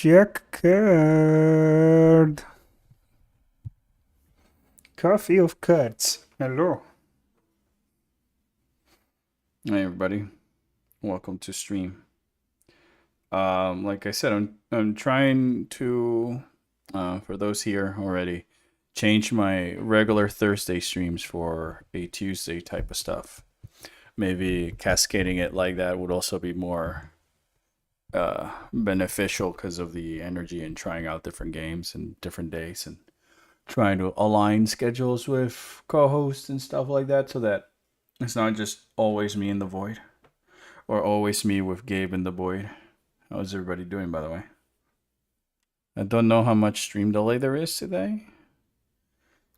Jack card. Coffee of cards. Hello. Hey everybody. Welcome to stream. Like I said, I'm trying to for those here already, change my regular Thursday streams for a Tuesday type of stuff. Maybe cascading it like that would also be more beneficial because of the energy and trying out different games and different days and trying to align schedules with co-hosts and stuff like that so that it's not just always me in the void or always me with Gabe in the void. How's everybody doing, by the way? I don't know how much stream delay there is today.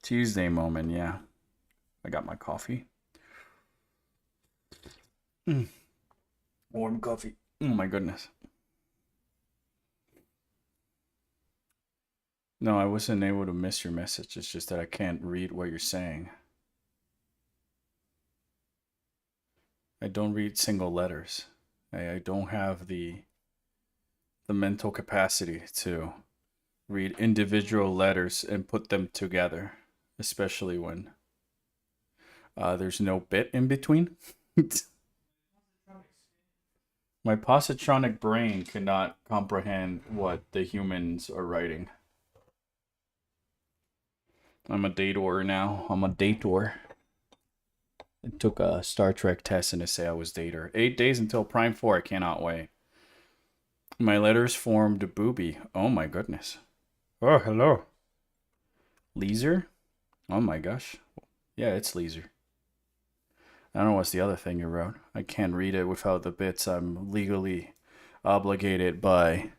Tuesday moment, yeah. I got my coffee. Warm coffee. Oh my goodness. No, I wasn't able to miss your message. It's just that I can't read what you're saying. I don't read single letters. I don't have the mental capacity to read individual letters and put them together, especially when there's no bit in between. My positronic brain cannot comprehend what the humans are writing. I'm a dator now. I'm a dator. I took a Star Trek test and they say I was dater. 8 days until Prime 4. I cannot wait. My letters formed booby. Oh my goodness. Oh, hello. Leeser? Oh my gosh. Yeah, it's Leeser. I don't know what's the other thing you wrote. I can't read it without the bits. I'm legally obligated by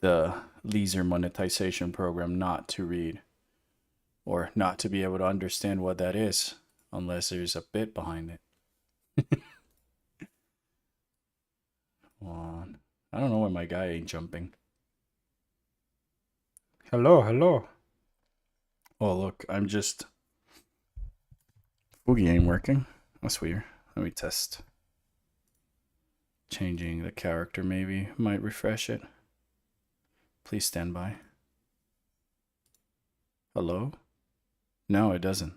the Leeser monetization program not to read or not to be able to understand what that is unless there's a bit behind it. On. I don't know why my guy ain't jumping. Hello, hello. Oh, look, I'm just... Boogie ain't working. That's weird. Let me test. Changing the character maybe might refresh it. Please stand by. Hello? No, it doesn't.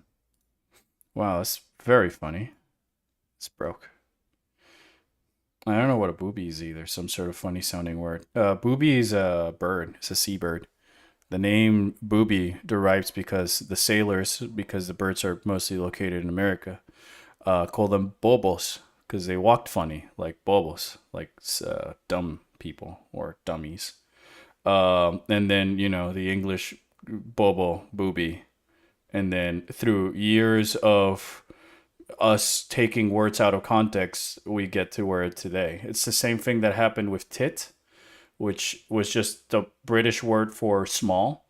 Wow, that's very funny. It's broke. I don't know what a booby is either. Some sort of funny sounding word. Booby is a bird. It's a seabird. The name booby derives because the sailors, because the birds are mostly located in America, call them bobos because they walked funny, like bobos, like dumb people or dummies. And then, you know, the English bobo, booby. And then through years of us taking words out of context, we get to where today. It's the same thing that happened with tit, which was just the British word for small.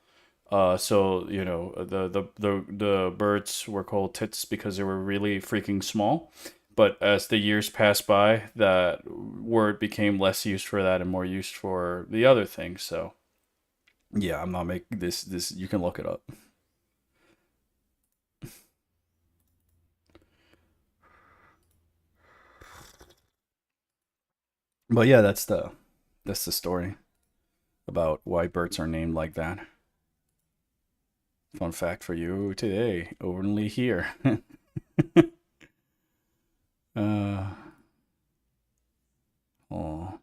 So you know the birds were called tits because they were really freaking small. But as the years passed by, that word became less used for that and more used for the other things. So yeah, I'm not making this. This you can look it up. But yeah, that's the story about why birds are named like that. Fun fact for you today, only here. uh, oh,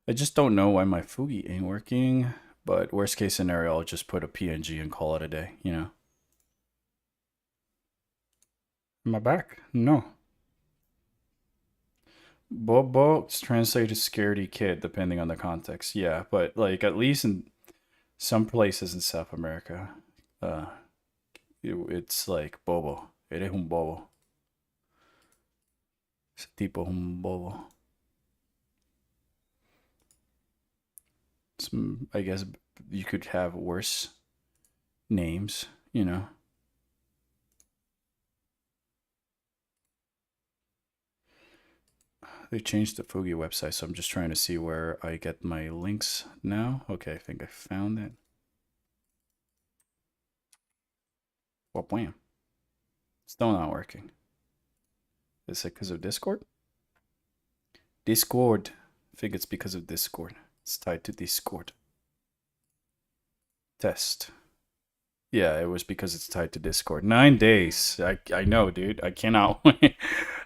I just don't know why my Fugi ain't working. But worst case scenario, I'll just put a PNG and call it a day. You know. Am I back? No. Bobo translated scaredy kid depending on the context. Yeah, but like at least in some places in South America, uh, it's like bobo. Eres un bobo. Ese tipo es un bobo. I guess you could have worse names, you know. They changed the Fugi website, so I'm just trying to see where I get my links now. Okay, I think I found it. Well, blam. Still not working. Is it because of Discord? Discord. I think it's because of Discord. It's tied to Discord. Test. Yeah, it was because it's tied to Discord. 9 days. I know, dude. I cannot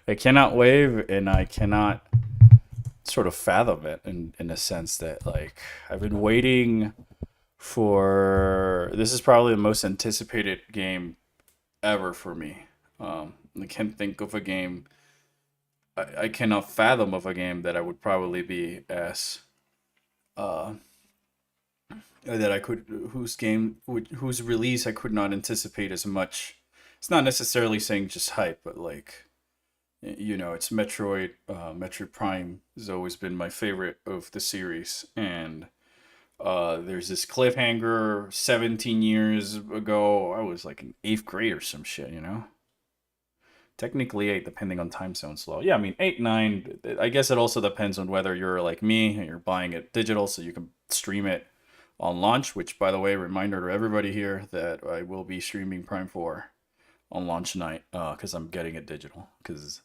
I cannot wave, and I cannot sort of fathom it in a sense that like I've been waiting for this is probably the most anticipated game ever for me. I can't think of a game. I cannot fathom of a game that I would probably be as uh, that I could whose release I could not anticipate as much. It's not necessarily saying just hype, but like it's Metroid. Metroid Prime has always been my favorite of the series, and there's this cliffhanger 17 years ago. I was like in eighth grade or some shit, Technically eight, depending on time zone slow. Yeah, I mean eight, nine. I guess it also depends on whether you're like me and you're buying it digital so you can stream it on launch. Which, by the way, reminder to everybody here that I will be streaming Prime 4 on launch night because I'm getting it digital because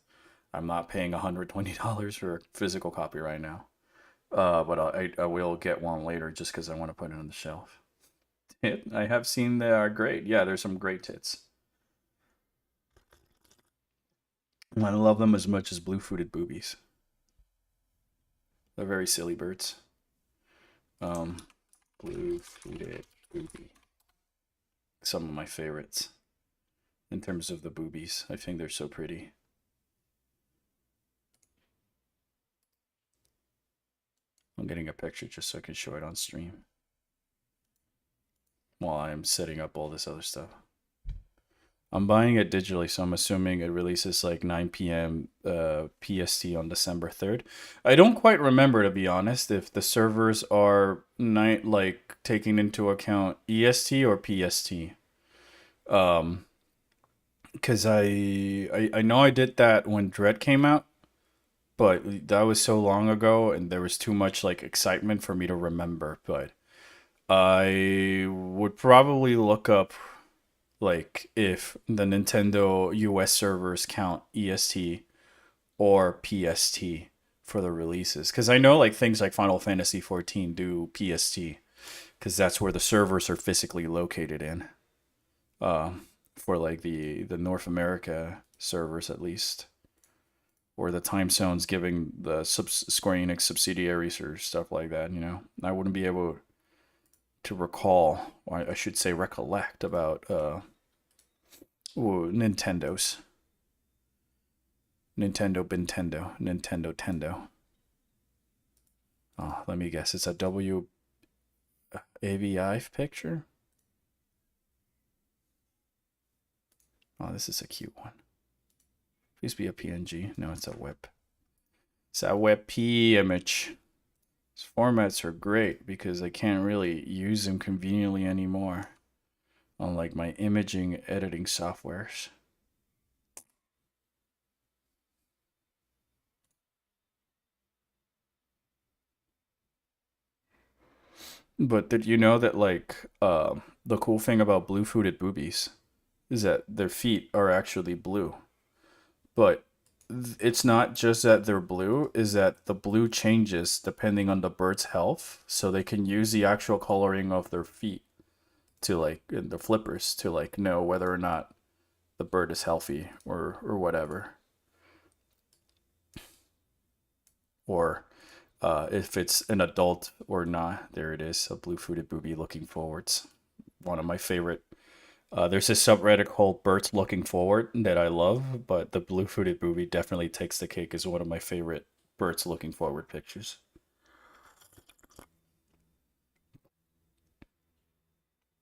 I'm not paying $120 for a physical copy right now. But I will get one later just because I want to put it on the shelf. I have seen they are great. Yeah, there's some great tits. I love them as much as blue-footed boobies. They're very silly birds. Um, blue-footed booby. Some of my favorites in terms of the boobies. I think they're so pretty. I'm getting a picture just so I can show it on stream while I'm setting up all this other stuff. I'm buying it digitally, so I'm assuming it releases like 9 p.m. PST on December 3rd. I don't quite remember, to be honest, if the servers are night like taking into account EST or PST. Because I know I did that when Dread came out, but that was so long ago, and there was too much like excitement for me to remember. But I would probably look up like if the Nintendo US servers count EST or PST for the releases, because I know like things like Final Fantasy 14 do PST because that's where the servers are physically located in. For like the North America servers at least, or the time zones giving the Square Enix subsidiaries or stuff like that. I wouldn't be able to recall, or I should say recollect about Nintendo's. Nintendo Tendo. Oh, let me guess. It's a WAVI picture. Oh, this is a cute one. Please be a PNG. No, it's a WebP. It's a WebP image. These formats are great because I can't really use them conveniently anymore. Unlike my imaging editing softwares. But did you know that like the cool thing about blue-footed boobies is that their feet are actually blue. But it's not just that they're blue, is that the blue changes depending on the bird's health, so they can use the actual coloring of their feet to like the flippers to like know whether or not the bird is healthy or whatever, or if it's an adult or not. There it is, a blue-footed booby looking forwards. One of my favorite. There's a subreddit called Birds Looking Forward that I love, but the blue-footed booby definitely takes the cake as one of my favorite birds looking forward pictures.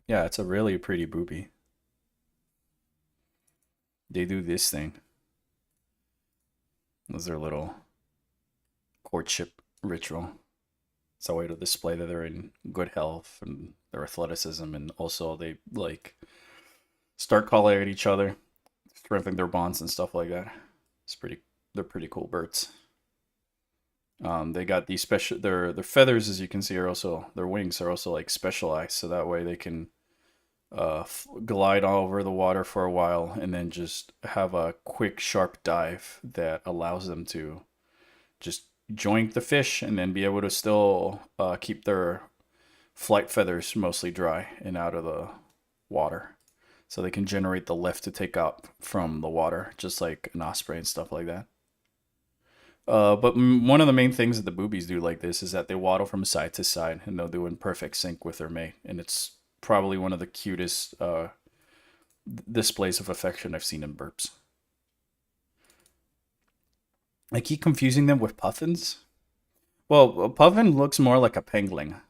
Yeah, it's a really pretty booby. They do this thing. This is their little courtship ritual. It's a way to display that they're in good health and their athleticism, and also they like start calling at each other, strengthen their bonds and stuff like that. They're pretty cool birds. They got these special their feathers, as you can see, are also their wings are also like specialized, so that way they can glide all over the water for a while and then just have a quick sharp dive that allows them to just joint the fish and then be able to still keep their flight feathers mostly dry and out of the water. So they can generate the lift to take up from the water, just like an osprey and stuff like that. But one of the main things that the boobies do like this is that they waddle from side to side and they'll do in perfect sync with their mate. And it's probably one of the cutest displays of affection I've seen in burps. I keep confusing them with puffins. Well, a puffin looks more like a pangolin.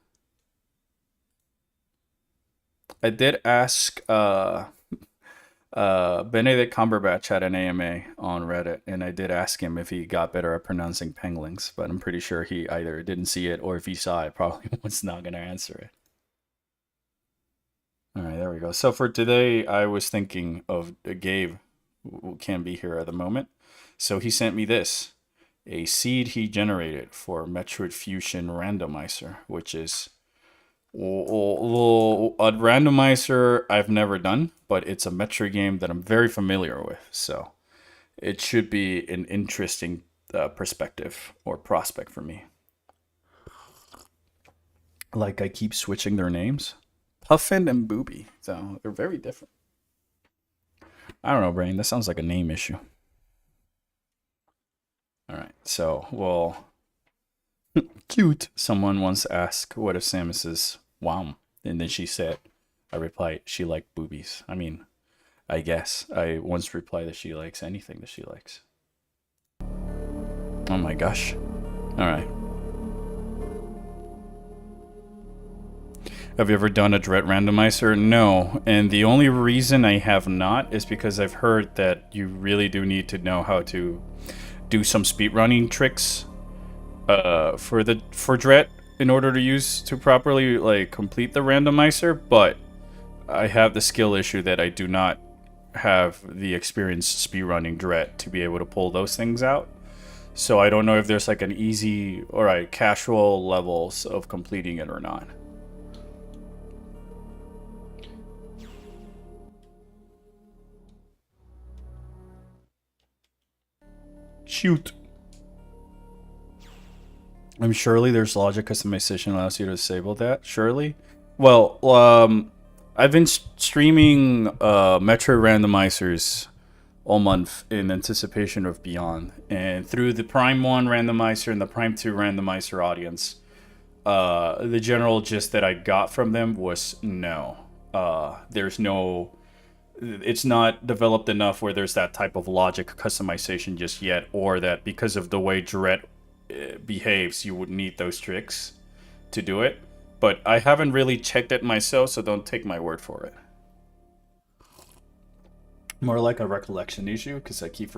I did ask Benedict Cumberbatch had an AMA on Reddit, and I did ask him if he got better at pronouncing penguins, but I'm pretty sure he either didn't see it or if he saw it, probably was not going to answer it. All right, there we go. So for today, I was thinking of Gabe, who can't be here at the moment. So he sent me this, a seed he generated for Metroid Fusion Randomizer, which is a randomizer I've never done, but it's a Metroid game that I'm very familiar with. So it should be an interesting perspective or prospect for me. Like I keep switching their names. Puffin and Booby. So they're very different. I don't know, Brain. That sounds like a name issue. All right. So, well, cute. Someone once asked, what if Samus is wow? And then she said, I replied, she liked boobies. I mean, I guess. I once replied that she likes anything that she likes. Oh my gosh. All right. Have you ever done a Dread randomizer? No. And the only reason I have not is because I've heard that you really do need to know how to do some speedrunning tricks for Dread in order to properly like complete the randomizer, but I have the skill issue that I do not have the experience speedrunning Dread to be able to pull those things out. So I don't know if there's like an easy or a casual levels of completing it or not. Shoot. I'm surely there's logic customization allows you to disable that. Surely. Well, I've been streaming Metro randomizers all month in anticipation of Beyond, and through the Prime 1 randomizer and the Prime 2 randomizer audience, the general gist that I got from them was no. There's no. It's not developed enough where there's that type of logic customization just yet, or that because of the way Dread behaves, you would need those tricks to do it. But I haven't really checked it myself, so don't take my word for it. More like a recollection issue, because I keep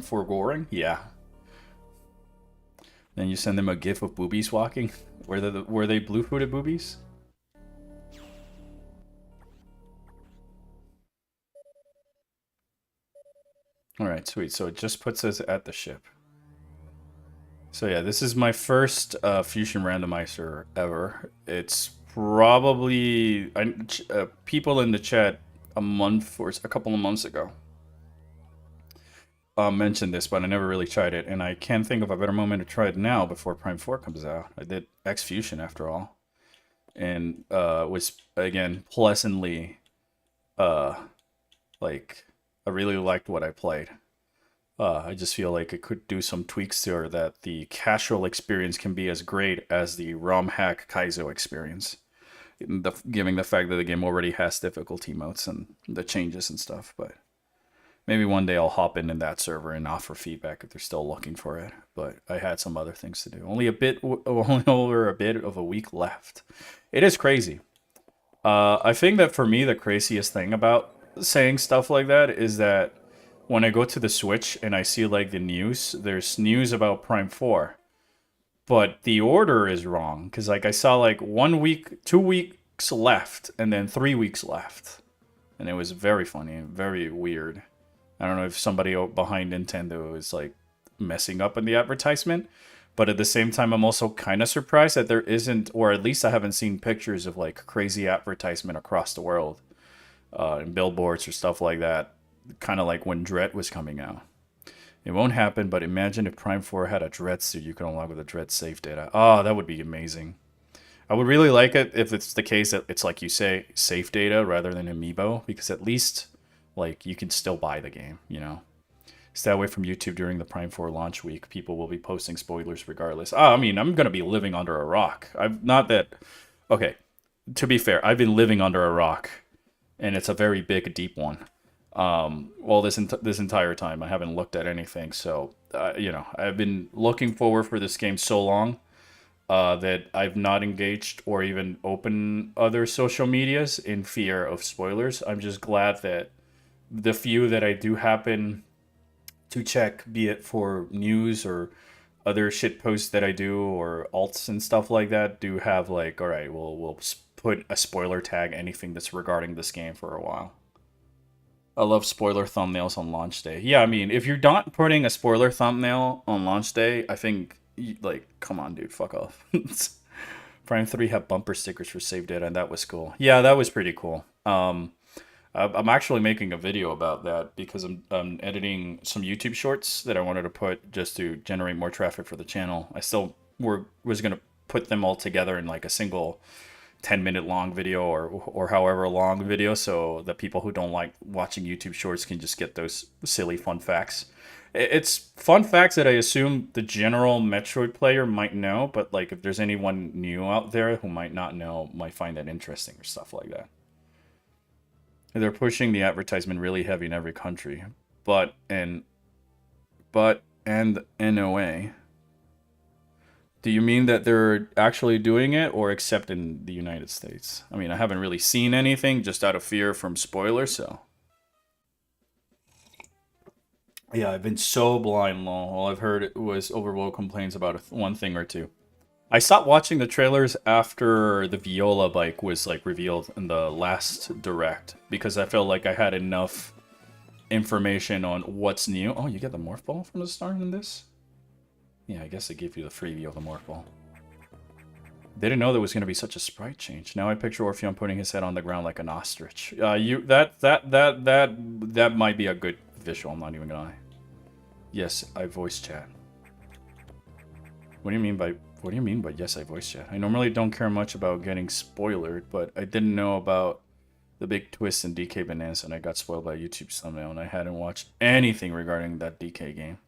forgoing. Yeah. Then you send them a gif of boobies walking. Were they blue-footed boobies? Alright, sweet. So it just puts us at the ship. So yeah, this is my first Fusion randomizer ever. It's probably people in the chat a month or a couple of months ago mentioned this, but I never really tried it, and I can't think of a better moment to try it now before Prime 4 comes out. I did X Fusion after all, and was again pleasantly like I really liked what I played. I just feel like it could do some tweaks there that the casual experience can be as great as the ROM hack Kaizo experience. Given the fact that the game already has difficulty modes and the changes and stuff, but maybe one day I'll hop in that server and offer feedback if they're still looking for it. But I had some other things to do. Only over a bit of a week left. It is crazy. I think that for me, the craziest thing about saying stuff like that is that when I go to the Switch and I see like the news, there's news about Prime 4. But the order is wrong, because like I saw like 1 week, 2 weeks left, and then 3 weeks left. And it was very funny and very weird. I don't know if somebody behind Nintendo is like messing up in the advertisement. But at the same time, I'm also kind of surprised that there isn't, or at least I haven't seen pictures of like crazy advertisement across the world. And billboards or stuff like that. Kind of like when Dread was coming out. It won't happen, but imagine if Prime 4 had a Dread suit you could unlock with a Dread save data. Oh, that would be amazing. I would really like it if it's the case that it's like you say, safe data rather than amiibo, because at least like you can still buy the game, you know. Stay away from YouTube during the Prime 4 launch week. People will be posting spoilers regardless. I mean, I'm gonna be living under a rock. I've not that. Okay, to be fair, I've been living under a rock, and it's a very big, deep one. Well, this entire time, I haven't looked at anything. So, you know, I've been looking forward for this game so long that I've not engaged or even opened other social medias in fear of spoilers. I'm just glad that the few that I do happen to check, be it for news or other shit posts that I do or alts and stuff like that, do have like, all right, we'll put a spoiler tag anything that's regarding this game for a while. I love spoiler thumbnails on launch day. Yeah, I mean, if you're not putting a spoiler thumbnail on launch day, I think, like, come on, dude, fuck off. Prime 3 had bumper stickers for save data, and that was cool. Yeah, that was pretty cool. I'm actually making a video about that because I'm editing some YouTube shorts that I wanted to put just to generate more traffic for the channel. I still was going to put them all together in like a single 10-minute long video or however long video, so that people who don't like watching YouTube shorts can just get those silly fun facts. It's fun facts that I assume the general Metroid player might know, but like if there's anyone new out there who might not know, might find that interesting or stuff like that. They're pushing the advertisement really heavy in every country, but NOA. Do you mean that they're actually doing it, or except in the United States? I mean, I haven't really seen anything, just out of fear from spoilers, so. Yeah, I've been so blind, lol. All I've heard was overwhelming complaints about one thing or two. I stopped watching the trailers after the Viola bike was like revealed in the last direct, because I felt like I had enough information on what's new. Oh, you get the morph ball from the start in this? Yeah, I guess they gave you the freebie of the morph ball. Didn't know there was going to be such a sprite change. Now I picture Orpheon putting his head on the ground like an ostrich. That might be a good visual. I'm not even gonna lie. Yes, I voice chat. What do you mean by yes, I voice chat? I normally don't care much about getting spoilered, but I didn't know about the big twist in DK Bonanza, and I got spoiled by YouTube's thumbnail, and I hadn't watched anything regarding that DK game.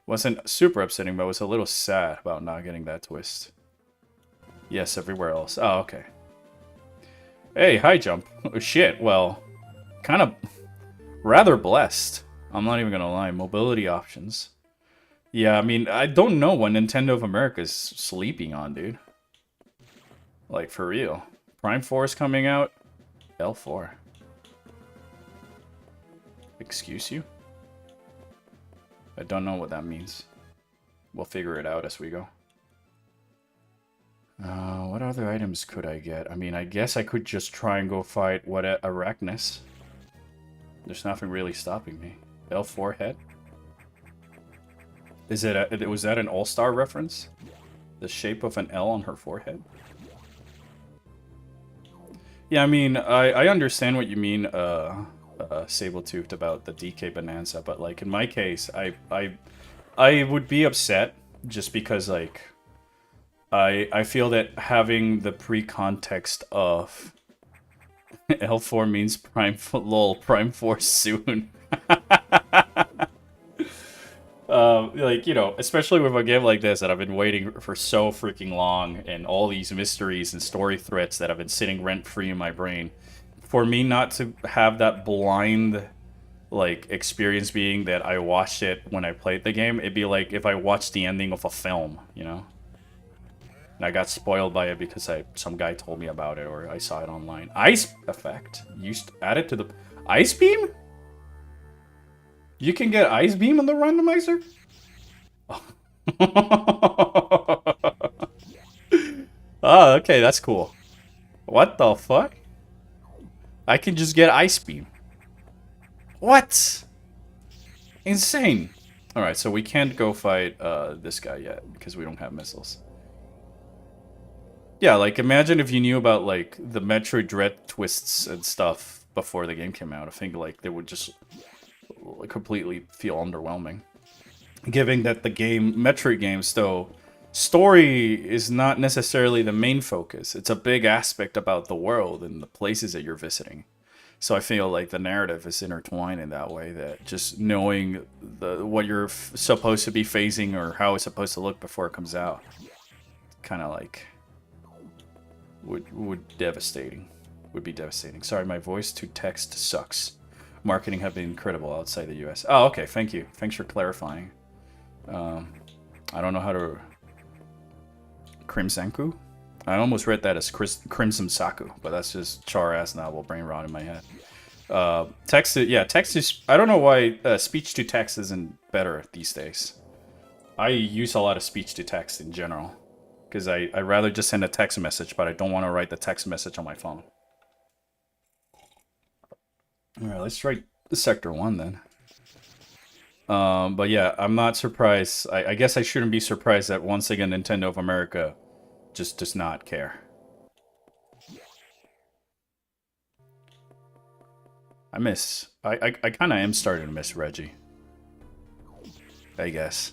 Wasn't super upsetting, but I was a little sad about not getting that twist. Yes, everywhere else. Oh, okay. Hey, high jump. Oh, shit, well, kind of rather blessed. I'm not even gonna lie. Mobility options. Yeah, I mean, I don't know what Nintendo of America is sleeping on, dude. Like, for real. Prime 4 is coming out. L4. Excuse you? I don't know what that means. We'll figure it out as we go. What other items could I get? I mean, I guess I could just try and go fight Arachnus. There's nothing really stopping me. L4 head? Was that an All-Star reference? The shape of an L on her forehead? Yeah, I mean, I understand what you mean, Sabletooth, about the DK Bonanza, but like in my case, I would be upset just because like I feel that having the pre-context of L4 means Prime Prime 4 soon. Like, you know, especially with a game like this that I've been waiting for so freaking long, and all these mysteries and story threads that have been sitting rent-free in my brain. For me not to have that blind, like, experience being that I watched it when I played the game, it'd be like if I watched the ending of a film, you know? And I got spoiled by it because some guy told me about it, or I saw it online. Ice effect. Add it to the... Ice beam? You can get Ice Beam on the randomizer? Oh, okay, that's cool. What the fuck? I can just get Ice Beam. What? Insane. Alright, so we can't go fight this guy yet because we don't have missiles. Yeah, like, imagine if you knew about, like, the Metroid Dread twists and stuff before the game came out. I think, like, they would just completely feel underwhelming. Given that the Metroid games, though, story is not necessarily the main focus. It's a big aspect about the world and the places that you're visiting. So I feel like the narrative is intertwined in that way, that just knowing what you're supposed to be facing or how it's supposed to look before it comes out, kind of like would be devastating. Sorry, my voice to text sucks. Marketing have been incredible outside the U.S. Oh, okay. Thank you. Thanks for clarifying. I don't know how to Crimsanku. I almost read that as Crimson Saku, but that's just char ass novel brain rot in my head. Text is. I don't know why speech to text isn't better these days. I use a lot of speech to text in general because I rather just send a text message, but I don't want to write the text message on my phone. All right, let's try Sector 1 then. But yeah, I'm not surprised. I guess I shouldn't be surprised that once again Nintendo of America just does not care. I kind of am starting to miss Reggie. I guess.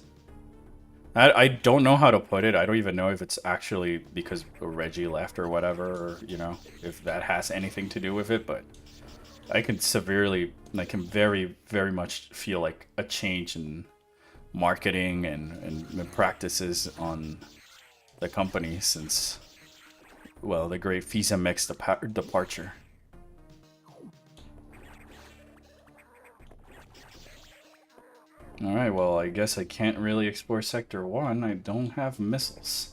I don't know how to put it. I don't even know if it's actually because Reggie left or whatever, or, you know, if that has anything to do with it, but I can very, very much feel like a change in marketing and practices on the company since, well, the great Visa Mix departure. Alright, well, I guess I can't really explore Sector 1. I don't have missiles.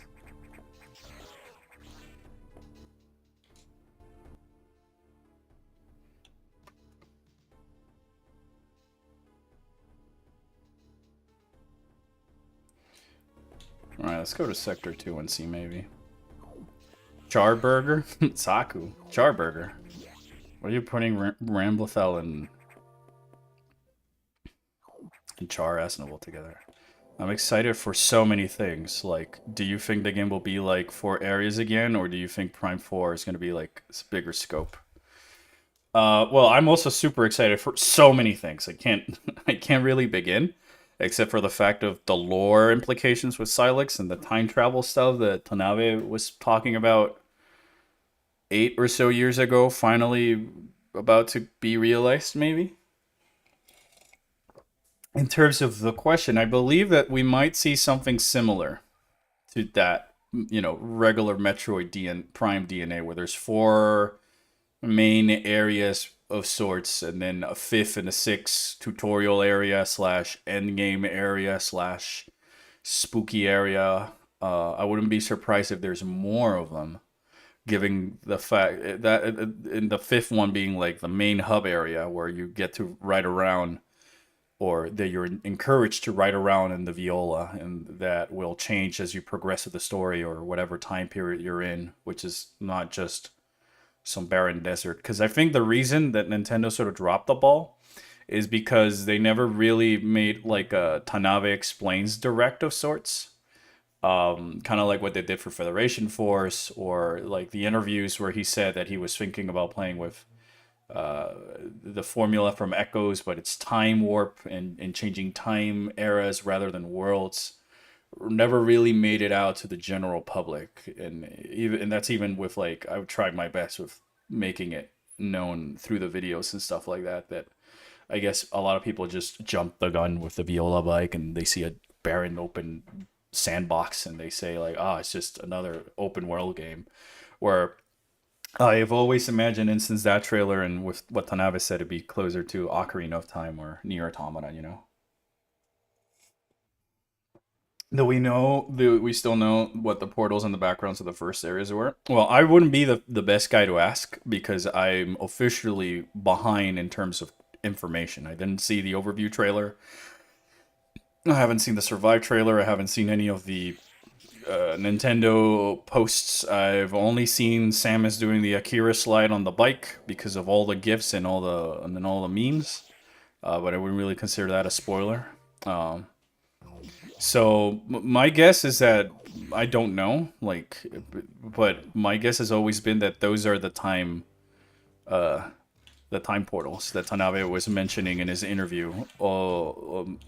Alright, let's go to Sector 2 and see, maybe. Charburger? Saku. Charburger. What are you putting Ramblethal and Char Asnable together? I'm excited for so many things. Like, do you think the game will be like 4 areas again, or do you think Prime 4 is going to be like bigger scope? Well, I'm also super excited for so many things. I can't really begin, except for the fact of the lore implications with Silex and the time travel stuff that Tanabe was talking about 8 or so years ago, finally about to be realized, maybe. In terms of the question, I believe that we might see something similar to that, you know, regular Metroid Prime DNA, where there's 4 main areas of sorts, and then a 5th and a 6th tutorial area slash endgame area slash spooky area. I wouldn't be surprised if there's more of them, given the fact that in the 5th one being like the main hub area where you get to ride around, or that you're encouraged to ride around in the Viola, and that will change as you progress with the story or whatever time period you're in, which is not just some barren desert. Because I think the reason that Nintendo sort of dropped the ball is because they never really made like a Tanabe Explains direct of sorts. Kind of like what they did for Federation Force, or like the interviews where he said that he was thinking about playing with the formula from Echoes, but it's time warp and changing time eras rather than worlds. Never really made it out to the general public, and that's even with, like, I've tried my best with making it known through the videos and stuff like that. That I guess a lot of people just jump the gun with the Viola bike and they see a barren open sandbox and they say like, oh, it's just another open world game. Where I've always imagined, and since that trailer and with what Tanabe said, it'd be closer to Ocarina of Time or Nier Automata, you know? Do we still know what the portals and the backgrounds of the first areas were? Well, I wouldn't be the best guy to ask because I'm officially behind in terms of information. I didn't see the overview trailer. I haven't seen the Survive trailer. I haven't seen any of the Nintendo posts. I've only seen Samus doing the Akira slide on the bike because of all the gifs and all the memes. But I wouldn't really consider that a spoiler. So my guess is that I don't know, like, but my guess has always been that those are the time portals that Tanabe was mentioning in his interview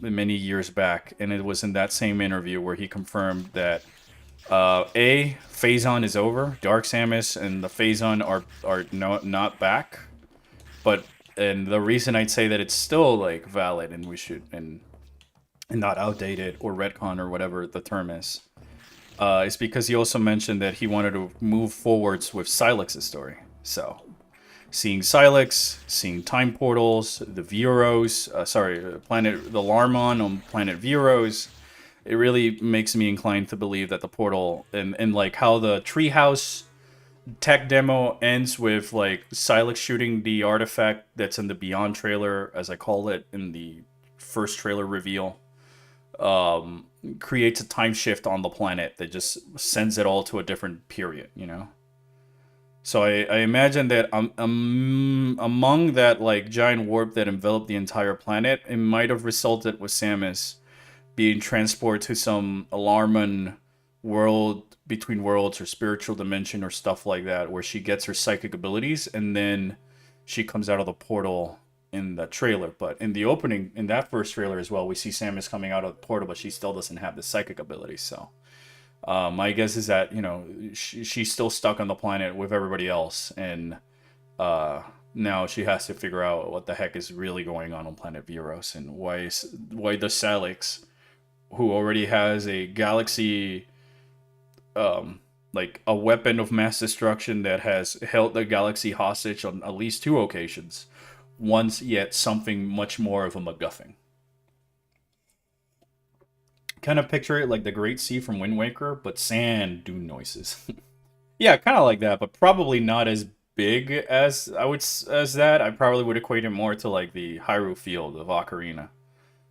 many years back, and it was in that same interview where he confirmed that Phazon is over. Dark Samus and the Phazon are not back. But and the reason I'd say that it's still like valid and we should and not outdated or retcon or whatever the term is because he also mentioned that he wanted to move forwards with Silex's story. So seeing Silex, seeing time portals, the Vuros, the Larmon on planet Vuros, it really makes me inclined to believe that the portal and like how the treehouse tech demo ends with like Silex shooting the artifact that's in the Beyond trailer, as I call it in the first trailer reveal, creates a time shift on the planet that just sends it all to a different period, you know? So I imagine that among that like giant warp that enveloped the entire planet, it might have resulted with Samus being transported to some Alarman world between worlds or spiritual dimension or stuff like that, where she gets her psychic abilities and then she comes out of the portal in the trailer. But in the opening, in that first trailer as well, we see Samus coming out of the portal, but she still doesn't have the psychic abilities. So my guess is that, you know, she's still stuck on the planet with everybody else, and now she has to figure out what the heck is really going on planet Vuros, and why the Salix, who already has a galaxy, like a weapon of mass destruction that has held the galaxy hostage on at least 2 occasions, wants yet something much more of a MacGuffin. Kind of picture it like the Great Sea from Wind Waker, but sand dune noises. Yeah, kind of like that, but probably not as big as as that. I probably would equate it more to like the Hyrule Field of Ocarina,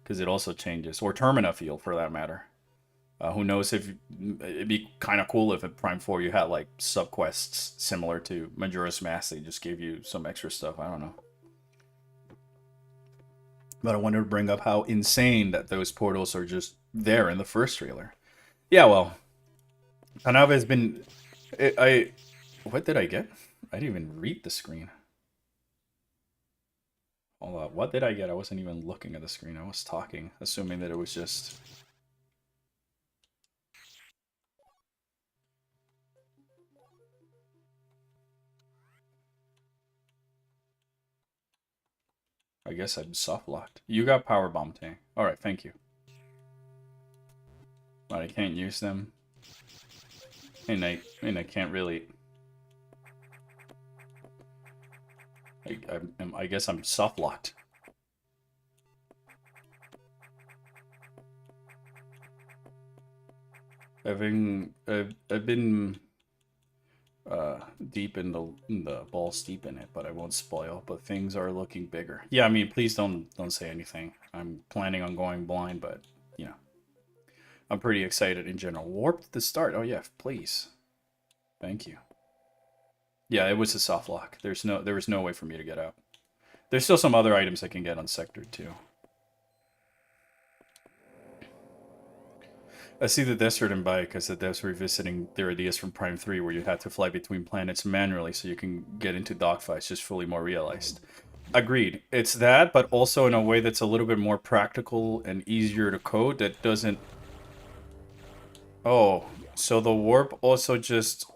because it also changes, or Termina Field for that matter. Who knows if it'd be kind of cool if at Prime 4 you had like subquests similar to Majora's Mask. They just gave you some extra stuff. I don't know. But I wanted to bring up how insane that those portals are just there in the first trailer. Yeah, well, Kanave has been. I. What did I get? I didn't even read the screen. Hold on. What did I get? I wasn't even looking at the screen. I was talking, assuming that it was just. I guess I'm soft locked. You got power bomb tank. All right, thank you. But I can't use them, and I can't really. I guess I'm soft locked. I've been deep in the balls deep in it, but I won't spoil. But things are looking bigger. Yeah, I mean, please don't say anything. I'm planning on going blind, but you know, I'm pretty excited in general. Warp the start. Oh yeah, please. Thank you. Yeah, it was a soft lock. There was no way for me to get out. There's still some other items I can get on Sector 2. I see the devs didn't buy it because the devs revisiting their ideas from Prime 3 where you had to fly between planets manually so you can get into dogfights just fully more realized. Agreed. It's that, but also in a way that's a little bit more practical and easier to code that doesn't... Oh, so the warp also just...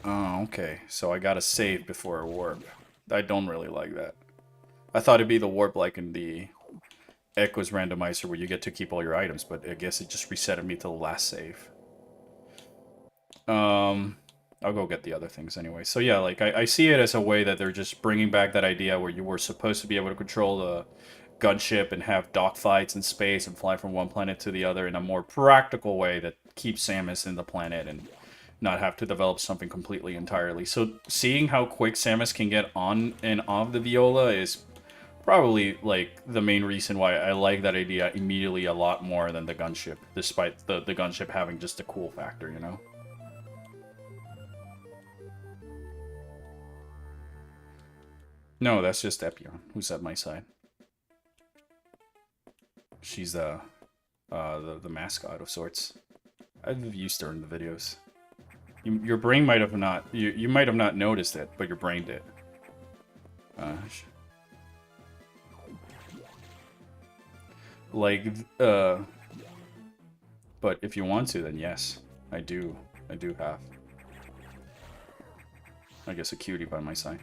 Oh, okay. So I gotta save before a warp. I don't really like that. I thought it'd be the warp like in the Echoes Randomizer where you get to keep all your items, but I guess it just resetted me to the last save. I'll go get the other things anyway. So yeah, like I see it as a way that they're just bringing back that idea where you were supposed to be able to control the gunship and have dogfights in space and fly from one planet to the other in a more practical way that keeps Samus in the planet and not have to develop something completely entirely. So seeing how quick Samus can get on and off the Viola is probably like the main reason why I like that idea immediately a lot more than the gunship, despite the gunship having just a cool factor, you know? No, that's just Epion, who's at my side. She's the mascot of sorts. I've used her in the videos. Your brain might have not you might have not noticed it, but your brain did. Like but if you want to, then yes. I do have, I guess, a cutie by my side.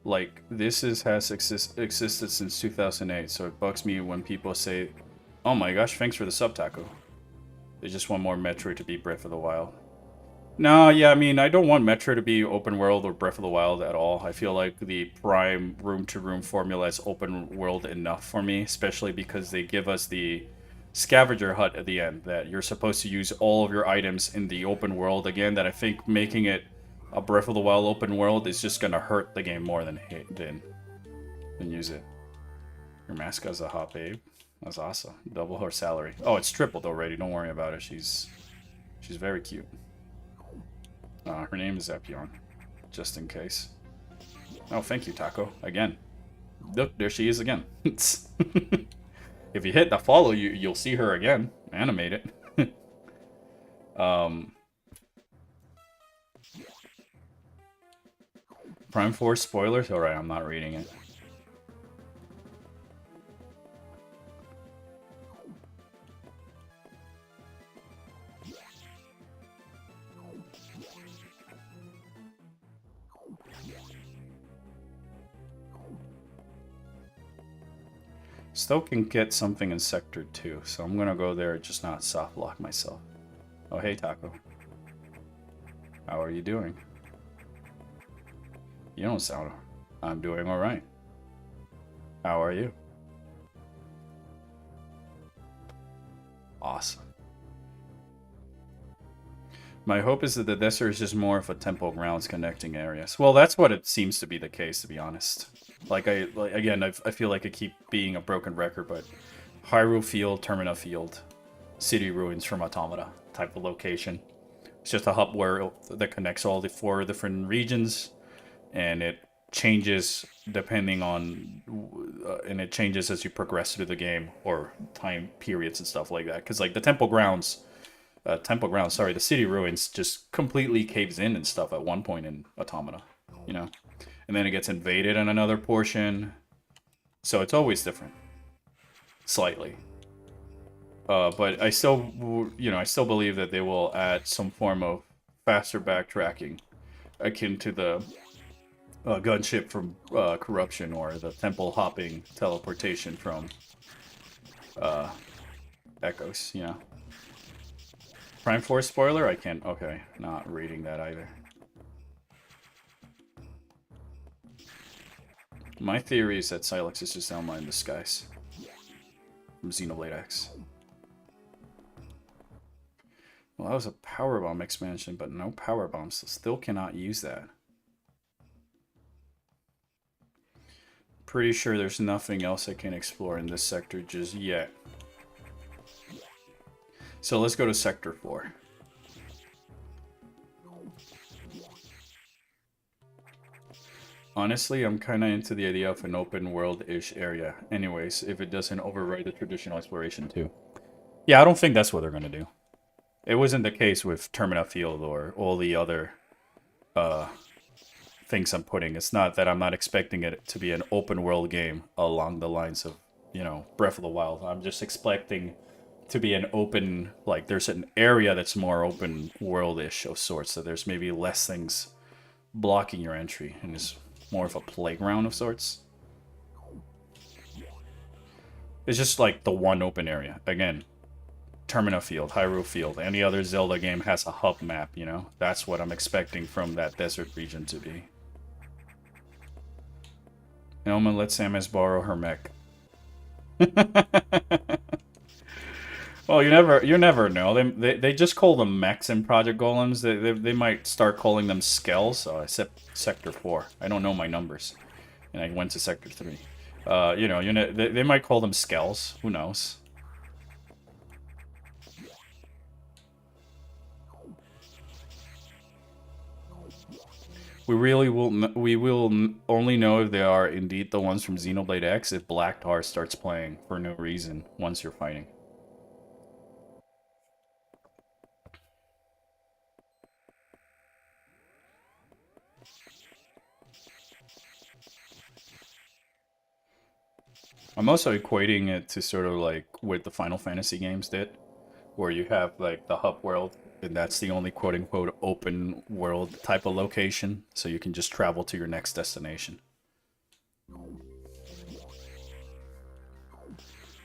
Like, this has existed since 2008, so it bugs me when people say, oh my gosh, thanks for the sub, Taco. They just want more Metro to be Breath of the Wild. No, yeah, I mean, I don't want Metro to be open world or Breath of the Wild at all. I feel like the Prime room-to-room formula is open world enough for me, especially because they give us the scavenger hut at the end, that you're supposed to use all of your items in the open world again, that I think making it a Breath of the Wild open world is just gonna hurt the game more than use it. Your mascot's a hot babe. That's awesome. Double her salary. Oh, it's tripled already. Don't worry about it. She's very cute. Her name is Epion, just in case. Oh, thank you, Taco. Again. Look, there she is again. If you hit the follow, you'll see her again. Animate it. Prime 4 spoilers? Alright, I'm not reading it. Still can get something in Sector 2, so I'm gonna go there, just not soft lock myself. Oh, hey, Taco. How are you doing? You don't sound... I'm doing alright. How are you? Awesome. My hope is that the desert is just more of a temple grounds connecting areas. Well, that's what it seems to be the case, to be honest. Again, I feel like I keep being a broken record, but Hyrule Field, Termina Field, City Ruins from Automata type of location. It's just a hub that connects all the 4 different regions, and it changes depending on, and it changes as you progress through the game, or time periods and stuff like that. Because like the the City Ruins just completely caves in and stuff at one point in Automata, you know? And then it gets invaded in another portion. So it's always different. Slightly. But I still, I still believe that they will add some form of faster backtracking akin to the gunship from Corruption, or the temple hopping teleportation from Echoes, you know? Prime 4 spoiler? I can't... Okay, not reading that either. My theory is that Silex is just Elma in disguise. From Xenoblade X. Well, that was a Powerbomb expansion, but no Powerbombs, so still cannot use that. Pretty sure there's nothing else I can explore in this sector just yet. So let's go to Sector 4. Honestly, I'm kind of into the idea of an open world-ish area. Anyways, if it doesn't override the traditional exploration too. Yeah, I don't think that's what they're going to do. It wasn't the case with Termina Field or all the other things I'm putting. It's not that I'm not expecting it to be an open world game along the lines of, Breath of the Wild. I'm just expecting to be an open, like, there's an area that's more open world-ish of sorts. So there's maybe less things blocking your entry, and it's more of a playground of sorts. It's just like the one open area. Again, Termina Field, Hyrule Field, any other Zelda game has a hub map, That's what I'm expecting from that desert region to be. Elma lets Samus borrow her mech. Well, you never know. They just call them mechs in Project Golems. They might start calling them skells. So I set Sector 4. I don't know my numbers, and I went to Sector 3. They might call them skells. Who knows? We will only know if they are indeed the ones from Xenoblade X if Black Tar starts playing for no reason once you're fighting. I'm also equating it to sort of like what the Final Fantasy games did, where you have like the hub world, and that's the only quote unquote open world type of location, so you can just travel to your next destination.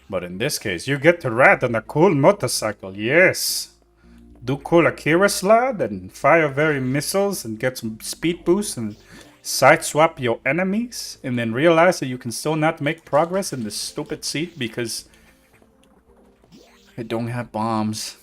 But in this case, you get to ride on a cool motorcycle, yes. Do cool Akira slide and fire very missiles and get some speed boost and sideswipe your enemies, and then realize that you can still not make progress in this stupid seat because it don't have bombs.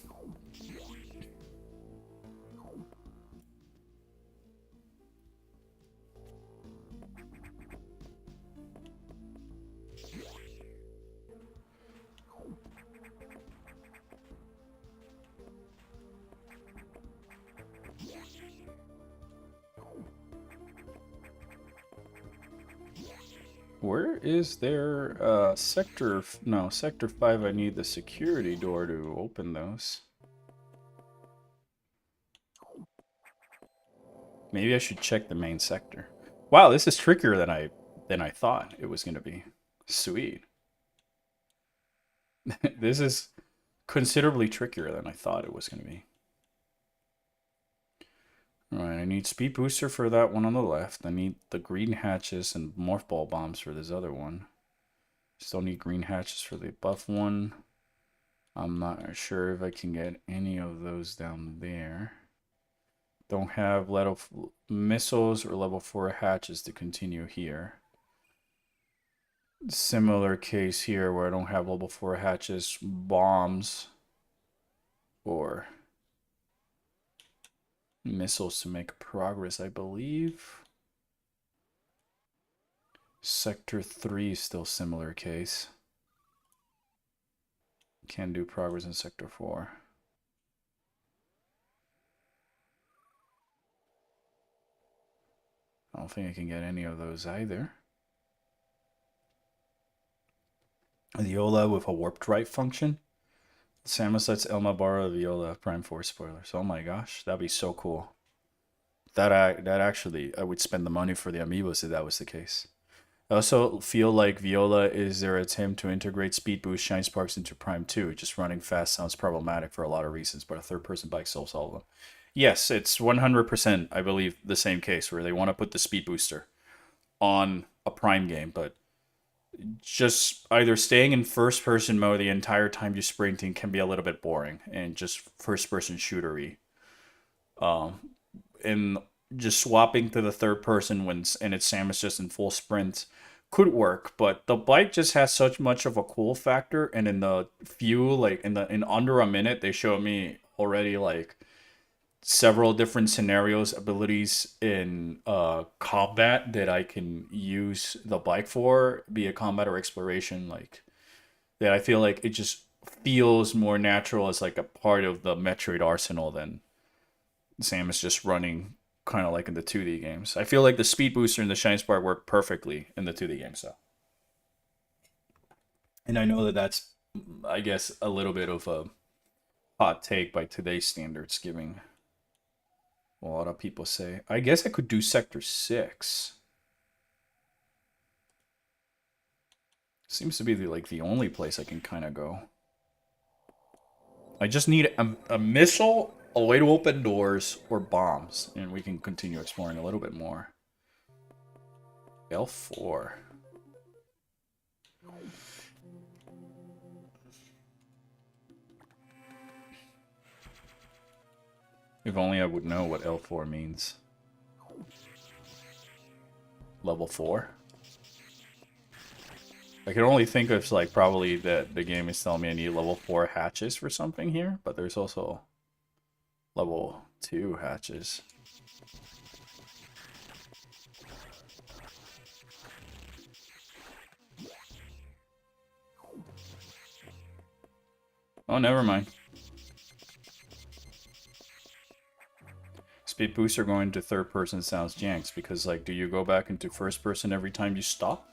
Where is there sector? No, sector 5. I need the security door to open those. Maybe I should check the main sector. Wow, this is trickier than I thought it was gonna be. Sweet. This is considerably trickier than I thought it was gonna be. Alright, I need speed booster for that one on the left. I need the green hatches and morph ball bombs for this other one. Still need green hatches for the buff one. I'm not sure if I can get any of those down there. Don't have level missiles or level 4 hatches to continue here. Similar case here where I don't have level 4 hatches, bombs, or missiles to make progress, I believe. Sector 3 is still similar case. Can do progress in Sector 4. I don't think I can get any of those either. Viola with a warp drive function. Samus lets Elma borrow Viola Prime 4 spoilers. Oh my gosh, that'd be so cool. That actually, I would spend the money for the amiibos if that was the case. I also feel like Viola is their attempt to integrate Speed Boost Shine Sparks into Prime 2. Just running fast sounds problematic for a lot of reasons, but a third-person bike solves all of them. Yes, it's 100%, I believe, the same case where they want to put the Speed Booster on a Prime game, but just either staying in first-person mode the entire time you're sprinting can be a little bit boring and just first-person shootery. And just swapping to the third person when and it's Samus just in full sprint could work, but the bike just has such much of a cool factor, and in the few like in under a minute they showed me already like several different scenarios, abilities in combat that I can use the bike for, be it combat or exploration, like that I feel like it just feels more natural as like a part of the Metroid arsenal than Samus just running kind of like in the 2D games. I feel like the speed booster and the shine spark work perfectly in the 2D games, though. And I know that that's, I guess, a little bit of a hot take by today's standards, giving a lot of people say. I guess I could do Sector 6. Seems to be the only place I can kind of go. I just need a missile, a way to open doors, or bombs, and we can continue exploring a little bit more. L4. If only I would know what L4 means. Level 4? I can only think of like probably that the game is telling me I need level 4 hatches for something here, but there's also level 2 hatches. Oh, never mind. Speed booster going to third person sounds janks because, like, do you go back into first person every time you stop?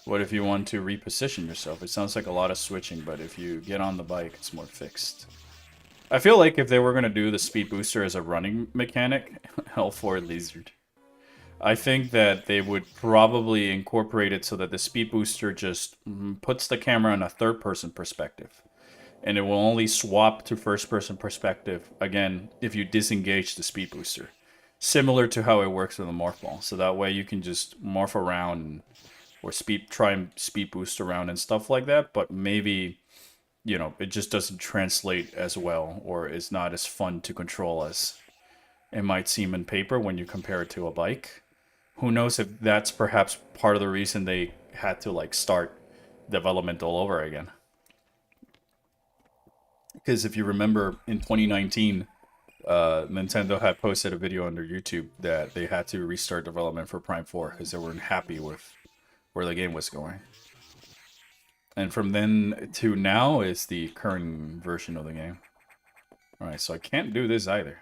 What if you want to reposition yourself? It sounds like a lot of switching, but if you get on the bike, it's more fixed. I feel like if they were going to do the speed booster as a running mechanic, L4 Lizard. I think that they would probably incorporate it so that the speed booster just puts the camera in a third person perspective. and it will only swap to first-person perspective again if you disengage the speed booster, similar to how it works with the morph ball. So that way you can just morph around or try and speed boost around and stuff like that. But maybe it just doesn't translate as well, or is not as fun to control as it might seem in paper when you compare it to a bike. Who knows if that's perhaps part of the reason they had to like start development all over again. Because if you remember in 2019, Nintendo had posted a video on their YouTube that they had to restart development for Prime 4 because they weren't happy with where the game was going. And from then to now is the current version of the game. Alright, so I can't do this either.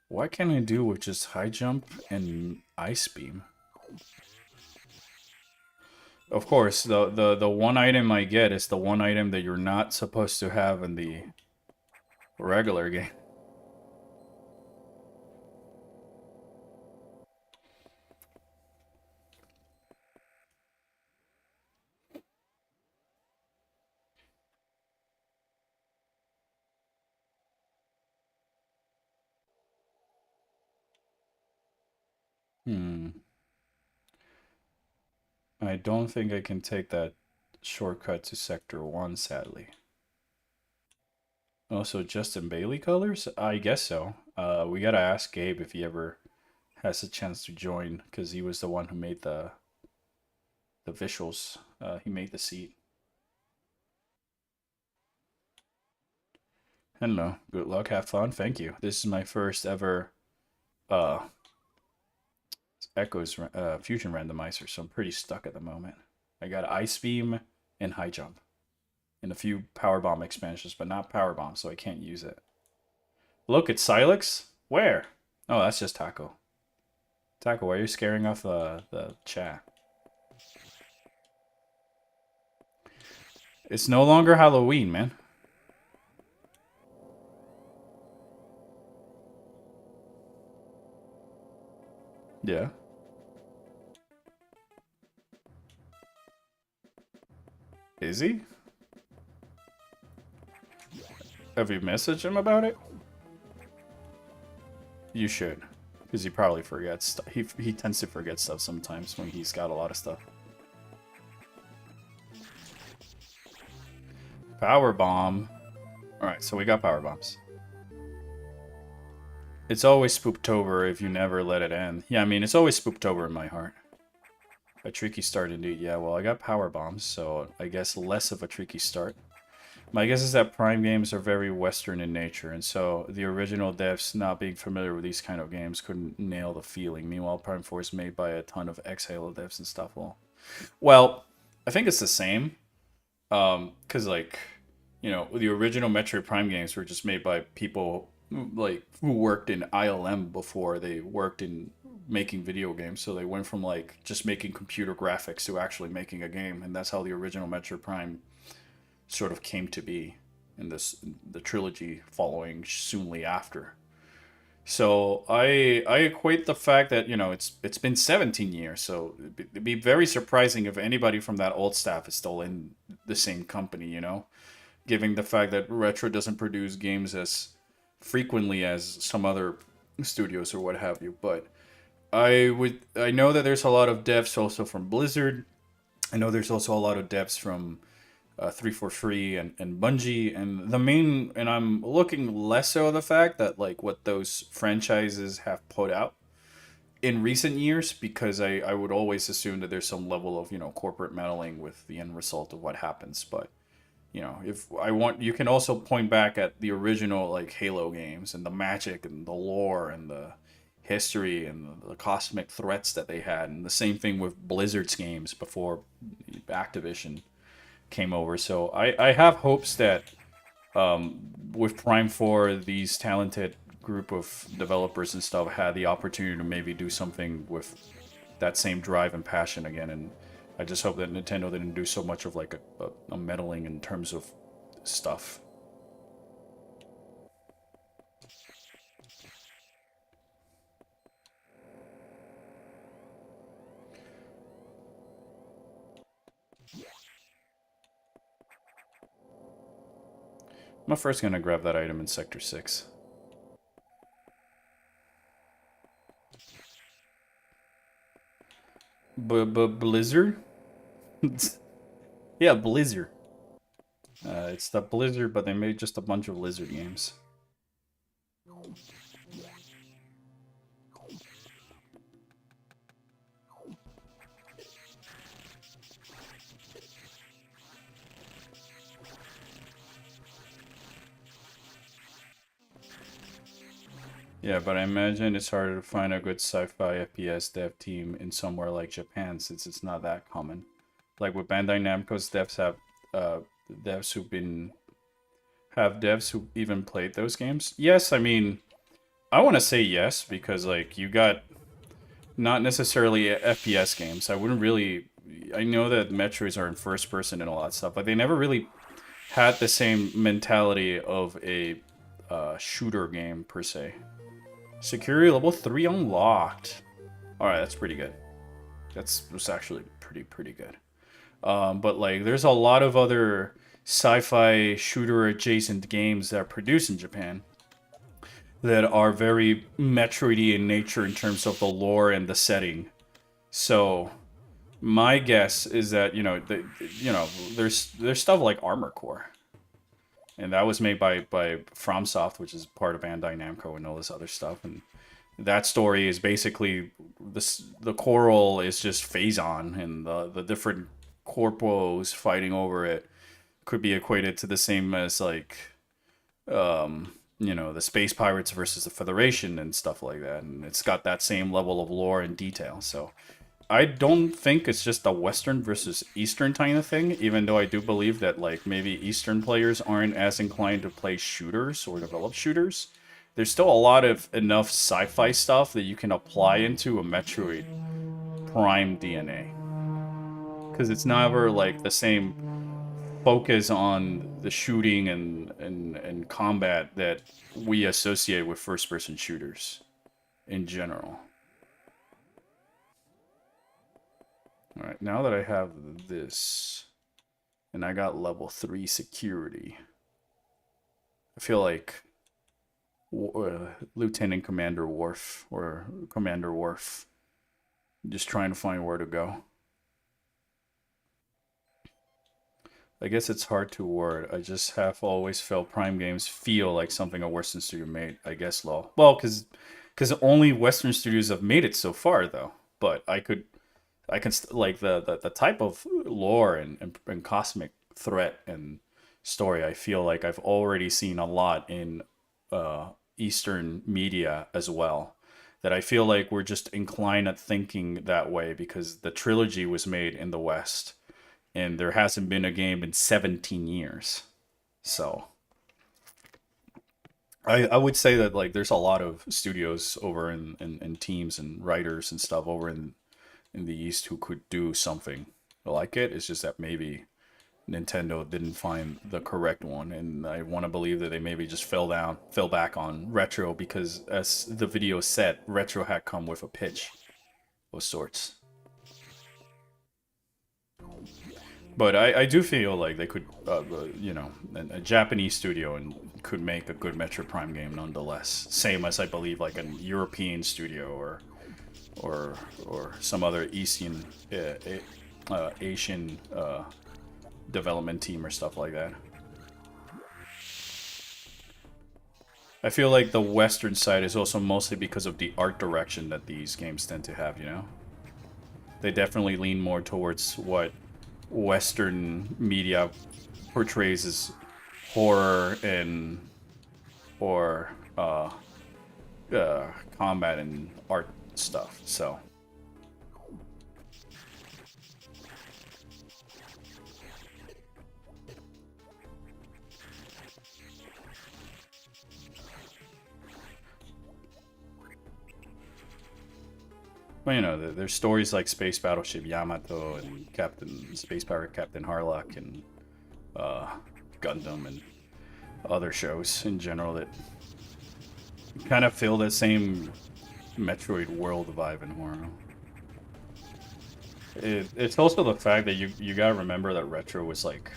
What can I do with just high jump and ice beam? Of course, the one item I get is the one item that you're not supposed to have in the regular game. I don't think I can take that shortcut to Sector 1, sadly. Also, Justin Bailey colors? I guess so. We gotta ask Gabe if he ever has a chance to join, because he was the one who made the visuals. He made the seat. Hello. Good luck. Have fun. Thank you. This is my first ever Echoes Fusion Randomizer, so I'm pretty stuck at the moment. I got Ice Beam and High Jump. And a few Power Bomb expansions, but not Power Bomb, so I can't use it. Look, it's Silex? Where? Oh, that's just Taco. Taco, why are you scaring off the chat? It's no longer Halloween, man. Yeah. Is he? Have you messaged him about it? You should. Because he probably forgets stuff. He tends to forget stuff sometimes when he's got a lot of stuff. Power Bomb. Alright, so we got Power Bombs. It's always Spooktober if you never let it end. Yeah, I mean, it's always Spooktober in my heart. A tricky start indeed. Yeah, well, I got Power Bombs, so I guess less of a tricky start. My guess is that Prime games are very Western in nature, and so the original devs, not being familiar with these kind of games, couldn't nail the feeling. Meanwhile, Prime 4 is made by a ton of ex-Halo devs and stuff. Well, I think it's the same. Because, like, the original Metroid Prime games were just made by people, like, who worked in ILM before they worked in making video games. So they went from, like, just making computer graphics to actually making a game, and that's how the original Metroid Prime sort of came to be in the trilogy following soonly after. So I equate the fact that it's been 17 years, so it'd be very surprising if anybody from that old staff is still in the same company, given the fact that Retro doesn't produce games as frequently as some other studios or what have you. But I know that there's a lot of devs also from Blizzard. I know there's also a lot of devs from 343 and Bungie, and I'm looking less so the fact that like what those franchises have put out in recent years, because I would always assume that there's some level of corporate meddling with the end result of what happens. But if I want, you can also point back at the original like Halo games and the magic and the lore and the history and the cosmic threats that they had, and the same thing with Blizzard's games before Activision came over. So I have hopes that with Prime 4, these talented group of developers and stuff had the opportunity to maybe do something with that same drive and passion again. And I just hope that Nintendo didn't do so much of like a meddling in terms of stuff. I'm first gonna grab that item in Sector 6. Blizzard? Yeah, Blizzard. It's the Blizzard, but they made just a bunch of Lizard games. Yeah, but I imagine it's harder to find a good sci-fi FPS dev team in somewhere like Japan since it's not that common. Like with Bandai Namco's devs have uh, devs who've been have devs who even played those games. Yes, I mean, I want to say yes because like you got not necessarily FPS games. I wouldn't really. I know that Metroids are in first person and all that stuff, but they never really had the same mentality of a shooter game per se. Security level 3 unlocked. Alright, that's pretty good. That's actually pretty good. But like, there's a lot of other sci-fi shooter adjacent games that are produced in Japan that are very Metroidy in nature in terms of the lore and the setting. So my guess is that there's stuff like Armor Core, and that was made by FromSoft, which is part of Bandai Namco and all this other stuff. And that story is basically the Coral is just Phazon, and the different corpos fighting over it could be equated to the same as like the Space Pirates versus the Federation and stuff like that. And it's got that same level of lore and detail. So I don't think it's just a Western versus Eastern kind of thing, even though I do believe that like maybe Eastern players aren't as inclined to play shooters or develop shooters. There's still a lot of enough sci-fi stuff that you can apply into a Metroid Prime DNA. Because it's never like the same focus on the shooting and combat that we associate with first-person shooters in general. Alright, now that I have this, and I got level 3 security, I feel like Lieutenant Commander Worf, or Commander Worf, just trying to find where to go. I guess it's hard to word. I just have always felt Prime games feel like something a Western studio made, I guess, lol. Well, because only Western studios have made it so far, though. But I can like the type of lore and cosmic threat and story. I feel like I've already seen a lot in Eastern media as well. That I feel like we're just inclined at thinking that way because the trilogy was made in the West, and there hasn't been a game in 17 years. So I would say that like there's a lot of studios over in teams and writers and stuff over in the East who could do something like it. It's just that maybe Nintendo didn't find the correct one, and I want to believe that they maybe just fell back on retro because, as the video said, retro had come with a pitch of sorts. But I do feel like they could, a Japanese studio and could make a good Metro Prime game nonetheless. Same as I believe like an European studio or some other Asian development team or stuff like that. I feel like the Western side is also mostly because of the art direction that these games tend to have, you know? They definitely lean more towards what Western media portrays as horror or combat and art stuff, so... Well, you know, there's stories like Space Battleship Yamato and Space Pirate Captain Harlock and Gundam and other shows in general that kind of feel the same Metroid world vibe and horror. It's also the fact that you gotta remember that retro was like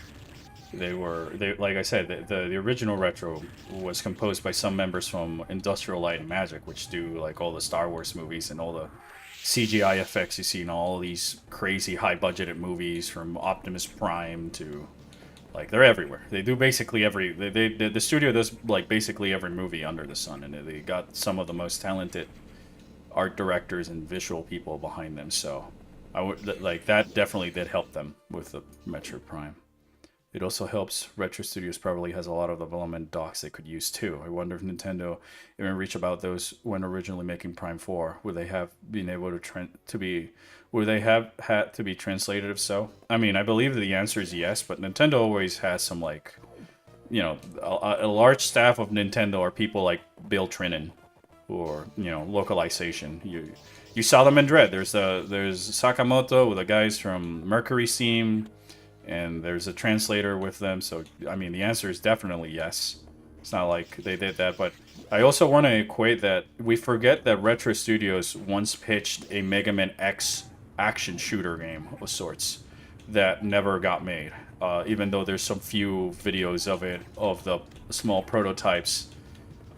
They like I said, the original retro was composed by some members from Industrial Light and Magic, which do like all the Star Wars movies and all the CGI effects you see in all these crazy high budgeted movies, from Optimus Prime to like they're everywhere. They do basically every the studio does like basically every movie under the sun, and they got some of the most talented art directors and visual people behind them. So I would like that definitely did help them with the Metroid Prime. It also helps Retro Studios probably has a lot of development docs they could use too. I wonder if Nintendo even reached about those when originally making Prime 4. Would they have been able to be would they have had to be translated if so? I mean, I believe the answer is yes, but Nintendo always has some like, a large staff of Nintendo are people like Bill Trinan, or localization. You saw them in Dread. There's Sakamoto with the guys from Mercury Steam, and there's a translator with them. So I mean, the answer is definitely yes. It's not like they did that, but I also want to equate that we forget that Retro Studios once pitched a Mega Man X action shooter game of sorts that never got made. Even though there's some few videos of it, of the small prototypes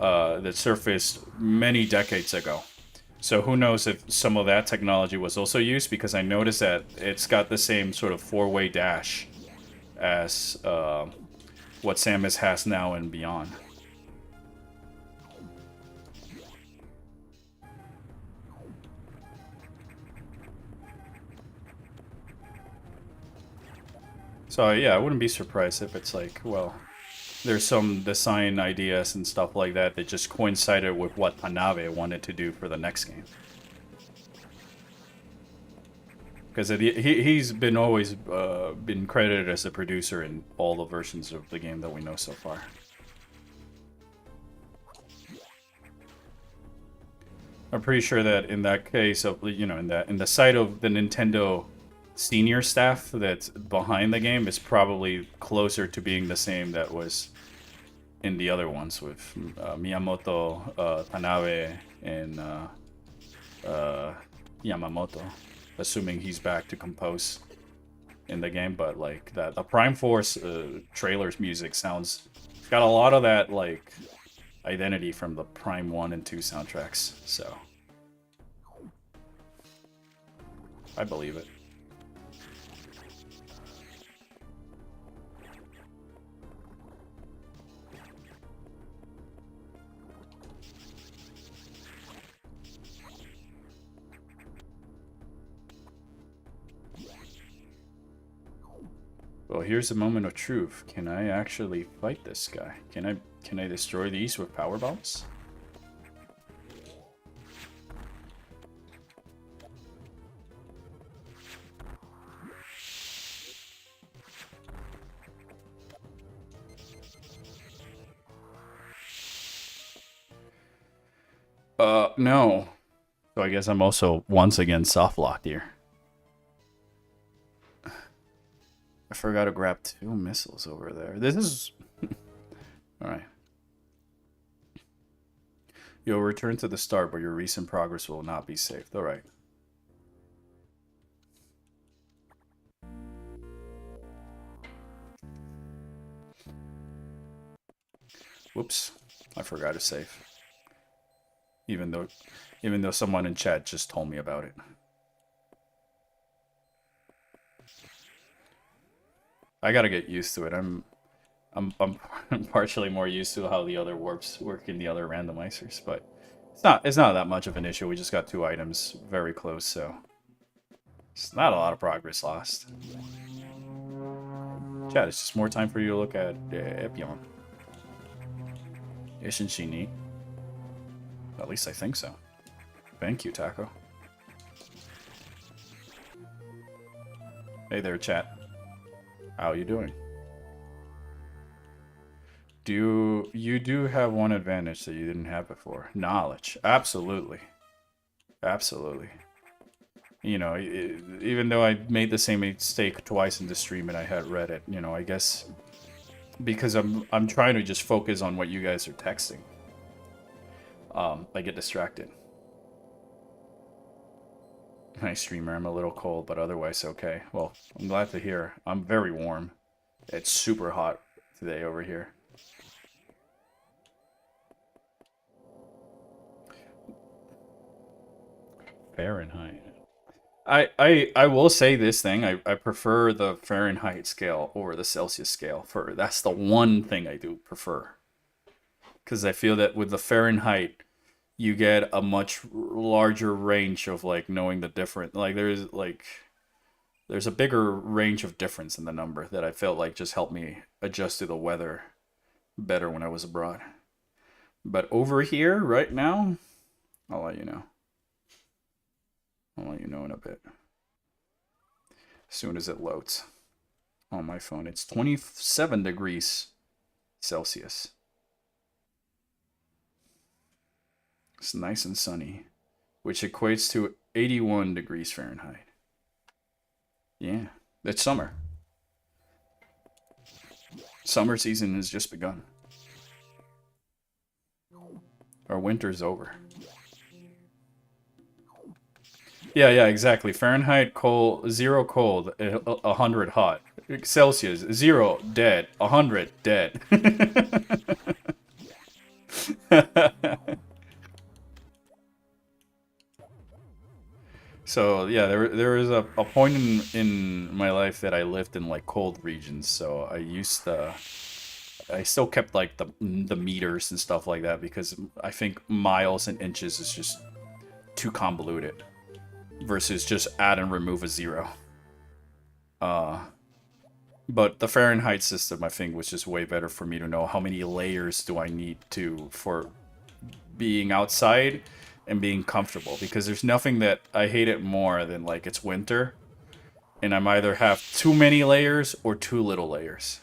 that surfaced many decades ago. So who knows if some of that technology was also used, because I noticed that it's got the same sort of four-way dash as what Samus has now and beyond. So yeah, I wouldn't be surprised if it's like, well, there's some design ideas and stuff like that that just coincided with what Tanabe wanted to do for the next game. Because he's been always been credited as the producer in all the versions of the game that we know so far. I'm pretty sure that in that case of in the side of the Nintendo senior staff that's behind the game is probably closer to being the same that was in the other ones with Miyamoto, Tanabe, and Yamamoto, assuming he's back to compose in the game. But like that, the Prime Force trailer's music sounds, it's got a lot of that like identity from the Prime 1 and 2 soundtracks, so I believe it. Well, here's a moment of truth. Can I actually fight this guy? Can I destroy these with power bombs? No. So I guess I'm also once again soft locked here. I forgot to grab 2 missiles over there. This is... Alright. You'll return to the start, but your recent progress will not be saved. Alright. Whoops. I forgot to save. Even though someone in chat just told me about it. I gotta get used to it. I'm partially more used to how the other warps work in the other randomizers, but it's not that much of an issue. We just got 2 items very close, so it's not a lot of progress lost. Chat, it's just more time for you to look at Epion. Isn't she neat? At least I think so. Thank you, Taco. Hey there, chat. How you doing? You do have one advantage that you didn't have before. Knowledge. Absolutely. Absolutely. You know, even though I made the same mistake twice in the stream and I had read it, you know, I guess because I'm trying to just focus on what you guys are texting. I get distracted. Hi, streamer. I'm a little cold, but otherwise okay. Well, I'm glad to hear. I'm very warm. It's super hot today over here. Fahrenheit. I will say this thing. I prefer the Fahrenheit scale over the Celsius scale. That's the one thing I do prefer. Because I feel that with the Fahrenheit, you get a much larger range of like knowing the different. Like there's a bigger range of difference in the number that I felt like just helped me adjust to the weather better when I was abroad. But over here right now, I'll let you know. I'll let you know in a bit. As soon as it loads on my phone. It's 27 degrees Celsius. It's nice and sunny, which equates to 81 degrees Fahrenheit. Yeah, it's summer. Summer season has just begun. Our winter's over. Yeah, exactly. Fahrenheit cold, 0 cold, 100 hot. Celsius 0 dead, 100 dead. So yeah, there was a point in my life that I lived in like cold regions. So I still kept like the meters and stuff like that because I think miles and inches is just too convoluted versus just add and remove a 0. But the Fahrenheit system I think was just way better for me to know how many layers do I need for being outside and being comfortable, because there's nothing that I hate it more than like it's winter and I'm either have too many layers or too little layers.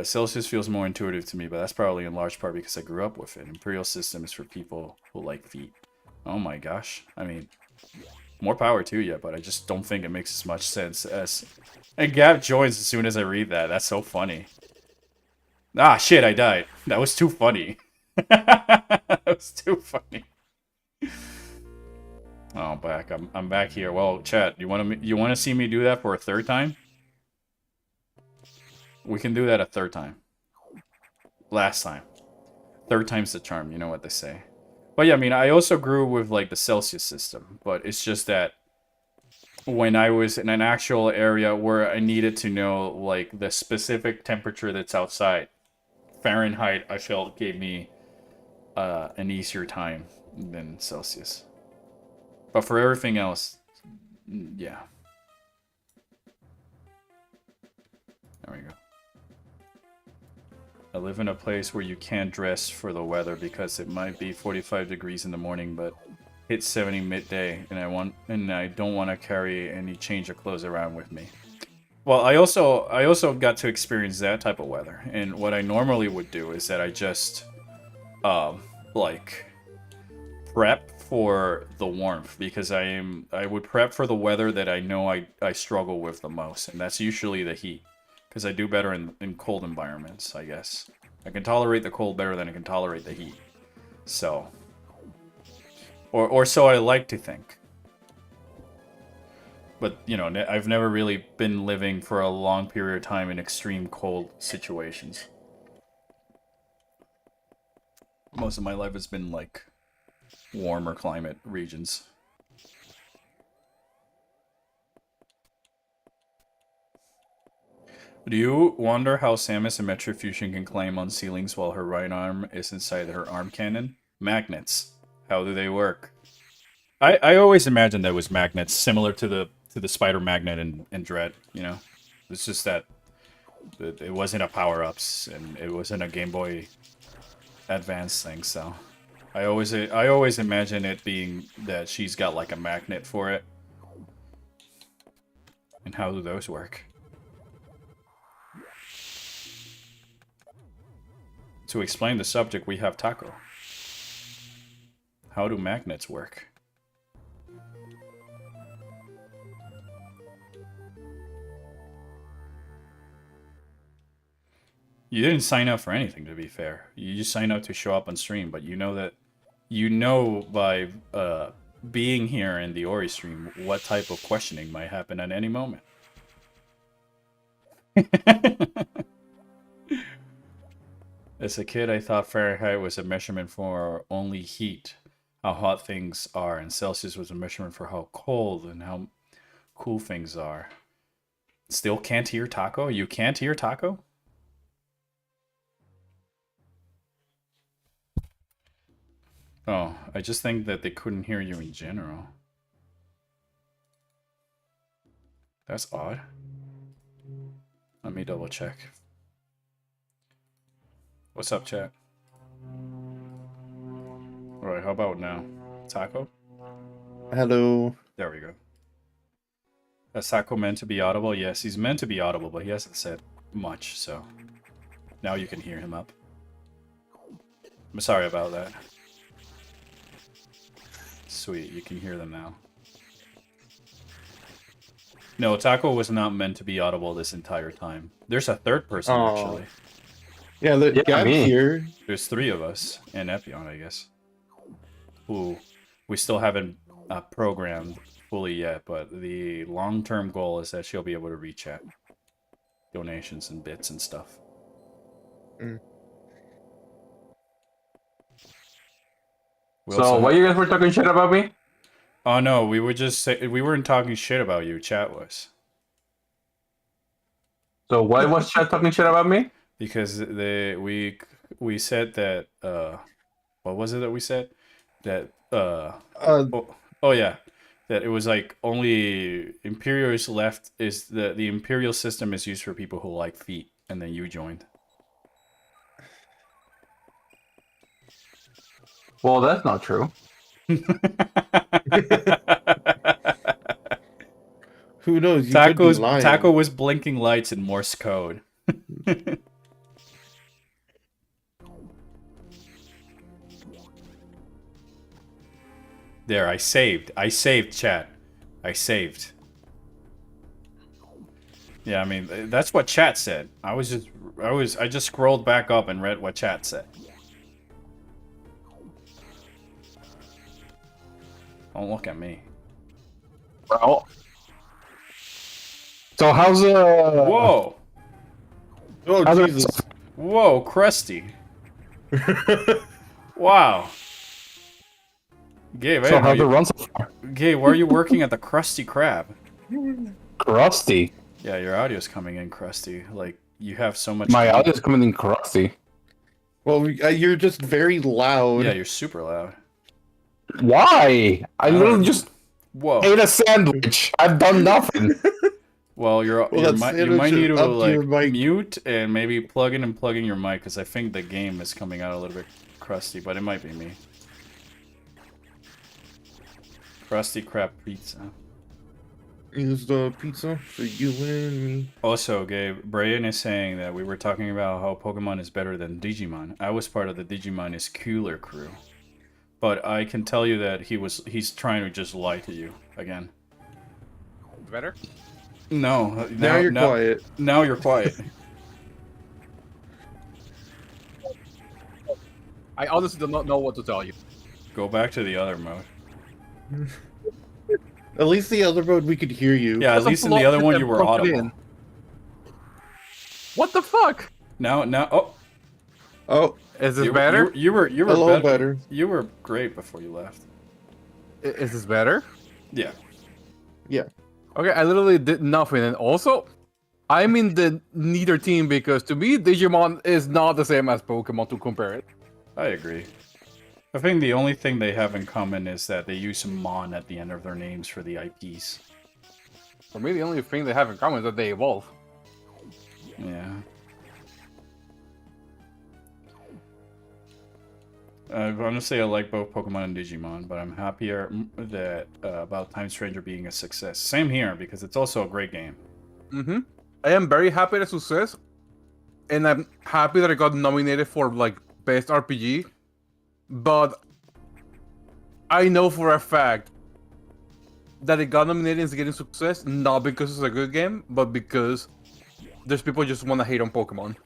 Celsius feels more intuitive to me, but that's probably in large part because I grew up with it. Imperial system is for people who like feet. Oh my gosh. I mean, more power to you, but I just don't think it makes as much sense as... And Gab joins as soon as I read that. That's so funny. Ah, shit, I died. That was too funny. That was too funny. Oh, I'm back. I'm back here. Well, chat, you want to see me do that for a third time? We can do that a third time. Last time. Third time's the charm, you know what they say. But yeah, I mean, I also grew with like the Celsius system, but it's just that when I was in an actual area where I needed to know like the specific temperature that's outside, Fahrenheit I felt gave me an easier time than Celsius. But for everything else, yeah. There we go. I live in a place where you can't dress for the weather because it might be 45 degrees in the morning, but hits 70 midday, and I don't want to carry any change of clothes around with me. Well, I also got to experience that type of weather, and what I normally would do is that I just like prep for the warmth, because I would prep for the weather that I know I struggle with the most, and that's usually the heat. Because I do better in cold environments, I guess. I can tolerate the cold better than I can tolerate the heat. So. Or so I like to think. But, you know, I've never really been living for a long period of time in extreme cold situations. Most of my life has been, like, warmer climate regions. Do you wonder how Samus in Metro Fusion can climb on ceilings while her right arm is inside her arm cannon? Magnets. How do they work? I always imagined that it was magnets, similar to the spider magnet in Dread, you know? It's just that it wasn't a power-ups, and it wasn't a Game Boy Advance thing, so... I always imagine it being that she's got like a magnet for it. And how do those work? To explain the subject, we have Taco. How do magnets work? You didn't sign up for anything, to be fair. You just signed up to show up on stream, but you know that... You know by being here in the Ori stream, what type of questioning might happen at any moment. As a kid, I thought Fahrenheit was a measurement for only heat, how hot things are, and Celsius was a measurement for how cold and how cool things are. Still can't hear Taco? You can't hear Taco? Oh, I just think that they couldn't hear you in general. That's odd. Let me double check. What's up, chat? Alright, how about now? Taco? Hello. There we go. Is Taco meant to be audible? Yes, he's meant to be audible, but he hasn't said much, so... Now you can hear him up. I'm sorry about that. Sweet, you can hear them now. No, Taco was not meant to be audible this entire time. There's a third person, actually. Yeah, got me. here. There's 3 of us, and Epion, I guess. Who we still haven't programmed fully yet, but the long-term goal is that she'll be able to rechat donations and bits and stuff. Mm. So, why you guys were talking shit about me? Oh no, we were just we weren't talking shit about you. Chat was. So why was chat talking shit about me? Because we said that what was it that we said? That oh yeah, that it was like only Imperial is left is the Imperial system is used for people who like feet, and then you joined. Well, that's not true. Who knows? You could be lying. Taco was blinking lights in Morse code. There, I saved. I saved, chat. I saved. Yeah, I mean, that's what chat said. I just scrolled back up and read what chat said. Don't look at me. Well, so how's Whoa! Oh, Jesus. Whoa, Krusty. Wow. Gabe, so how's the run so far? Gabe, why are you working at the Krusty Krab? Crusty. Yeah, your audio's coming in crusty. Like, you have so much... My audio's coming in crusty. Well, you're just very loud. Yeah, you're super loud. Why? I literally just ate a sandwich. I've done nothing. Well, you might need to like mute and maybe plug in and plug in your mic, because I think the game is coming out a little bit crusty, but it might be me. Krusty Krab pizza. Is the pizza for you and me? Also, Gabe, Brian is saying that we were talking about how Pokemon is better than Digimon. I was part of the Digimon is cooler crew. But I can tell you that he's trying to just lie to you again. Better? No. Now you're quiet. Now you're quiet. I honestly do not know what to tell you. Go back to the other mode. At least the other mode we could hear you. Yeah, at least in the other one you were audible. What the fuck? Now, Oh. Is this better? You were a little better. You were great before you left. Is this better? Yeah. Yeah. Okay, I literally did nothing, and also, I'm in the neither team because to me, Digimon is not the same as Pokemon to compare it. I agree. I think the only thing they have in common is that they use Mon at the end of their names for the IPs. For me, the only thing they have in common is that they evolve. Yeah. Honestly, I like both Pokemon and Digimon, but I'm happier that about Time Stranger being a success. Same here, because it's also a great game. Mm-hmm. I am very happy at success, and I'm happy that I got nominated for like Best RPG. But I know for a fact that it got nominated and is getting success not because it's a good game, but because there's people just want to hate on Pokemon.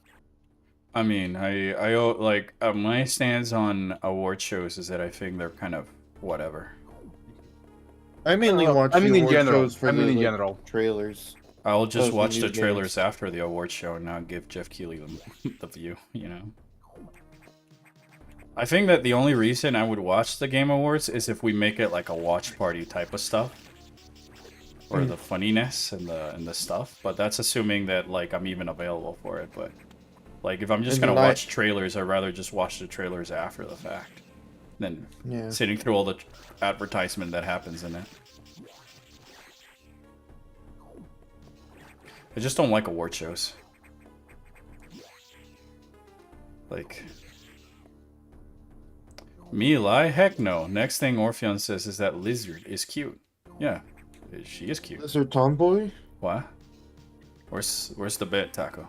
I mean, I like my stance on award shows is that I think they're kind of whatever. I mainly watch I mean, the in award general. shows for I mean, the in like, general. trailers. I'll just Of the watch new the trailers games. after the award show and not give Jeff Keighley the view, you know? I think that the only reason I would watch the Game Awards is if we make it like a watch party type of stuff. Or the funniness and the stuff, but that's assuming that like I'm even available for it. But like if I'm just And gonna then I- watch trailers, I'd rather just watch the trailers after the fact than Yeah. sitting through all the advertisement that happens in it. I just don't like award shows. Like me lie? Heck no. Next thing Orpheon says is that Lizard is cute. Yeah, she is cute. Lizard Tomboy? What? Where's the bit, Taco?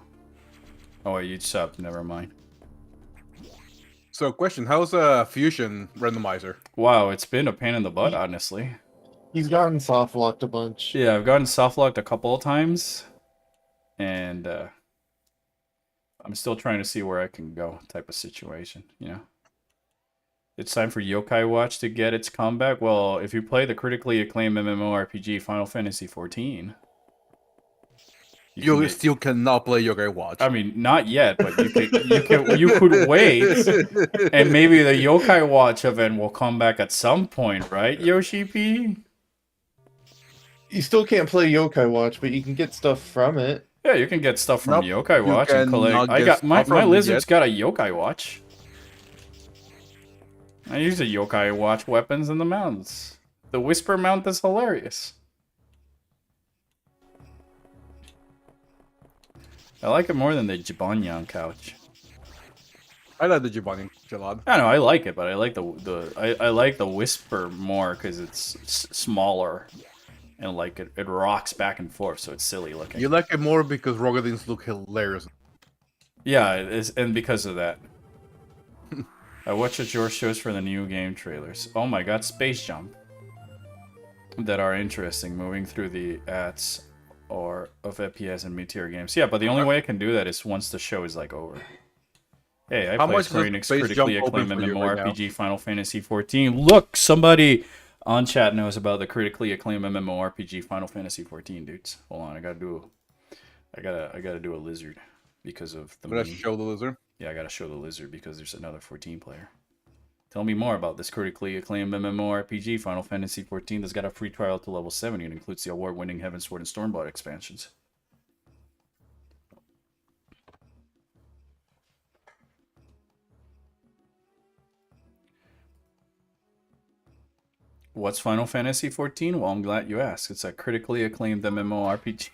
Oh, wait, you subbed. Never mind. So, question: how's Fusion Randomizer? Wow, it's been a pain in the butt, honestly. He's gotten soft locked a bunch. Yeah, I've gotten soft locked a couple of times, and I'm still trying to see where I can go, type of situation. You know. It's time for Yokai Watch to get its comeback. Well, if you play the critically acclaimed MMORPG Final Fantasy XIV, You still cannot play Yokai Watch. I mean, not yet, but you could wait, and maybe the Yokai Watch event will come back at some point, right, Yoshi P? You still can't play Yokai Watch, but you can get stuff from it. Yeah, you can get stuff from Nope, Yokai you Watch and collect. cannot I get got my stuff from it lizard's yet. got a Yokai Watch. I use the Yokai Watch weapons in the mounts. The Whisper mount is hilarious. I like it more than the Jibanyan couch. I like the Jibani Jalad. I know I like it, but I like I like the Whisper more because it's smaller and like it rocks back and forth, so it's silly looking. You like it more because Rogadins look hilarious. Yeah, it is, and because of that. I watched your shows for the new game trailers. Oh my god, Space Jump. That are interesting, moving through the ads or of FPS and mid-tier games. Yeah, but the only way I can do that is once the show is like over. Hey, I How play much Square does Enix Space critically Jump open acclaimed for you right now? MMORPG Final Fantasy XIV. Look, somebody on chat knows about the critically acclaimed MMORPG Final Fantasy XIV, dudes. Hold on, I gotta do a lizard because of the Let's meme. show the lizard. Yeah, I gotta show the lizard because there's another 14 player. Tell me more about this critically acclaimed MMORPG Final Fantasy XIV that's got a free trial to level 70 and includes the award-winning Heavensward and Stormblood expansions. What's Final Fantasy XIV? Well, I'm glad you asked. It's a critically acclaimed MMORPG.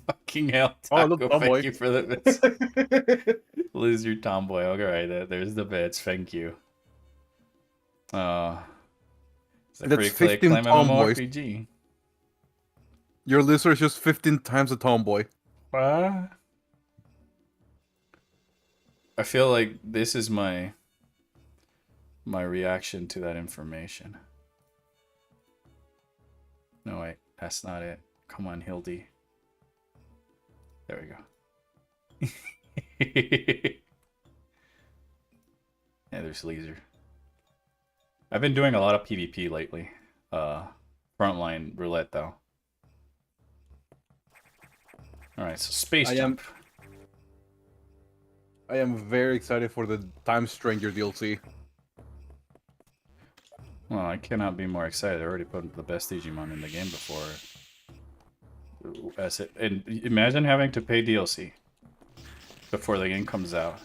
Fucking hell, Oh, Taco, look, tomboy. thank you for the bits. Lizard Tomboy. Alright, there's the bits. Thank you. It's a That's critically 15 acclaimed tomboys. MMORPG. Your lizard is just 15 times a tomboy. What? I feel like this is my reaction to that information. No, wait, that's not it. Come on, Hildy. There we go. Yeah, there's Laser. I've been doing a lot of PvP lately. Frontline roulette though. Alright, so Space Jump. I am very excited for the Time Stranger DLC. Well, I cannot be more excited. I already put the best Digimon in the game before. And imagine having to pay DLC before the game comes out.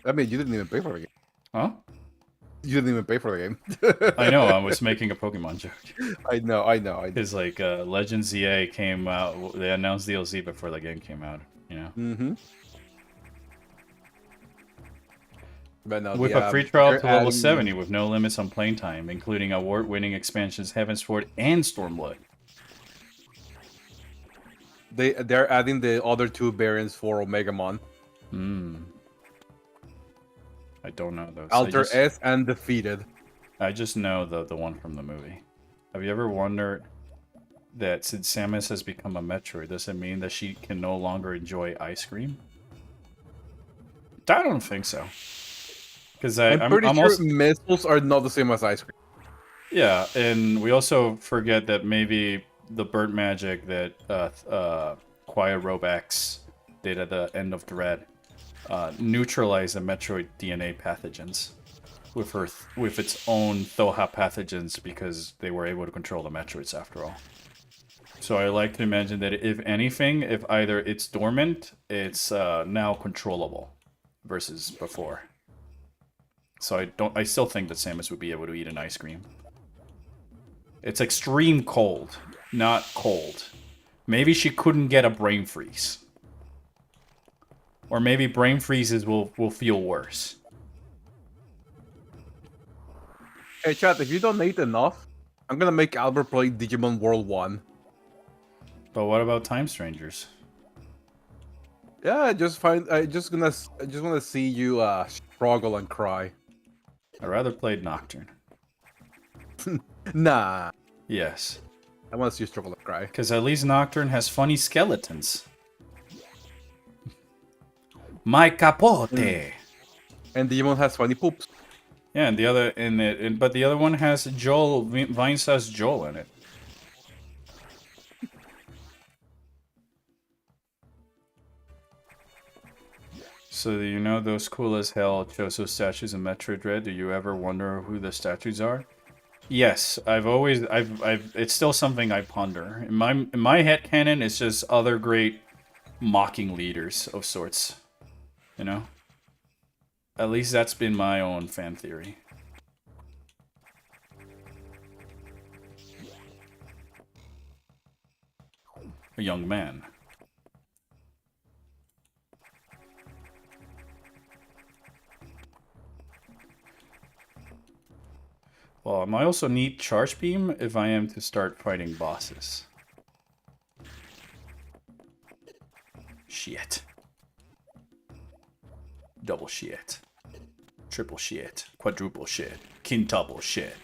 I mean, you didn't even pay for the game. Huh? You didn't even pay for the game. I know, I was making a Pokemon joke. I know. It's like Legends EA came out, they announced DLC before the game came out, you know? Mm-hmm. But no, With a free trial to level 70 with no limits on playing time, including award-winning expansions Heavensward and Stormblood. They're adding the other two variants for Omegamon. I don't know those. Alter S and Defeated. I just know the one from the movie. Have you ever wondered that since Samus has become a Metroid, does it mean that she can no longer enjoy ice cream? I don't think so. Because I'm pretty sure also... missiles are not the same as ice cream. Yeah, and we also forget that maybe the bird magic that Quiet Robe X did at the end of Dread neutralized the Metroid DNA pathogens with its own Thoha pathogens because they were able to control the Metroids after all. So I like to imagine that if anything, if either it's dormant, it's now controllable versus before. So I still think that Samus would be able to eat an ice cream. It's extreme cold, not cold. Maybe she couldn't get a brain freeze. Or maybe brain freezes will feel worse. Hey, chat, if you donate enough, I'm gonna make Albert play Digimon World 1. But what about Time Strangers? Yeah, I just want to see you struggle and cry. I rather played Nocturne. Nah, Yes. I want to see you struggle and cry. Because at least Nocturne has funny skeletons. My capote! And Digimon has funny poops. Yeah, and the other but the other one has Joel, Vinesauce Joel in it. So do you know those cool as hell Choso statues in Metroid Dread? Do you ever wonder who the statues are? Yes, it's still something I ponder. In my headcanon, it's just other great mocking leaders of sorts. You know? At least that's been my own fan theory. A young man. Well, I also need Charge Beam if I am to start fighting bosses. Shit. Double shit. Triple shit. Quadruple shit. Quintuple shit.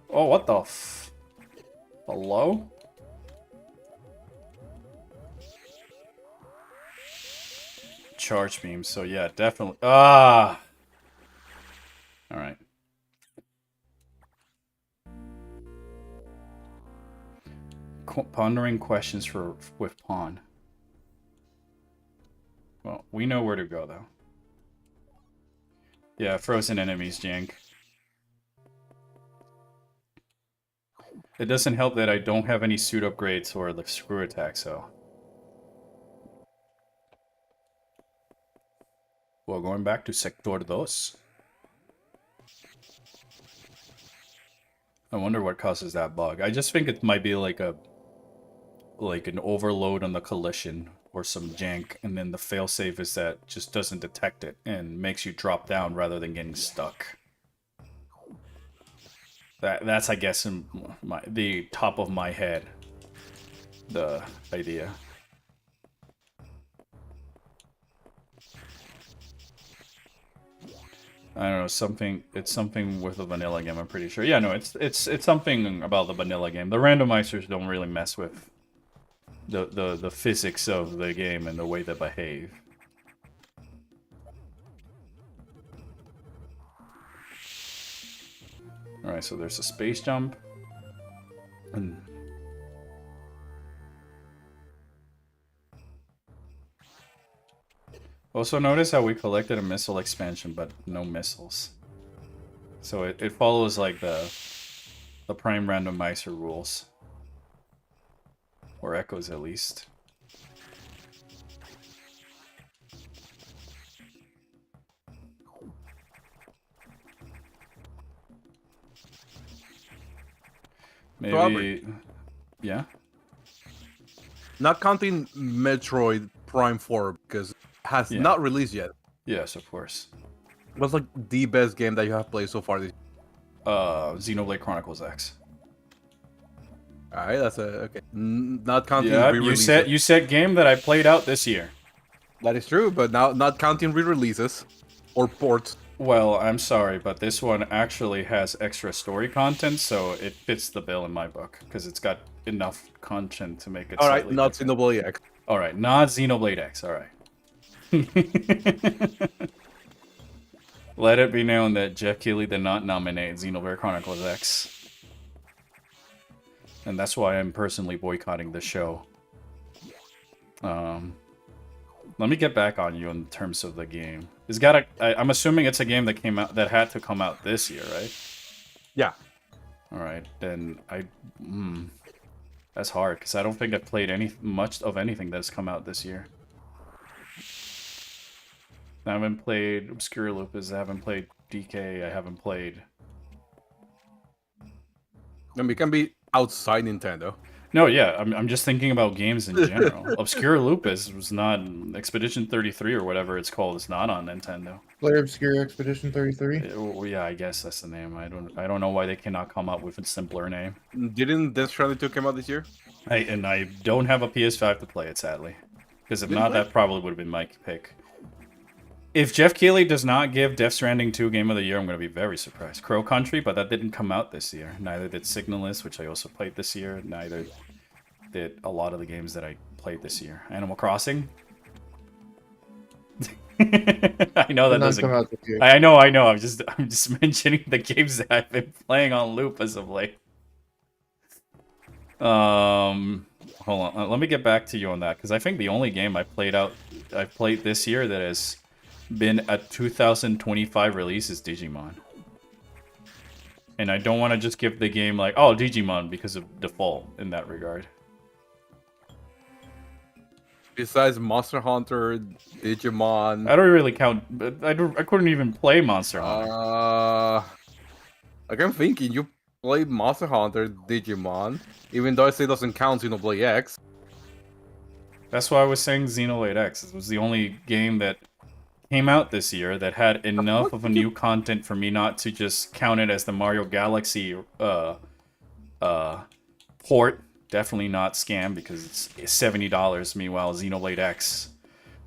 Oh, what the f... Hello? Charge beam, so yeah, definitely. Ah! Alright. Pondering questions with Pawn. Well, we know where to go, though. Yeah, frozen enemies, Jank. It doesn't help that I don't have any suit upgrades or the screw attack, so... Well, going back to Sector 2. I wonder what causes that bug. I just think it might be like an overload on the collision or some jank, and then the failsafe is that just doesn't detect it and makes you drop down rather than getting stuck. That's I guess in the top of my head, the idea. I don't know, something. It's something with the vanilla game. I'm pretty sure. Yeah, no, it's something about the vanilla game. The randomizers don't really mess with the physics of the game and the way they behave. All right, so there's a space jump, and also notice how we collected a missile expansion, but no missiles. So it follows like the prime randomizer rules. Or echoes at least. Maybe... Yeah? Not counting Metroid Prime 4, because it has not released yet. Yes, of course. What's like the best game that you have played so far this year? Xenoblade Chronicles X. Alright, that's okay. Not counting re-releases. You said game that I played out this year. That is true, but now not counting re-releases or ports. Well, I'm sorry, but this one actually has extra story content, so it fits the bill in my book because it's got enough content to make it All right, slightly not different. Xenoblade X. All right, not Xenoblade X. All right. Let it be known that Jeff Keighley did not nominate Xenoblade Chronicles X, and that's why I'm personally boycotting the show. Let me get back on you in terms of the game. It's got a. I'm assuming it's a game that came out that had to come out this year, right? Yeah. All right, then that's hard because I don't think I've played much of anything that's come out this year. I haven't played Obscure Lupus. I haven't played DK. I haven't played. I mean, it can be outside Nintendo. No, yeah, I'm just thinking about games in general. Obscure Lupus was not Expedition 33 or whatever it's called. It's not on Nintendo. Player Obscure Expedition 33. Yeah, I guess that's the name. I don't know why they cannot come up with a simpler name. Didn't Death Stranding 2 come out this year? I don't have a PS5 to play it, sadly, because if not, that probably would have been my pick. If Jeff Keighley does not give Death Stranding 2 Game of the Year, I'm going to be very surprised. Crow Country, but that didn't come out this year. Neither did Signalist, which I also played this year. Neither did a lot of the games that I played this year. Animal Crossing. I know that doesn't come out this year. I know. I'm just mentioning the games that I've been playing on loop as of late. Hold on. Let me get back to you on that because I think the only game I've played this year that has been a 2025 release is Digimon. And I don't want to just give the game like, oh, Digimon because of default in that regard. Besides Monster Hunter, Digimon. I don't really count. I couldn't even play Monster Hunter. Like I'm thinking, you played Monster Hunter, Digimon, even though I say it doesn't count Xenoblade X. That's why I was saying Xenoblade X. It was the only game that came out this year that had enough of a new content for me not to just count it as the Mario Galaxy port. Definitely not scam because it's $70. Meanwhile, Xenoblade X,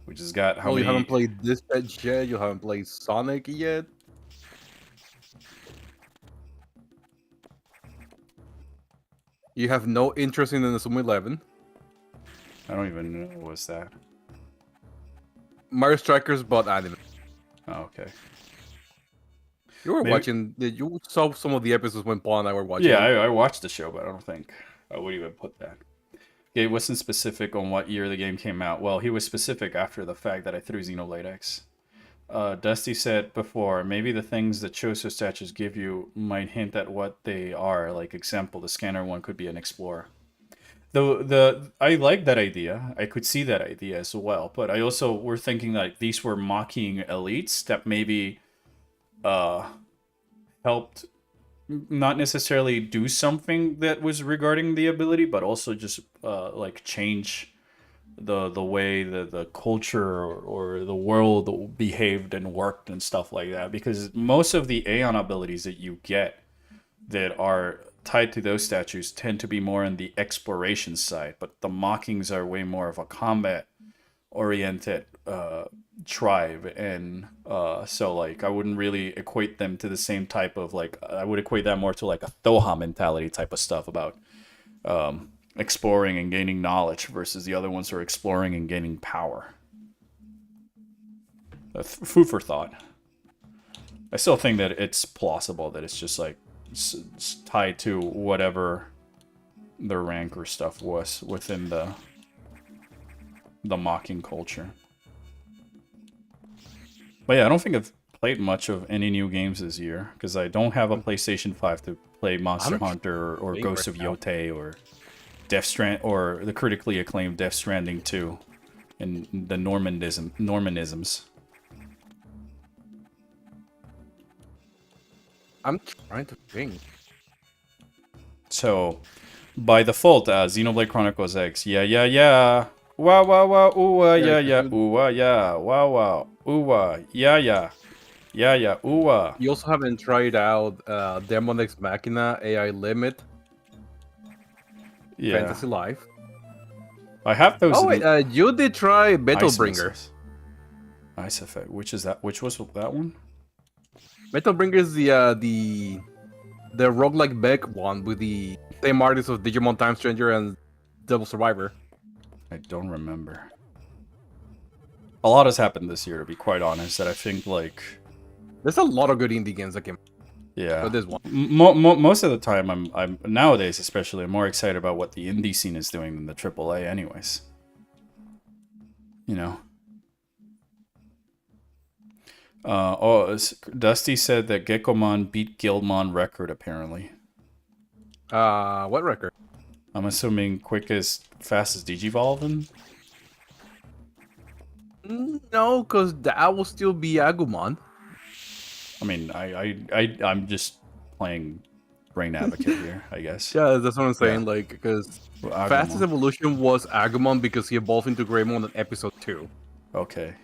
which has got how many? You haven't played this yet. You haven't played Sonic yet. You have no interest in the Sumo 11. I don't even know what's that. Mario Strikers, but anime. Oh, okay. You were watching. You saw some of the episodes when Paul and I were watching. Yeah, I watched the show, but I don't think I would even put that. He wasn't specific on what year the game came out. Well, he was specific after the fact that I threw Xenoblade X. Dusty said before, maybe the things that Choso statues give you might hint at what they are. Like example, the scanner one could be an explorer. I like that idea. I could see that idea as well. But I also were thinking that these were mocking elites that maybe helped not necessarily do something that was regarding the ability, but also just like change the way the culture or the world behaved and worked and stuff like that. Because most of the Aeon abilities that you get that are tied to those statues tend to be more on the exploration side, but the mockings are way more of a combat oriented tribe, and so like I wouldn't really equate them to the same type of like I would equate that more to like a Thoha mentality type of stuff about exploring and gaining knowledge versus the other ones who are exploring and gaining power. Food for thought. I still think that it's plausible that it's just like it's tied to whatever the rank or stuff was within the mocking culture. But yeah, I don't think I've played much of any new games this year because I don't have a PlayStation 5 to play Monster Hunter or Ghost of Yotei or or the critically acclaimed Death Stranding 2 and the Normanisms. I'm trying to think. So, by default, Xenoblade Chronicles X. Yeah. Wow. Ooh, yeah. Ooh, yeah. Wow. Ooh, yeah. Ooh. You also haven't tried out Demon X Machina, AI Limit, Yeah. Fantasy Life. I have those. Oh wait, you did try Battlebringer. Ice Effect. Which is that? Which was that one? Metal Bringer is the roguelike Beck one with the same artist of Digimon Time Stranger and Devil Survivor. I don't remember. A lot has happened this year, to be quite honest, that I think, like... There's a lot of good indie games that came. Yeah. But there's one. Most of the time, I'm nowadays especially, I'm more excited about what the indie scene is doing than the AAA anyways. You know? Dusty said that Gekkomon beat Guildmon record, apparently. What record? I'm assuming quickest, fastest Digivolving? No, because that will still be Agumon. I mean, I'm just playing brain advocate here, I guess. Yeah, that's what I'm saying. Yeah. Like, because Well, Agumon. fastest evolution was Agumon because he evolved into Greymon in episode 2. Okay.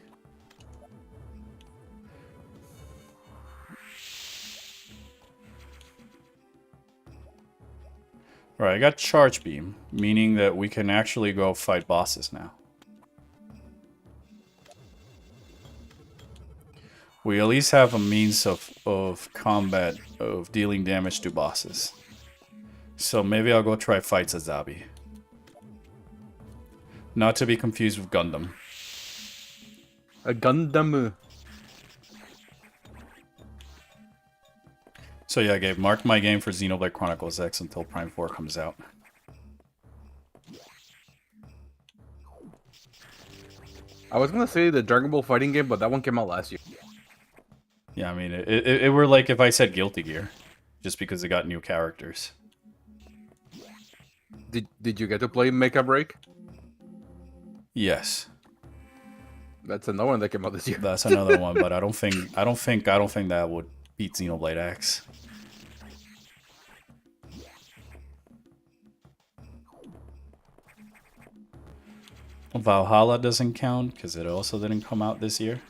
Alright, I got Charge Beam, meaning that we can actually go fight bosses now. We at least have a means of combat, of dealing damage to bosses. So maybe I'll go try fight Zazabi. Not to be confused with Gundam. A Gundam. So yeah, Gabe, mark my game for Xenoblade Chronicles X until Prime 4 comes out. I was gonna say the Dragon Ball fighting game, but that one came out last year. Yeah, I mean, it were like if I said Guilty Gear, just because it got new characters. Did you get to play Mecha Break? Yes, That's another one that came out this year. that's another one, but I don't think that would beat Xenoblade X. Valhalla doesn't count because it also didn't come out this year.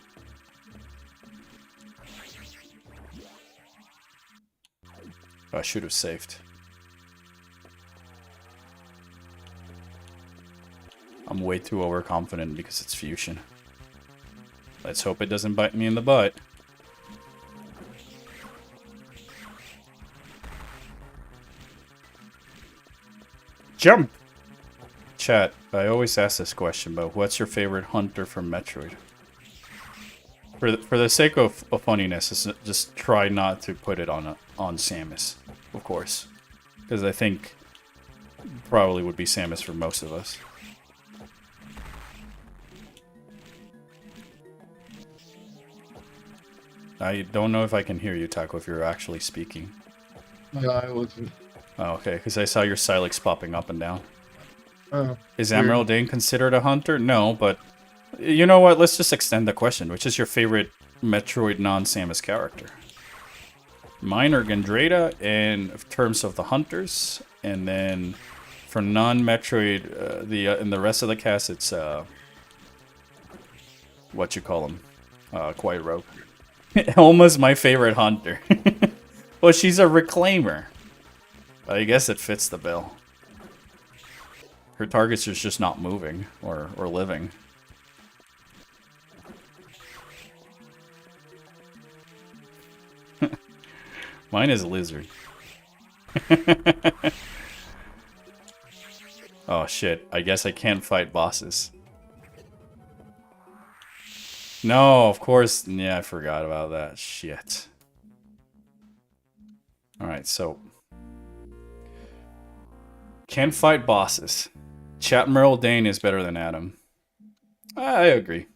I should have saved. I'm way too overconfident because it's Fusion. Let's hope it doesn't bite me in the butt. Jump! Chat, I always ask this question, but what's your favorite hunter from Metroid? For the sake of funniness, just try not to put it on Samus, of course. Because I think probably would be Samus for most of us. I don't know if I can hear you, Taco, if you're actually speaking. No, I wasn't. Oh, okay, because I saw your Silex popping up and down. Oh, Is weird. Emerald Dane considered a hunter? No, but you know what? Let's just extend the question. Which is your favorite Metroid non-Samus character? Mine are Gandrada in terms of the hunters, and then for non-Metroid, in the rest of the cast, it's what you call him, Quiet Rogue. Almost my favorite hunter. Well, she's a reclaimer. I guess it fits the bill. Her target's just not moving or living. Mine is a lizard. Oh shit, I guess I can't fight bosses. No, of course. Yeah, I forgot about that. Shit. Alright, so. Can't fight bosses. Chat Merle Dane is better than Adam. I agree.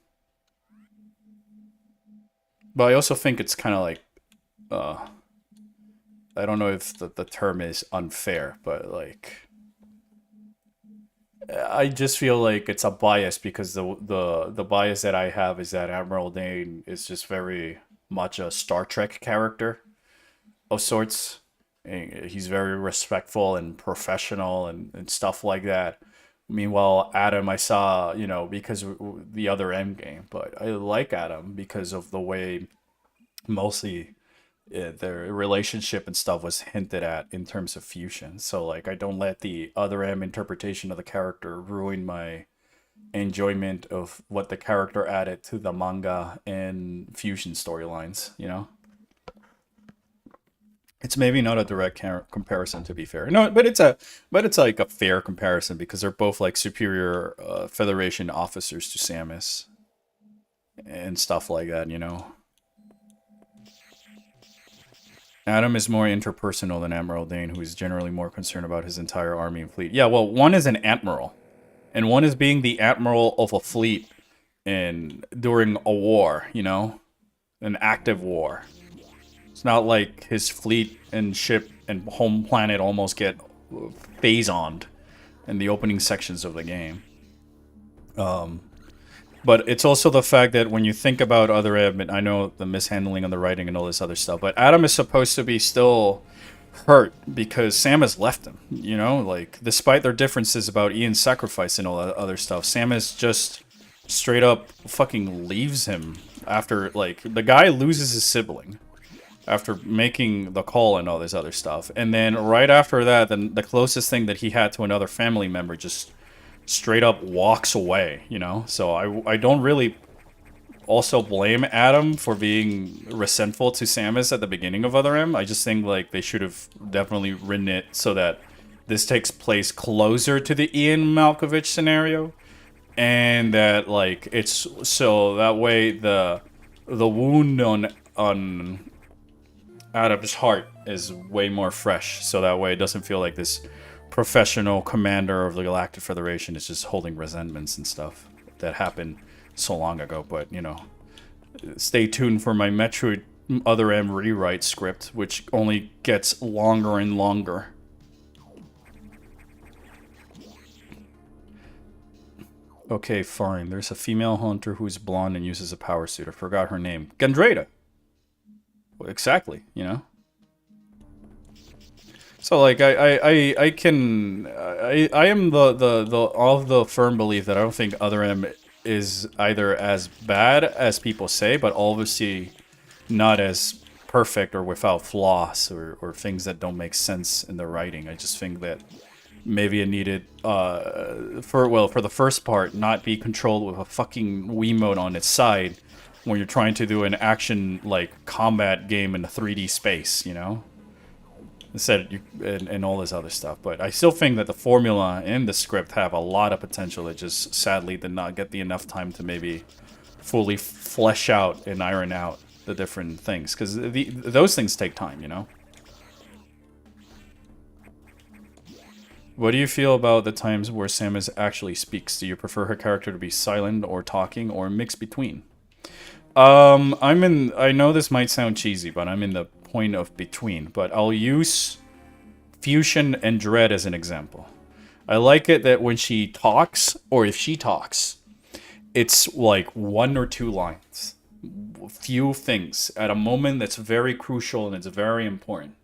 But I also think it's kind of like, I don't know if the term is unfair, but like, I just feel like it's a bias because the bias that I have is that Admiral Dane is just very much a Star Trek character of sorts. He's very respectful and professional and stuff like that. Meanwhile, Adam, I saw, you know, because of the other Endgame, but I like Adam because of the way mostly their relationship and stuff was hinted at in terms of fusion. So, like, I don't let the other M interpretation of the character ruin my enjoyment of what the character added to the manga and fusion storylines, you know? It's maybe not a direct comparison, to be fair. No, but it's like a fair comparison because they're both like superior Federation officers to Samus and stuff like that, you know. Adam is more interpersonal than Admiral Dane, who is generally more concerned about his entire army and fleet. Yeah, well, one is an admiral, and one is being the admiral of a fleet during a war, you know, an active war. It's not like his fleet and ship and home planet almost get phasoned in the opening sections of the game. But it's also the fact that when you think about Other M, I know the mishandling of the writing and all this other stuff, but Adam is supposed to be still hurt because Samus left him, you know? Like, despite their differences about Ian's sacrifice and all that other stuff, Samus just straight up fucking leaves him after, like, the guy loses his sibling after making the call and all this other stuff. And then right after that, then the closest thing that he had to another family member just straight up walks away, you know? So I don't really also blame Adam for being resentful to Samus at the beginning of Other M. I just think, like, they should have definitely written it so that this takes place closer to the Ian Malkovich scenario. And that, like, it's so that way the wound on Adam's heart is way more fresh, so that way it doesn't feel like this professional commander of the Galactic Federation is just holding resentments and stuff that happened so long ago. But, you know, stay tuned for my Metroid Other M rewrite script, which only gets longer and longer. Okay, fine. There's a female hunter who's blonde and uses a power suit. I forgot her name. Gandrada. Well, exactly, you know? So, like, I am of the firm belief that I don't think Other M is either as bad as people say, but obviously not as perfect or without flaws or things that don't make sense in the writing. I just think that maybe it needed, for the first part, not be controlled with a fucking Wiimote on its side when you're trying to do an action, like, combat game in a 3D space, you know? Instead, and all this other stuff. But I still think that the formula and the script have a lot of potential that just sadly did not get enough time to maybe fully flesh out and iron out the different things. Because those things take time, you know? What do you feel about the times where Samus actually speaks? Do you prefer her character to be silent or talking or mix between? I know this might sound cheesy, but I'm in the point of between. But I'll use Fusion and Dread as an example. I like it that when she talks, or if she talks, it's like 1 or 2 lines. Few things at a moment that's very crucial and it's very important.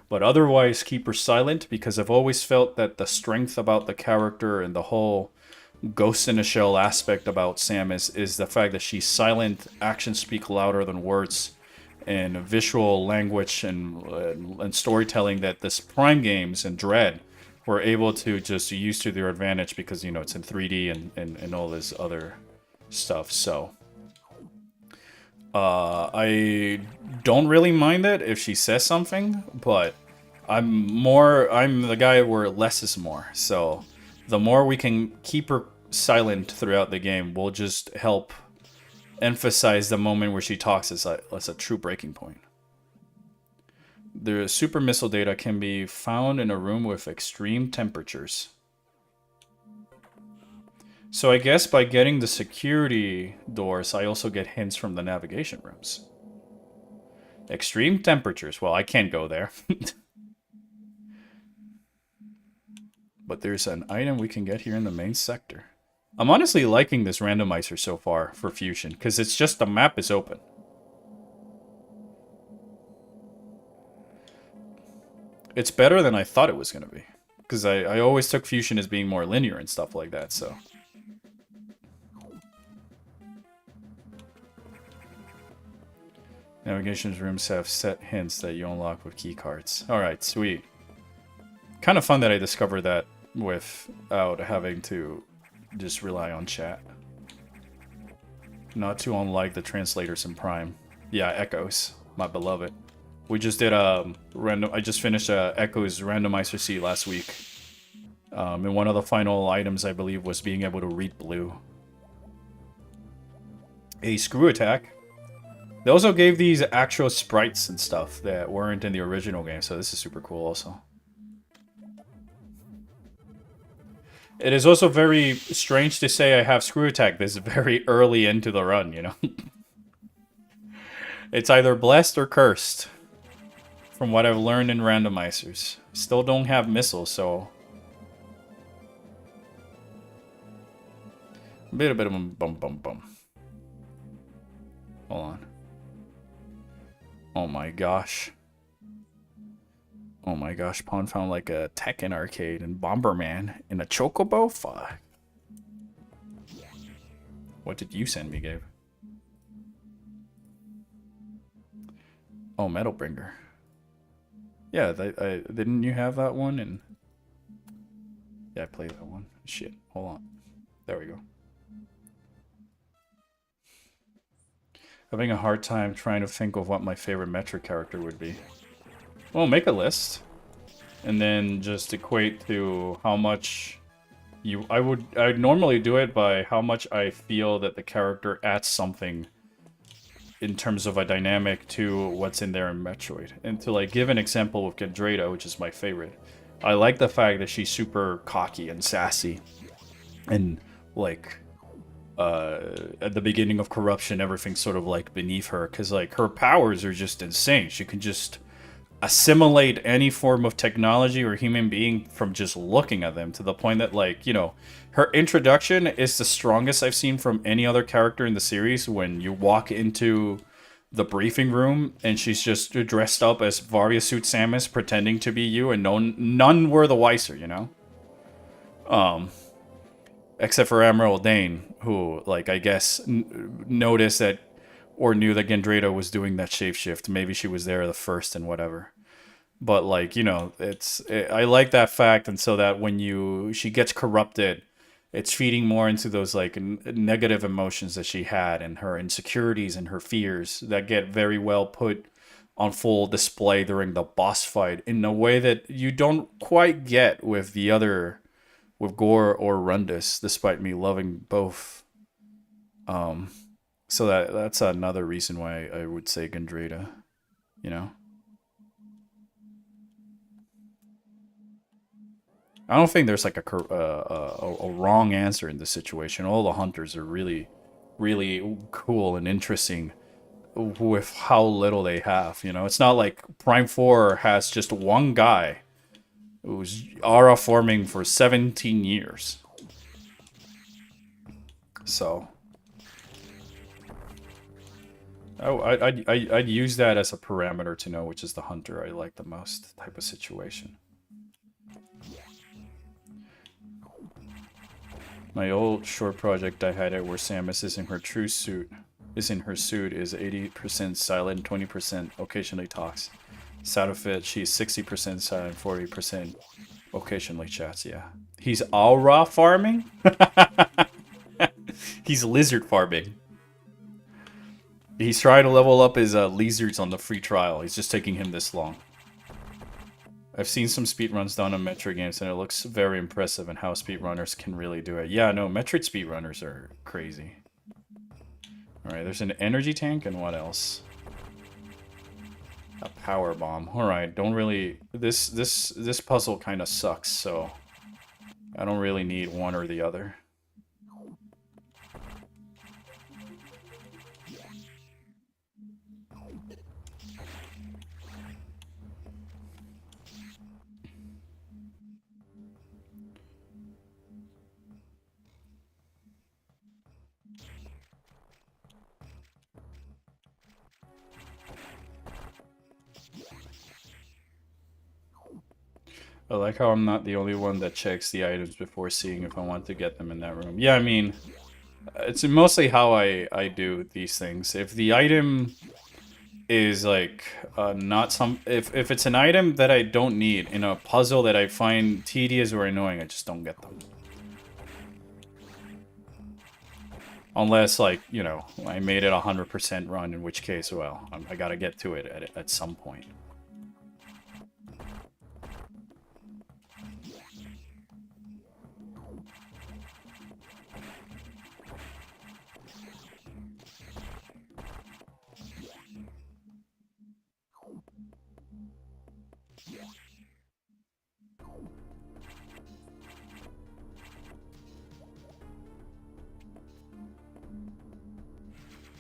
But otherwise, keep her silent, because I've always felt that the strength about the character and the whole Ghost in a Shell aspect about Samus is the fact that she's silent, actions speak louder than words, and visual language and storytelling that this Prime games and Dread were able to just use to their advantage because, you know, it's in 3D and all this other stuff. So I don't really mind it if she says something, but I'm the guy where less is more. So the more we can keep her silent throughout the game will just help emphasize the moment where she talks as a true breaking point. The super missile data can be found in a room with extreme temperatures. So I guess by getting the security doors, I also get hints from the navigation rooms. Extreme temperatures. Well, I can't go there. But there's an item we can get here in the main sector. I'm honestly liking this randomizer so far for Fusion, because it's just the map is open. It's better than I thought it was going to be. Because I always took Fusion as being more linear and stuff like that, so... Navigation rooms have set hints that you unlock with keycards. Alright, sweet. Kind of fun that I discovered that without having to just rely on chat. Not too unlike the translators in Prime. Yeah, Echoes, my beloved. We just did random. I just finished Echo's randomizer seat last week. And one of the final items, I believe, was being able to read blue. A screw attack. They also gave these actual sprites and stuff that weren't in the original game, so this is super cool also. It is also very strange to say I have screw attack this very early into the run, you know? It's either blessed or cursed, from what I've learned in randomizers. Still don't have missiles, so... a bit of a bum. Hold on. Oh my gosh. Oh my gosh, Pawn found like a Tekken arcade and Bomberman in a Chocobo? Fuck. What did you send me, Gabe? Oh, Metal Bringer. Yeah, didn't you have that one? And yeah, I played that one. Shit, hold on. There we go. Having a hard time trying to think of what my favorite Metric character would be. Well, make a list, and then just equate to how much you. I'd normally do it by how much I feel that the character adds something in terms of a dynamic to what's in there in Metroid. And to like give an example with Gendreda, which is my favorite, I like the fact that she's super cocky and sassy, and like at the beginning of Corruption, everything's sort of like beneath her, because like her powers are just insane. She can just assimilate any form of technology or human being from just looking at them, to the point that, like, you know, her introduction is the strongest I've seen from any other character in the series. When you walk into the briefing room and she's just dressed up as Varia Suit Samus pretending to be you, and none were the wiser, you know? Except for Emerald Dane, who, like, I guess noticed that, or knew that Gendreda was doing that shapeshift. Maybe she was there the first and whatever. But, like, you know, I like that fact, and so that when she gets corrupted, it's feeding more into those, like, negative emotions that she had, and her insecurities and her fears that get very well put on full display during the boss fight in a way that you don't quite get with the other, with Gore or Rundus, despite me loving both. So that's another reason why I would say Gendreda, you know? I don't think there's like a wrong answer in this situation. All the hunters are really, really cool and interesting with how little they have, you know? It's not like Prime 4 has just one guy who's aura forming for 17 years. So... oh, I'd use that as a parameter to know which is the hunter I like the most type of situation. My old short project I had it where Samus is in her true suit, is 80% silent, 20% occasionally talks. Side of it, she's 60% silent, 40% occasionally chats, yeah. He's aura farming? He's lizard farming. He's trying to level up his lizards on the free trial. He's just taking him this long. I've seen some speedruns done on Metroid games, and it looks very impressive in how speedrunners can really do it. Yeah, no, Metroid speedrunners are crazy. Alright, there's an energy tank, and what else? A power bomb. Alright, don't really... This puzzle kind of sucks, so... I don't really need one or the other. I like how I'm not the only one that checks the items before seeing if I want to get them in that room. Yeah, I mean, it's mostly how I do these things. If the item is like not some... If it's an item that I don't need in a puzzle that I find tedious or annoying, I just don't get them. Unless, like, you know, I made it 100% run, in which case, well, I gotta get to it at some point.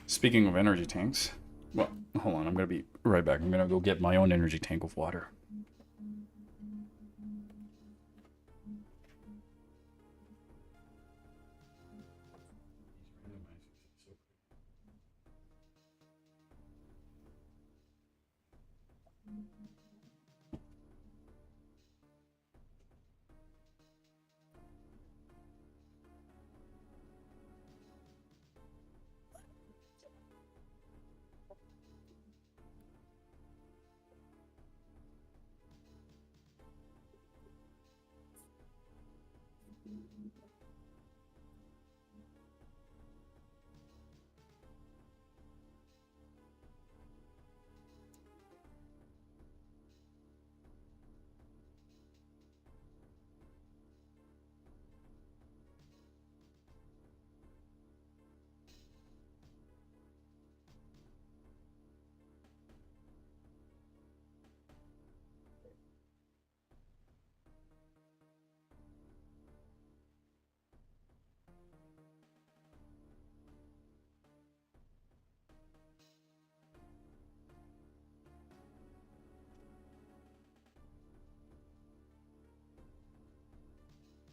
Speaking of energy tanks, well, hold on, I'm gonna be right back. I'm gonna go get my own energy tank of water.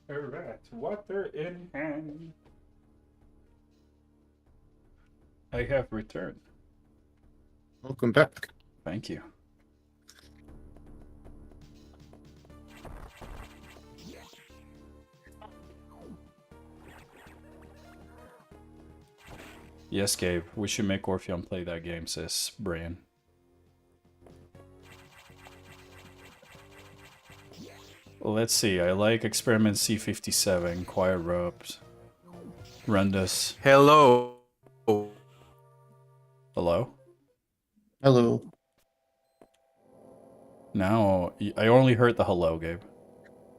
Alright, water in hand. I have returned. Welcome back. Thank you. Yes, Gabe, we should make Orpheon play that game, says Brian. Let's see, I like Experiment C57, Quiet Robes, Rundus. Hello. Hello? Hello. Now, I only heard the hello, Gabe.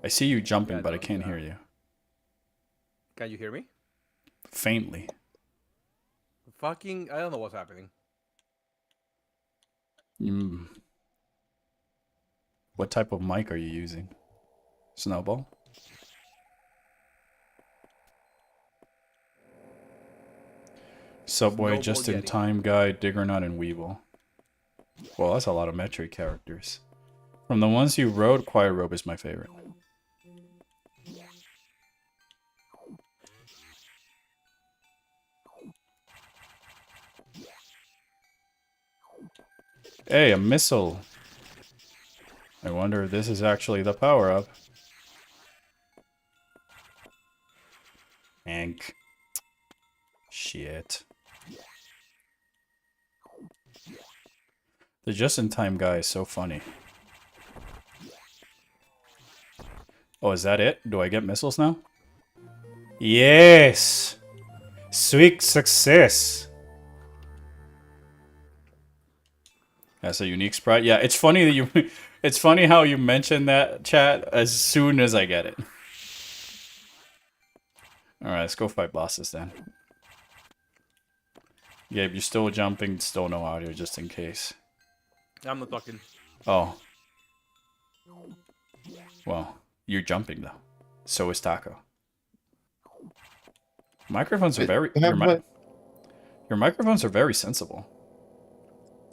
I see you jumping, Yeah, but I don't, can't hear you. Can you hear me? Faintly. Fucking, I don't know what's happening. What type of mic are you using? Snowball? Subway, Snowball Just in Yeti. Time Guy, Diggernut, and Weevil. Well, that's a lot of metric characters. From the ones you wrote, Quiet Robe is my favorite. Hey, a missile! I wonder if this is actually the power-up. Hank. Shit. The just-in-time guy is so funny. Oh, is that it? Do I get missiles now? Yes! Sweet success! That's a unique sprite. Yeah, it's funny that you... It's funny how you mentioned that, chat, as soon as I get it. Alright, let's go fight bosses then. Gabe, you're still jumping, still no audio, just in case. I'm not talking. Oh. Well, you're jumping though. So is Taco. Microphones are very... Your microphones are very sensible.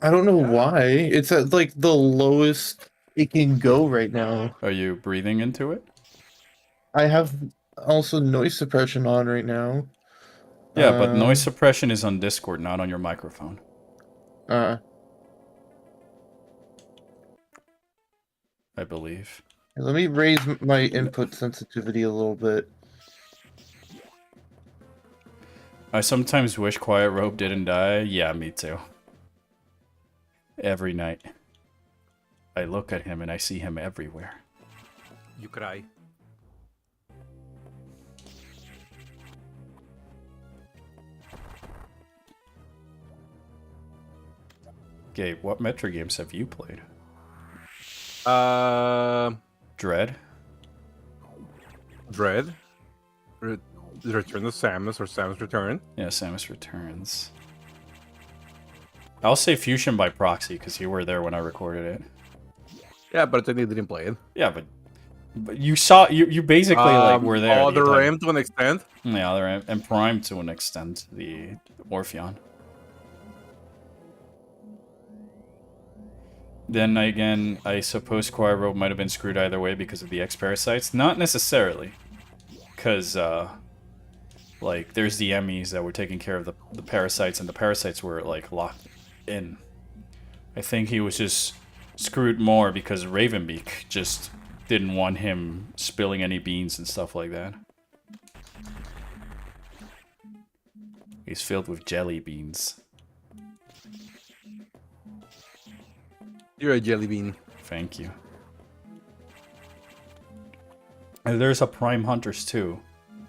I don't know why. It's at like the lowest it can go right now. Are you breathing into it? I have also noise suppression on right now. Yeah, but noise suppression is on Discord, not on your microphone. I believe. Let me raise my input sensitivity a little bit. I sometimes wish Quiet Robe didn't die. Yeah, me too. Every night. I look at him and I see him everywhere. You cry. Gabe, what Metro games have you played? Dread. Return of Samus or Samus Return. Yeah, Samus Returns. I'll say Fusion by proxy because you were there when I recorded it. Yeah, but I didn't play it. Yeah, but you saw you basically like were there. Other M to an extent. Yeah, Other M and Prime to an extent. The Orpheon. Then again, I suppose Quiro might have been screwed either way because of the X-Parasites. Not necessarily. Because, like, there's the Emmys that were taking care of the parasites, and the parasites were, like, locked in. I think he was just screwed more because Ravenbeak just didn't want him spilling any beans and stuff like that. He's filled with jelly beans. You're a jelly bean. Thank you. And there's a Prime Hunters too.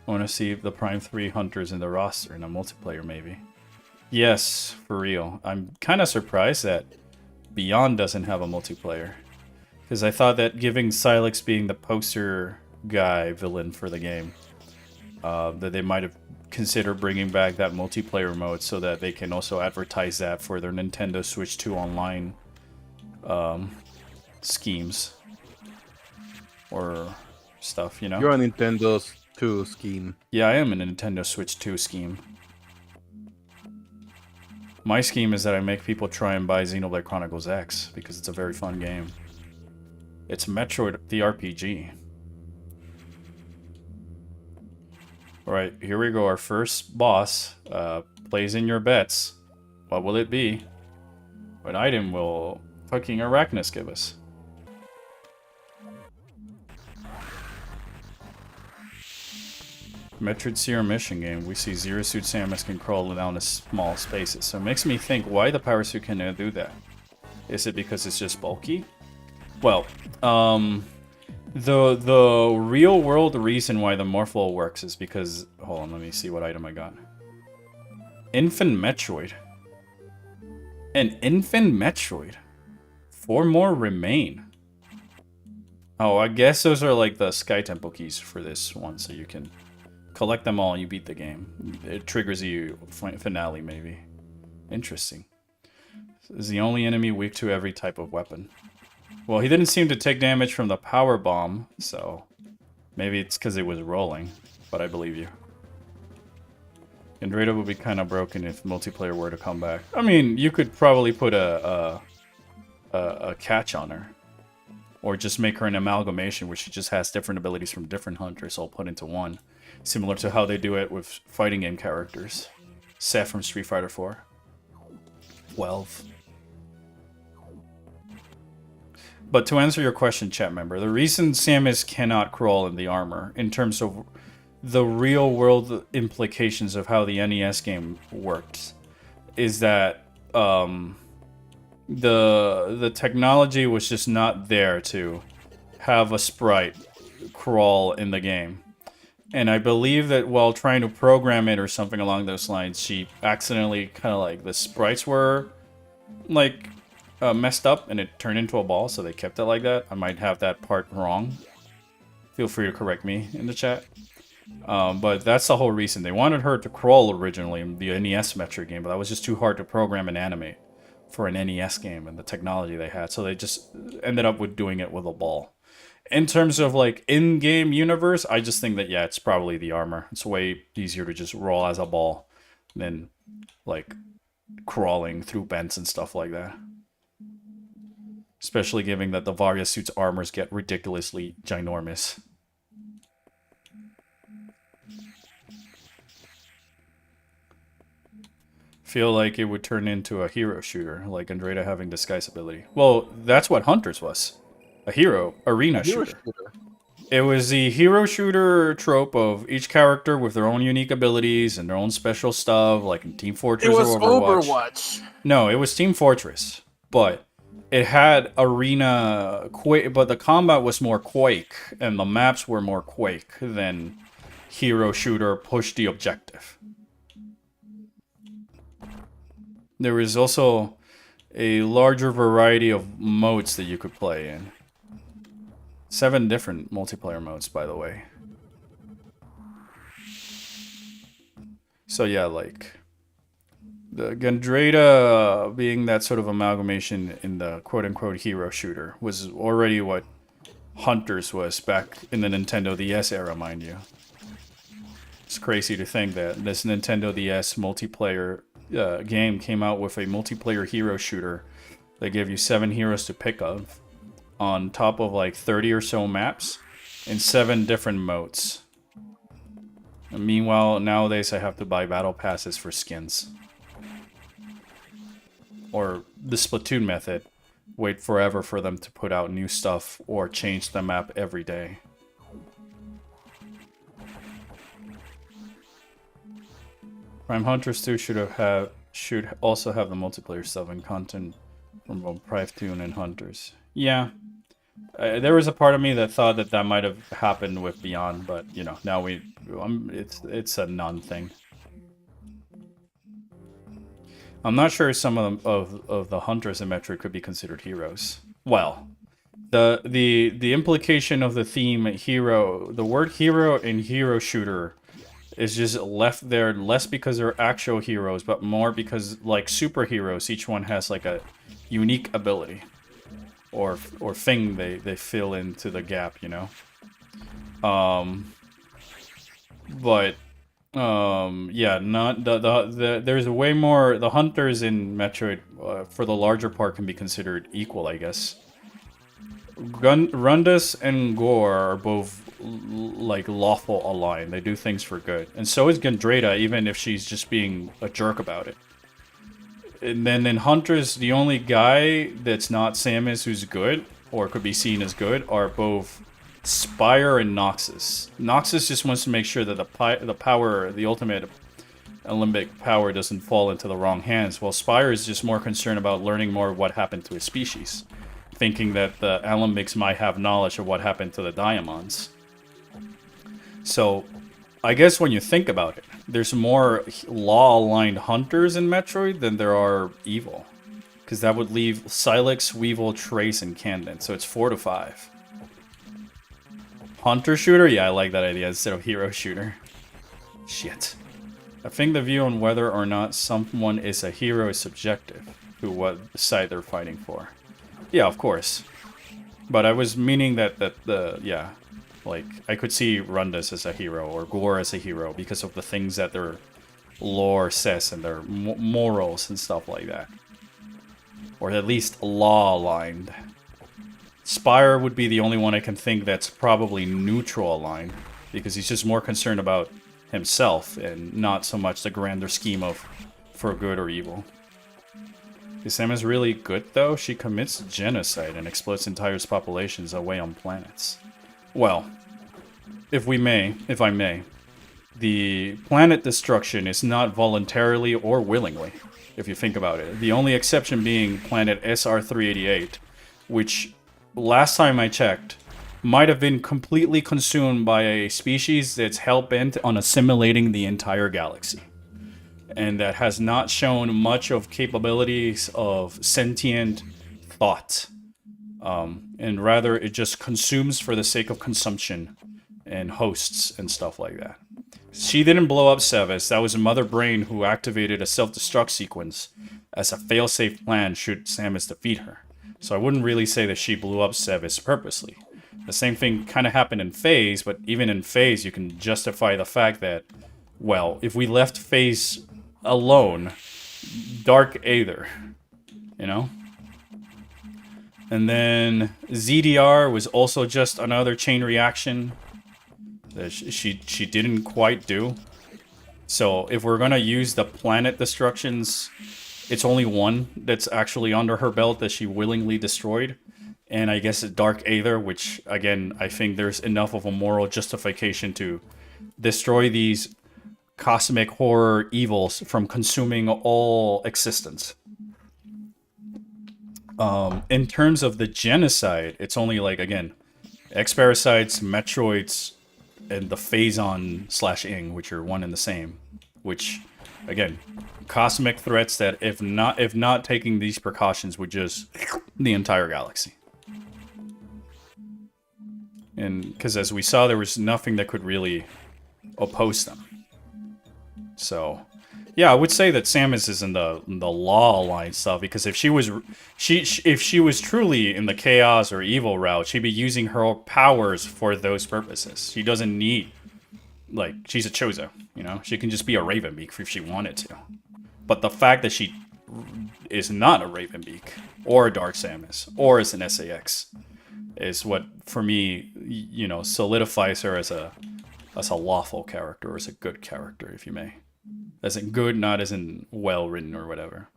I want to see the Prime 3 Hunters in the roster in a multiplayer maybe. Yes, for real. I'm kind of surprised that Beyond doesn't have a multiplayer. Because I thought that giving Silex being the poster guy villain for the game, that they might have considered bringing back that multiplayer mode so that they can also advertise that for their Nintendo Switch 2 online schemes or stuff, you know? You're a Nintendo 2 scheme. Yeah, I am a Nintendo Switch 2 scheme. My scheme is that I make people try and buy Xenoblade Chronicles X because it's a very fun game. It's Metroid the RPG. Alright, here we go. Our first boss. Plays in your bets. What will it be? What item will fucking Arachnus give us? Metroid Zero mission game. We see Zero Suit Samus can crawl down small spaces. So it makes me think why the power suit can do that. Is it because it's just bulky? Well, the real world reason why the Morphle works is because, hold on, let me see what item I got. Infant Metroid. An Infant Metroid. 4 more remain. Oh, I guess those are like the Sky Temple keys for this one, so you can collect them all and you beat the game. It triggers you finale, maybe. Interesting. This is the only enemy weak to every type of weapon. Well, he didn't seem to take damage from the power bomb, so maybe it's because it was rolling, but I believe you. Andreda would be kind of broken if multiplayer were to come back. I mean, you could probably put a catch on her. Or just make her an amalgamation where she just has different abilities from different hunters all put into one. Similar to how they do it with fighting game characters. Seth from Street Fighter 4. 12. But to answer your question, chat member, the reason Samus cannot crawl in the armor, in terms of the real world implications of how the NES game worked, is that the technology was just not there to have a sprite crawl in the game. And I believe that while trying to program it or something along those lines, she accidentally kind of like the sprites were like messed up and it turned into a ball, so they kept it like that. I might have that part wrong. Feel free to correct me in the chat. But that's the whole reason. They wanted her to crawl originally in the NES Metroid game, but that was just too hard to program and animate for an NES game and the technology they had. So they just ended up with doing it with a ball. In terms of like in-game universe, I just think that, yeah, it's probably the armor. It's way easier to just roll as a ball than like crawling through vents and stuff like that. Especially given that the Varia suit's armors get ridiculously ginormous. Feel like it would turn into a hero shooter, like Andreda having disguise ability. Well, that's what Hunters was. A hero arena shooter. It was the hero shooter trope of each character with their own unique abilities and their own special stuff, like in Team Fortress or Overwatch. No, it was Team Fortress, but it had arena Quake, but the combat was more Quake, and the maps were more Quake than hero shooter push the objective. There was also a larger variety of modes that you could play in. 7 different multiplayer modes, by the way. So yeah, like the Gandrada being that sort of amalgamation in the quote-unquote hero shooter was already what Hunters was back in the Nintendo DS era, mind you. It's crazy to think that this Nintendo DS multiplayer game came out with a multiplayer hero shooter that gave you 7 heroes to pick of on top of like 30 or so maps in 7 different modes. And meanwhile, nowadays I have to buy battle passes for skins. Or the Splatoon method. Wait forever for them to put out new stuff or change the map every day. Prime Hunters 2 should also have the multiplayer stuff and content from both Prime 2 and Hunters. Yeah. There was a part of me that thought that that might have happened with Beyond, but you know, now it's a non-thing. I'm not sure some of the hunters in Metroid could be considered heroes. Well, the implication of the theme hero, the word hero in hero shooter is just left there less because they're actual heroes, but more because like superheroes, each one has like a unique ability or thing they fill into the gap, you know. Yeah, not there's way more. The hunters in Metroid, for the larger part, can be considered equal, I guess. Rundus and Gore are both like lawful aligned. They do things for good, and so is Gandrada, even if she's just being a jerk about it. And then in Hunters, the only guy that's not Samus who's good, or could be seen as good, are both Spire and Noxus. Noxus just wants to make sure that the power, the ultimate Olympic power, doesn't fall into the wrong hands, while Spire is just more concerned about learning more of what happened to his species, thinking that the Alembics might have knowledge of what happened to the Diamonds. So, I guess when you think about it, there's more law-aligned hunters in Metroid than there are evil. Because that would leave Silex, Weevil, Trace, and Candid, so it's 4 to 5. Hunter shooter? Yeah, I like that idea instead of hero shooter. Shit. I think the view on whether or not someone is a hero is subjective to what side they're fighting for. Yeah, of course. But I was meaning that yeah, like, I could see Rundus as a hero or Gore as a hero because of the things that their lore says and their morals and stuff like that. Or at least law-aligned. Spire would be the only one I can think that's probably neutral aligned, because he's just more concerned about himself and not so much the grander scheme of for good or evil. Is Samus really good though? She commits genocide and explodes entire populations away on planets. Well, if I may, the planet destruction is not voluntarily or willingly, if you think about it. The only exception being planet SR388, which last time I checked, might have been completely consumed by a species that's hell-bent on assimilating the entire galaxy. And that has not shown much of capabilities of sentient thought. And rather, it just consumes for the sake of consumption and hosts and stuff like that. She didn't blow up Sevis. That was a Mother Brain who activated a self-destruct sequence as a fail-safe plan should Samus defeat her. So I wouldn't really say that she blew up Sevis purposely. The same thing kind of happened in FaZe, but even in FaZe you can justify the fact that, well, if we left FaZe alone, Dark Aether, you know? And then ZDR was also just another chain reaction that she didn't quite do. So if we're gonna use the planet destructions, it's only one that's actually under her belt that she willingly destroyed. And I guess Dark Aether, which, again, I think there's enough of a moral justification to destroy these cosmic horror evils from consuming all existence. In terms of the genocide, it's only like, again, X-Parasites, Metroids, and the Phazon/Ing, which are one and the same. Which again, cosmic threats that if not taking these precautions would just the entire galaxy. And because as we saw, there was nothing that could really oppose them. So, yeah, I would say that Samus is in the law line stuff, because if she was truly in the chaos or evil route, she'd be using her powers for those purposes. She doesn't need, like, she's a Chozo, you know? She can just be a Ravenbeak if she wanted to. But the fact that she is not a Ravenbeak or a Dark Samus or is an SAX is what, for me, you know, solidifies her as a lawful character, or as a good character, if you may. As in good, not as in well-written or whatever.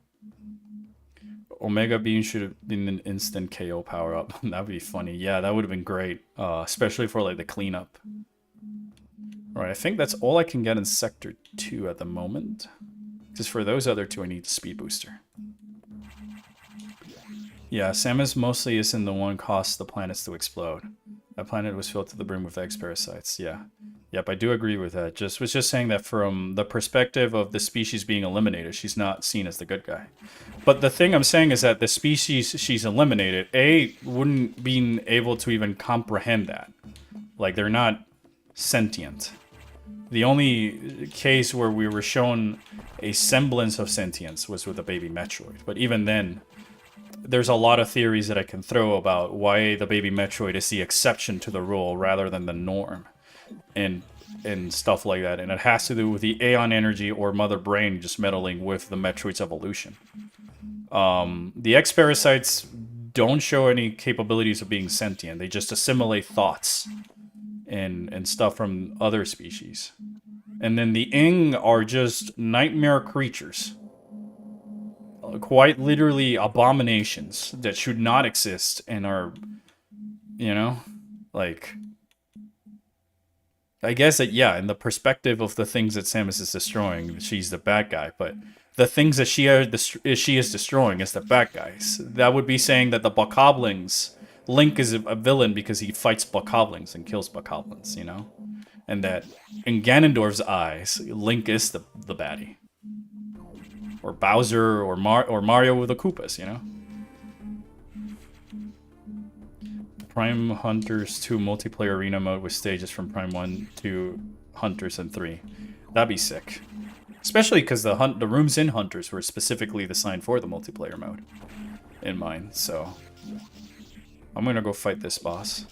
Omega Beam should have been an instant KO power-up. That would be funny. Yeah, that would have been great. Especially for, like, the cleanup. Alright, I think that's all I can get in Sector 2 at the moment. Because for those other two, I need the speed booster. Yeah, Samus mostly isn't the one caused the planets to explode. That planet was filled to the brim with X parasites. Yeah. Yep, I do agree with that. Was just saying that from the perspective of the species being eliminated, she's not seen as the good guy. But the thing I'm saying is that the species she's eliminated, wouldn't be able to even comprehend that. Like, they're not sentient. The only case where we were shown a semblance of sentience was with the baby Metroid. But even then, there's a lot of theories that I can throw about why the baby Metroid is the exception to the rule rather than the norm. And stuff like that. And it has to do with the Aeon Energy or Mother Brain just meddling with the Metroid's evolution. The X-Parasites don't show any capabilities of being sentient. They just assimilate thoughts and stuff from other species. And then the Ing are just nightmare creatures. Quite literally abominations that should not exist and are, you know, like... I guess that, yeah, in the perspective of the things that Samus is destroying, she's the bad guy, but the things that she is destroying is the bad guys. That would be saying that the Bokoblins, Link is a villain because he fights Bokoblins and kills Bokoblins, you know? And that in Ganondorf's eyes, Link is the baddie. Or Bowser or Mario with the Koopas, you know? Prime Hunters 2 multiplayer arena mode with stages from Prime 1 to Hunters and 3. That'd be sick. Especially because the rooms in Hunters were specifically designed for the multiplayer mode in mind, so... I'm gonna go fight this boss.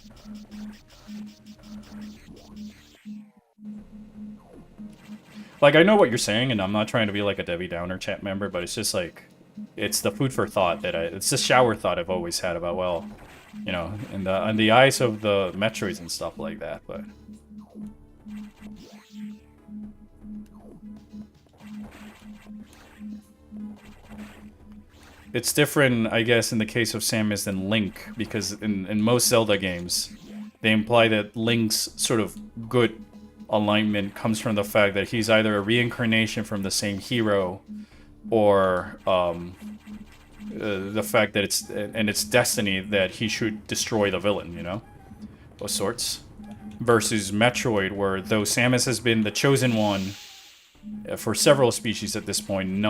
Like, I know what you're saying, and I'm not trying to be like a Debbie Downer chat member, but it's just like... It's the food for thought that it's the shower thought I've always had about, well... You know, in the eyes of the Metroids and stuff like that, but... It's different, I guess, in the case of Samus than Link, because in most Zelda games, they imply that Link's sort of good alignment comes from the fact that he's either a reincarnation from the same hero, or... the fact that it's destiny that he should destroy the villain, you know? Of sorts. Versus Metroid, where though Samus has been the chosen one for several species at this point,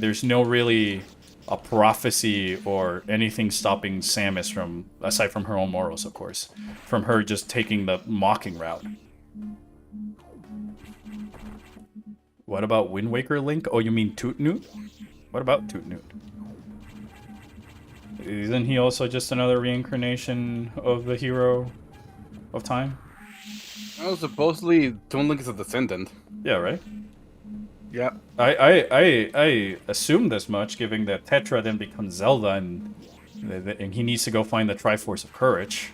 there's no really a prophecy or anything stopping Samus from, aside from her own morals, of course, from her just taking the mocking route. What about Wind Waker Link? Oh, you mean Toot Newt? What about Toot Newt? Isn't he also just another reincarnation of the hero of time? Oh, supposedly Toon Link is a descendant. Yeah, right? Yeah. I assumed as much, given that Tetra then becomes Zelda, and he needs to go find the Triforce of Courage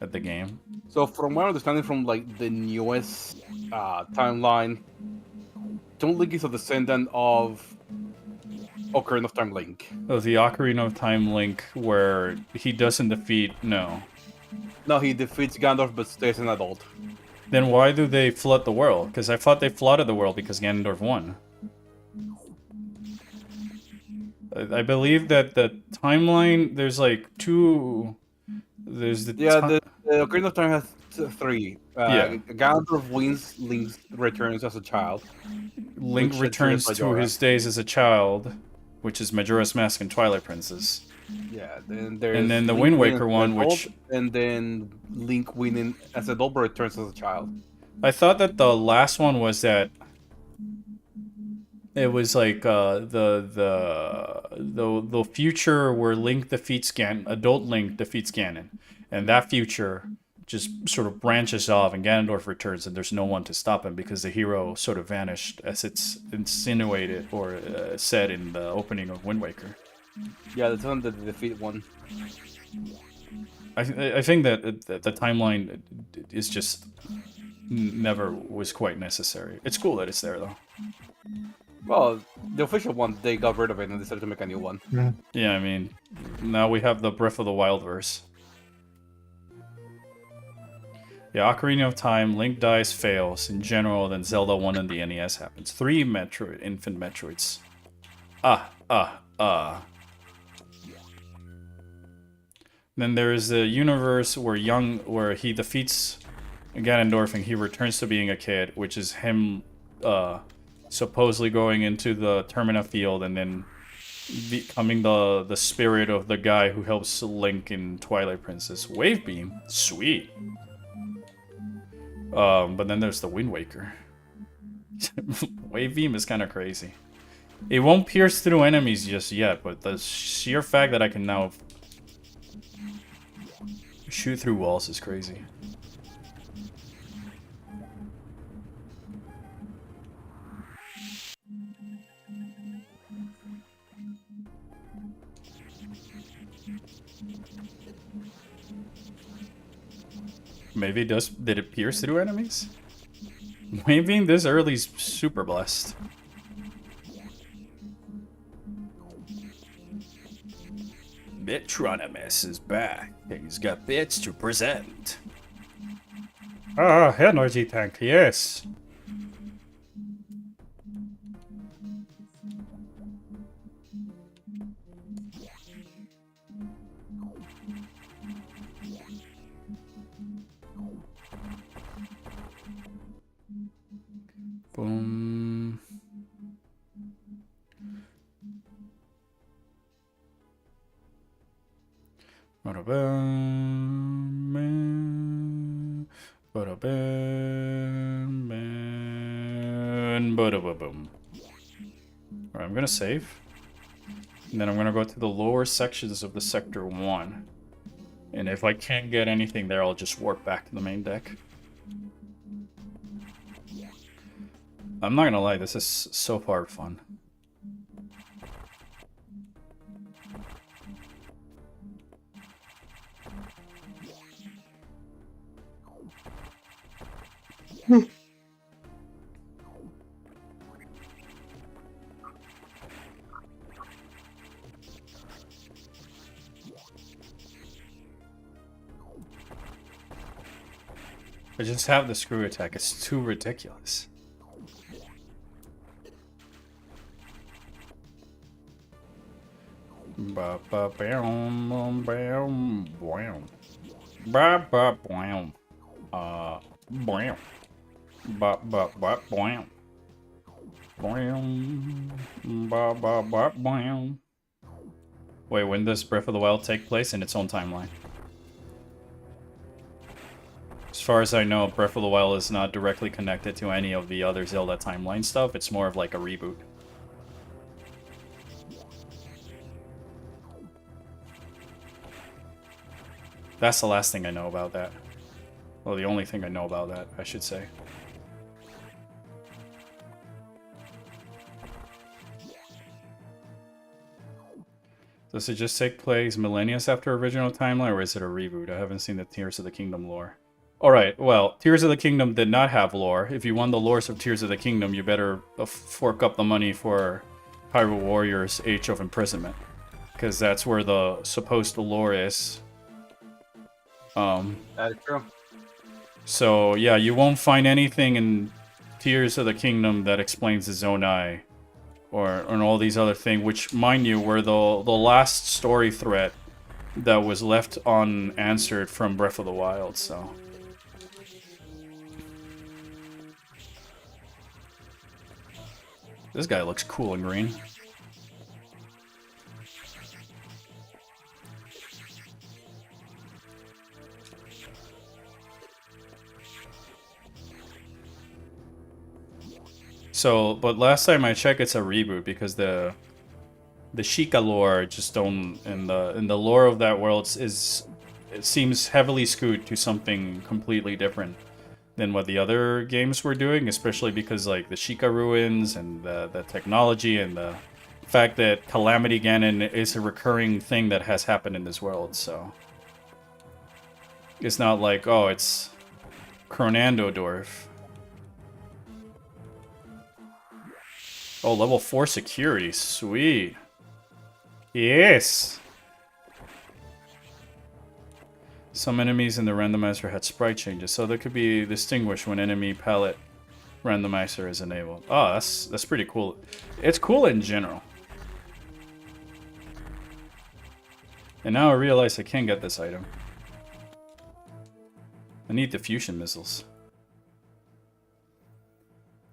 at the game. So from my understanding from, like, the newest timeline, Toon Link is a descendant of Ocarina of Time Link. Oh, the Ocarina of Time Link, where he doesn't defeat... No. No, he defeats Gandalf but stays an adult. Then why do they flood the world? Because I thought they flooded the world because Ganondorf won. I believe that the timeline, there's like two... There's the... Yeah, the Ocarina of Time has 3. Yeah. Ganondorf wins, Link returns as a child. Link Which returns ensures to Majora. his days as a child, which is Majora's Mask and Twilight Princess. Yeah, then there's And then the Link Wind winning Waker as an one, adult, which and then Link winning as an adult but returns as a child. I thought that the last one was that it was like the future where Link defeats adult Link defeats Ganon, and that future just sort of branches off, and Ganondorf returns, and there's no one to stop him because the hero sort of vanished, as it's insinuated or said in the opening of Wind Waker. Yeah, that's one the defeat one. I think that the timeline is just never was quite necessary. It's cool that it's there though. Well, the official one, they got rid of it and decided to make a new one. Yeah, I mean, now we have the Breath of the Wild verse. Yeah, Ocarina of Time, Link dies, fails. In general, then Zelda 1 and the NES happens. 3 Metroid, infant Metroids. Then there is the universe where he defeats Ganondorf and he returns to being a kid, which is him supposedly going into the Termina field and then becoming the spirit of the guy who helps Link in Twilight Princess. Wave Beam, sweet. But then there's the Wind Waker. Wave Beam is kind of crazy. It won't pierce through enemies just yet, but the sheer fact that I can now shoot through walls is crazy. Maybe did it pierce through enemies? Maybe this early's super blessed. Bitronimus is back. He's got bits to present. Ah, energy tank, yes. Boom. Ba-da-bam, ba-da-bam, ba-da-ba-boom. Alright, I'm gonna save. And then I'm gonna go to the lower sections of the Sector 1. And if I can't get anything there, I'll just warp back to the main deck. I'm not gonna lie, this is so far fun. I just have the screw attack, it's too ridiculous. Ba ba bam bam bam bam. Ba ba bam. Bam. Ba ba ba bam. Bam. Ba ba ba bam. Wait, when does Breath of the Wild take place in its own timeline? As far as I know, Breath of the Wild is not directly connected to any of the other Zelda timeline stuff. It's more of like a reboot. That's the last thing I know about that. Well, the only thing I know about that, I should say. Does it just take place millennia after original timeline, or is it a reboot? I haven't seen the Tears of the Kingdom lore. Alright, well, Tears of the Kingdom did not have lore. If you want the lores of Tears of the Kingdom, you better fork up the money for Hyrule Warriors Age of Imprisonment. Because that's where the supposed lore is. That is true. So, yeah, you won't find anything in Tears of the Kingdom that explains the Zonai. Or all these other things, which, mind you, were the last story thread that was left unanswered from Breath of the Wild, so... This guy looks cool in green. So, but last time I checked, it's a reboot because the Sheikah lore just don't in the lore of that world it seems heavily skewed to something completely different than what the other games were doing, especially because like the Sheikah ruins and the technology and the fact that Calamity Ganon is a recurring thing that has happened in this world. So it's not like, oh, it's Cronandodorf. Oh, level 4 security. Sweet. Yes! Some enemies in the randomizer had sprite changes, so they could be distinguished when enemy palette randomizer is enabled. Oh, that's pretty cool. It's cool in general. And now I realize I can't get this item. I need the fusion missiles.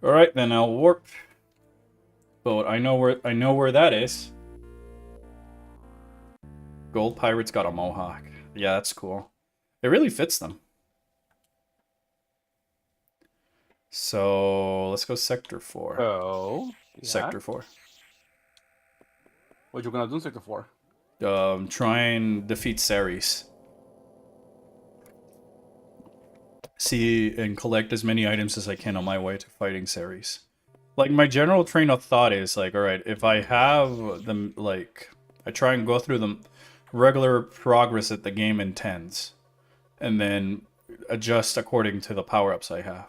Alright, then I'll warp. But I know where that is. Gold Pirate's got a mohawk. Yeah, that's cool. It really fits them. So let's go Sector 4. Oh, yeah. Sector 4. What you gonna do in Sector 4? Try and defeat Ceres. See and collect as many items as I can on my way to fighting Ceres. Like, my general train of thought is, like, alright, if I have them, like, I try and go through the regular progress that the game intends, and then adjust according to the power-ups I have.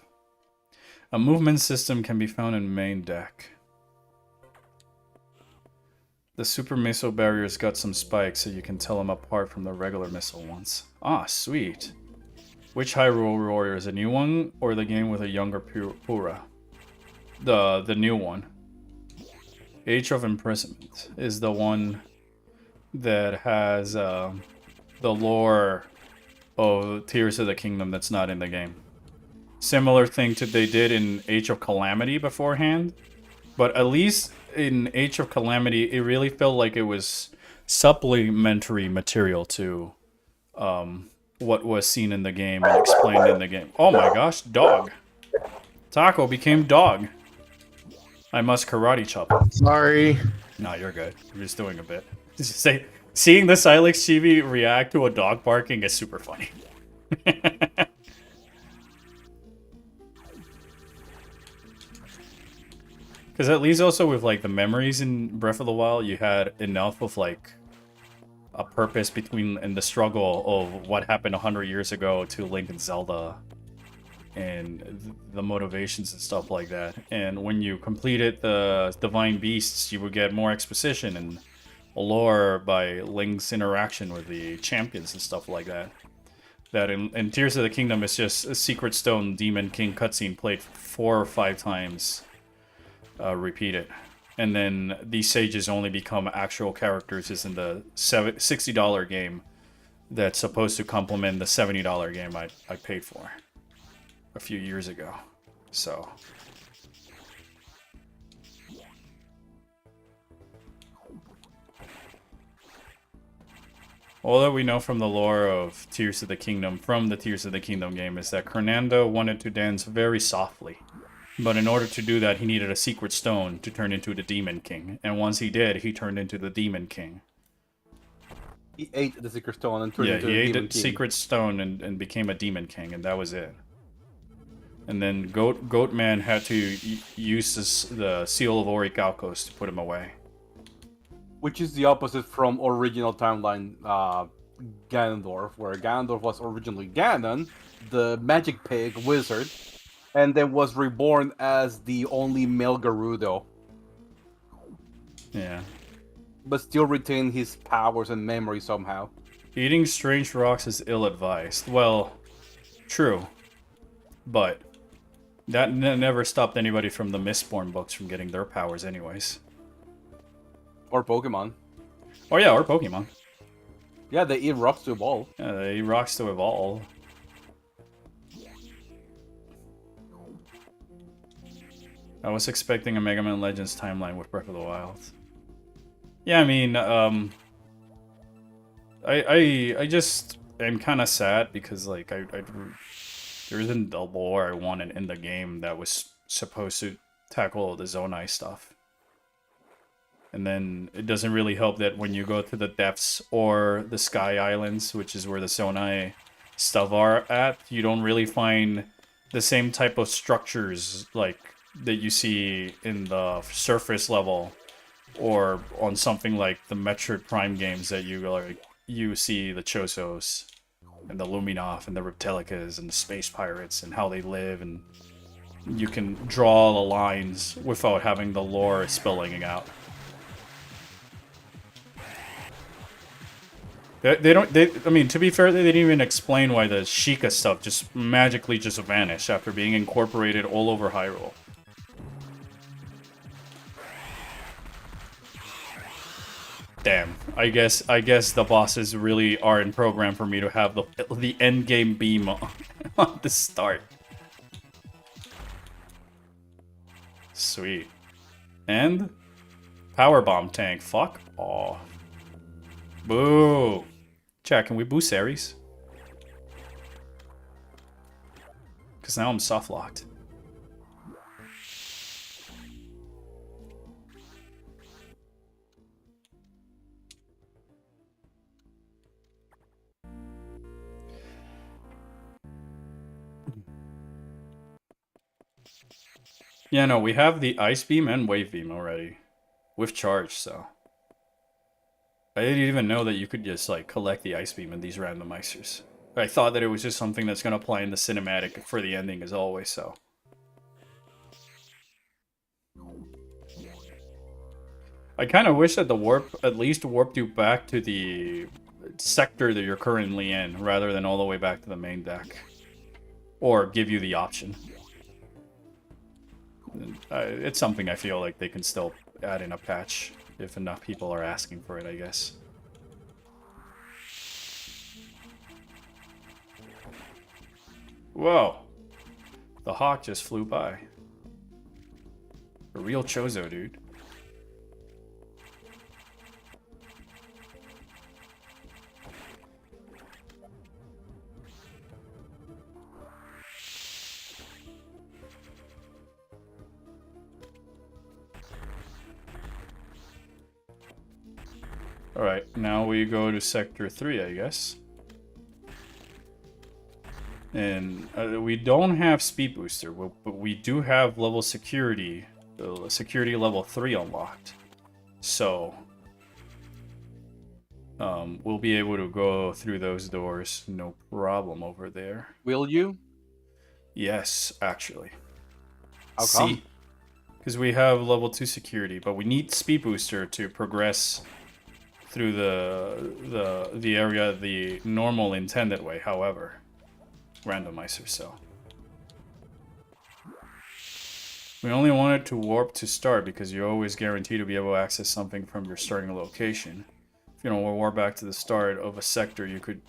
A movement system can be found in main deck. The super missile barrier's got some spikes, so you can tell them apart from the regular missile ones. Ah, sweet. Which Hyrule Warrior is a new one, or the game with a younger Pura? The new one. Age of Imprisonment is the one that has the lore of Tears of the Kingdom that's not in the game. Similar thing to they did in Age of Calamity beforehand, but at least in Age of Calamity it really felt like it was supplementary material to what was seen in the game and explained in the game. Oh my gosh, dog. Taco became dog. I must karate chop him. Sorry. No, you're good. I'm just doing a bit. Just say, seeing the Silex Chibi react to a dog barking is super funny. Because at least also with like the memories in Breath of the Wild, you had enough of like a purpose between in the struggle of what happened 100 years ago to Link and Zelda. And the motivations and stuff like that. And when you completed the Divine Beasts, you would get more exposition and lore by Link's interaction with the champions and stuff like that. That in Tears of the Kingdom, it's just a Secret Stone Demon King cutscene played 4 or 5 times repeated. And then these sages only become actual characters is in the $60 game that's supposed to complement the $70 game I paid for a few years ago. So all that we know from the lore of Tears of the Kingdom, from the Tears of the Kingdom game, is that Hernando wanted to dance very softly. But in order to do that, he needed a secret stone to turn into the Demon King. And once he did, he turned into the Demon King. He ate the Secret Stone and turned into the Demon King. Yeah, he ate the Secret Stone and became a Demon King, and that was it. And then Goatman had to use the Seal of Orichalcos to put him away. Which is the opposite from original timeline Ganondorf, where Ganondorf was originally Ganon, the magic pig wizard, and then was reborn as the only male Gerudo. Yeah. But still retain his powers and memory somehow. Eating strange rocks is ill-advised. Well, true. But that never stopped anybody from the Mistborn books from getting their powers anyways. Or Pokemon. Oh yeah, or Pokemon. Yeah, they eat rocks to evolve. Yeah, they eat rocks to evolve. I was expecting a Mega Man Legends timeline with Breath of the Wild. Yeah, I mean, I just am kind of sad because like there isn't the lore I wanted in the game that was supposed to tackle the Zonai stuff. And then it doesn't really help that when you go to the depths or the Sky Islands, which is where the Zonai stuff are at, you don't really find the same type of structures like that you see in the surface level or on something like the Metroid Prime games that you see the Chosos and the Luminoth and the Reptilicas and the Space Pirates and how they live, and you can draw the lines without having the lore spilling out. I mean, to be fair, they didn't even explain why the Sheikah stuff just magically just vanished after being incorporated all over Hyrule. Damn, I guess the bosses really are in program for me to have the end game beam on the start. Sweet. And power bomb tank. Fuck off. Boo. Chat, can we boost Ares? Because now I'm soft locked. Yeah, no, we have the Ice Beam and Wave Beam already. With charge, so. I didn't even know that you could just, like, collect the Ice Beam in these randomizers. I thought that it was just something that's gonna apply in the cinematic for the ending as always, so. I kind of wish that the warp at least warped you back to the sector that you're currently in, rather than all the way back to the main deck. Or give you the option. It's something I feel like they can still add in a patch if enough people are asking for it, I guess. Whoa! The hawk just flew by. A real Chozo, dude. Alright, now we go to Sector 3, I guess. And we don't have Speed Booster, but we do have level security, security level 3 unlocked. So, we'll be able to go through those doors, no problem over there. Will you? Yes, actually. How come? Because we have level 2 security, but we need Speed Booster to progress through the area the normal intended way, however. Randomizer, so. We only wanted to warp to start because you're always guaranteed to be able to access something from your starting location. If you don't warp back to the start of a sector, you could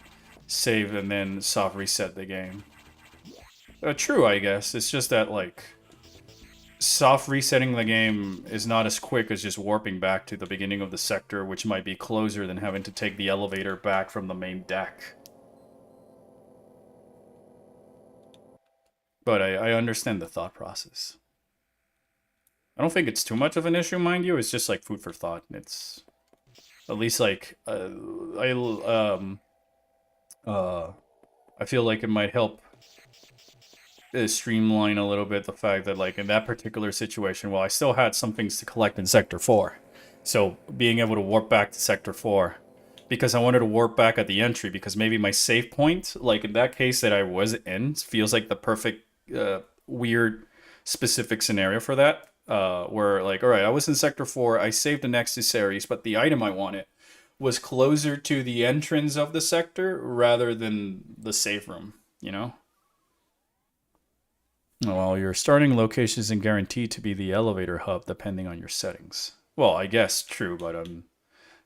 save and then soft reset the game. True, I guess. It's just that, like, soft resetting the game is not as quick as just warping back to the beginning of the sector, which might be closer than having to take the elevator back from the main deck. But I understand the thought process. I don't think it's too much of an issue, mind you. It's just like food for thought. It's at least like I feel like it might help streamline a little bit the fact that, like, in that particular situation, well, I still had some things to collect in Sector 4. So being able to warp back to Sector 4, because I wanted to warp back at the entry, because maybe my save point, like in that case that I was in, feels like the perfect, weird, specific scenario for that. Where, like, alright, I was in Sector 4, I saved the Nexus series, but the item I wanted was closer to the entrance of the sector rather than the save room, you know? Well, your starting location isn't guaranteed to be the elevator hub depending on your settings. Well, I guess true, but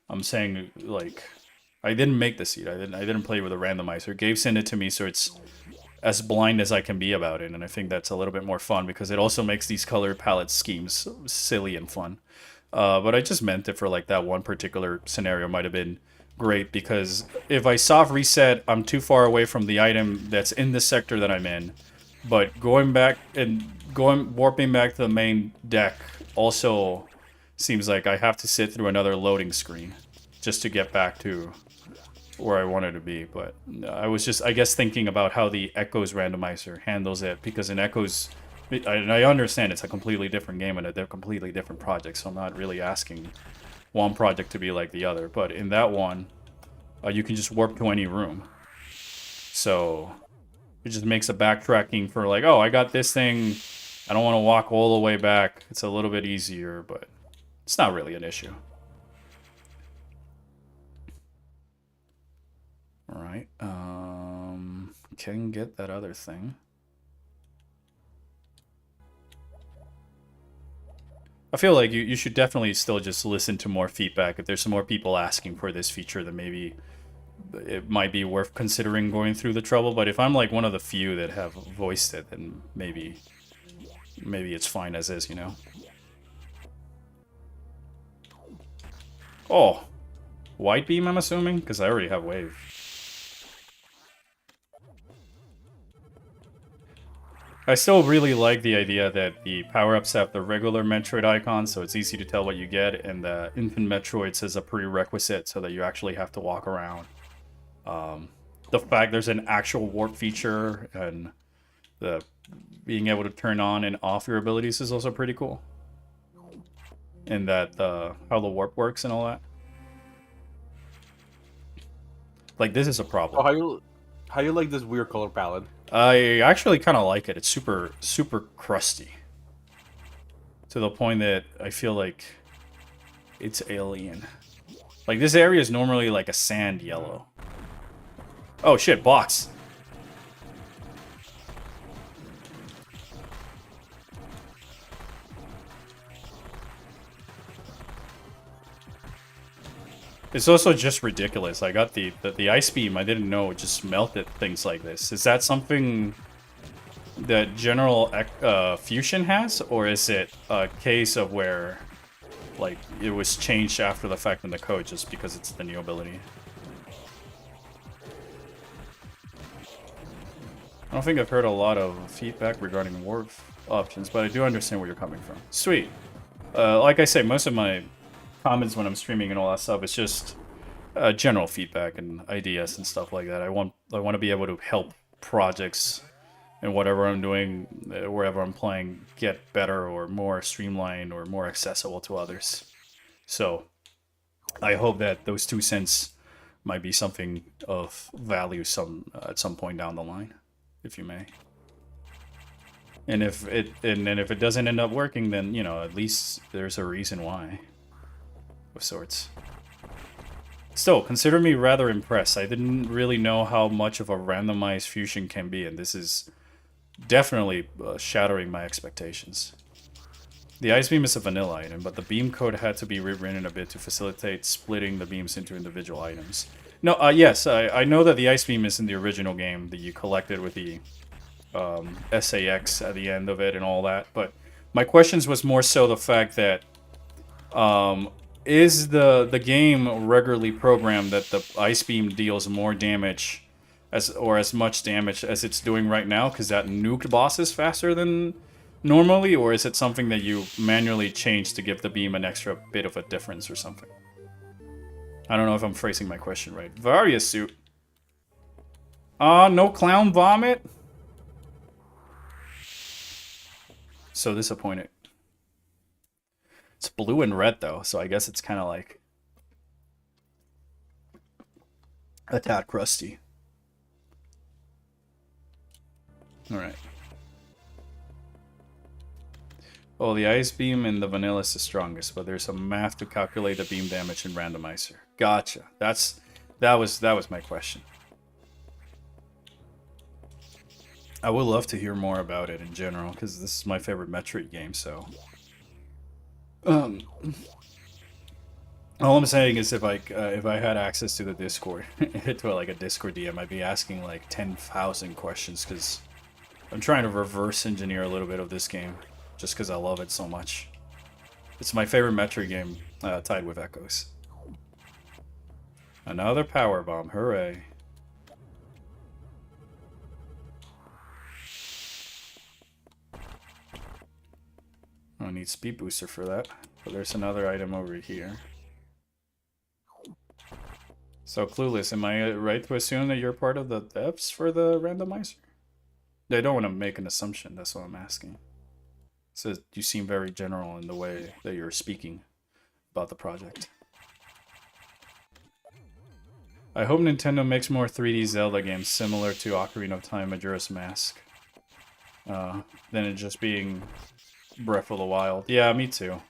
I'm saying, like, I didn't make the seed. I didn't play with a randomizer. Gabe sent it to me, so it's as blind as I can be about it, and I think that's a little bit more fun because it also makes these color palette schemes silly and fun. But I just meant it for like that one particular scenario might have been great because if I soft reset, I'm too far away from the item that's in the sector that I'm in. But going back and warping back to the main deck also seems like I have to sit through another loading screen just to get back to where I wanted to be. But I was just, I guess, thinking about how the Echoes randomizer handles it, because in Echoes, I understand it's a completely different game and a completely different project, so I'm not really asking one project to be like the other. But in that one, you can just warp to any room. So it just makes a backtracking for like, oh, I got this thing, I don't want to walk all the way back. It's a little bit easier, but it's not really an issue. Alright, can get that other thing. I feel like you should definitely still just listen to more feedback. If there's some more people asking for this feature, then maybe it might be worth considering going through the trouble. But if I'm like one of the few that have voiced it, then maybe it's fine as is, you know? Oh, white beam, I'm assuming? Because I already have wave. I still really like the idea that the power-ups have the regular Metroid icon, so it's easy to tell what you get, and the Infant Metroids is a prerequisite so that you actually have to walk around. The fact there's an actual warp feature and the being able to turn on and off your abilities is also pretty cool. And that how the warp works and all that. Like, this is a problem. Oh, how you like this weird color palette? I actually kind of like it. It's super crusty. To the point that I feel like it's alien. Like, this area is normally like a sand yellow. Oh shit, box. It's also just ridiculous. I got the ice beam. I didn't know it just melted things like this. Is that something that General Fusion has? Or is it a case of where, like, it was changed after the fact in the code just because it's the new ability? I don't think I've heard a lot of feedback regarding warp options, but I do understand where you're coming from. Sweet. Like I say, most of my comments when I'm streaming and all that stuff, it's just general feedback and ideas and stuff like that. I want to be able to help projects and whatever I'm doing, wherever I'm playing, get better or more streamlined or more accessible to others. So I hope that those 2 cents might be something of value at some point down the line, if you may. And if it doesn't end up working, then, you know, at least there's a reason why. Of sorts. Still, consider me rather impressed. I didn't really know how much of a randomized fusion can be, and this is definitely shattering my expectations. The ice beam is a vanilla item, but the beam code had to be rewritten a bit to facilitate splitting the beams into individual items. No, yes, I know that the ice beam is in the original game that you collected with the SAX at the end of it and all that, but my questions was more so the fact that is the game regularly programmed that the ice beam deals more damage as much damage as it's doing right now because that nuked bosses faster than normally, or is it something that you manually change to give the beam an extra bit of a difference or something? I don't know if I'm phrasing my question right. Varia suit. No clown vomit? So disappointed. It's blue and red, though, so I guess it's kind of like a tad crusty. Alright. Well, the ice beam and the vanilla is the strongest, but there's some math to calculate the beam damage in Randomizer. Gotcha. That was my question. I would love to hear more about it in general, because this is my favorite Metroid game, so... All I'm saying is if I had access to the Discord, to like a Discord DM, I'd be asking like 10,000 questions because I'm trying to reverse engineer a little bit of this game, just because I love it so much. It's my favorite Metroid game, tied with Echoes. Another power bomb, hooray! I need speed booster for that, but there's another item over here. So Clueless, am I right to assume that you're part of the devs for the randomizer? I don't want to make an assumption, that's what I'm asking. So you seem very general in the way that you're speaking about the project. I hope Nintendo makes more 3D Zelda games similar to Ocarina of Time Majora's Mask. Than it just being Breath of the Wild. Yeah, me too.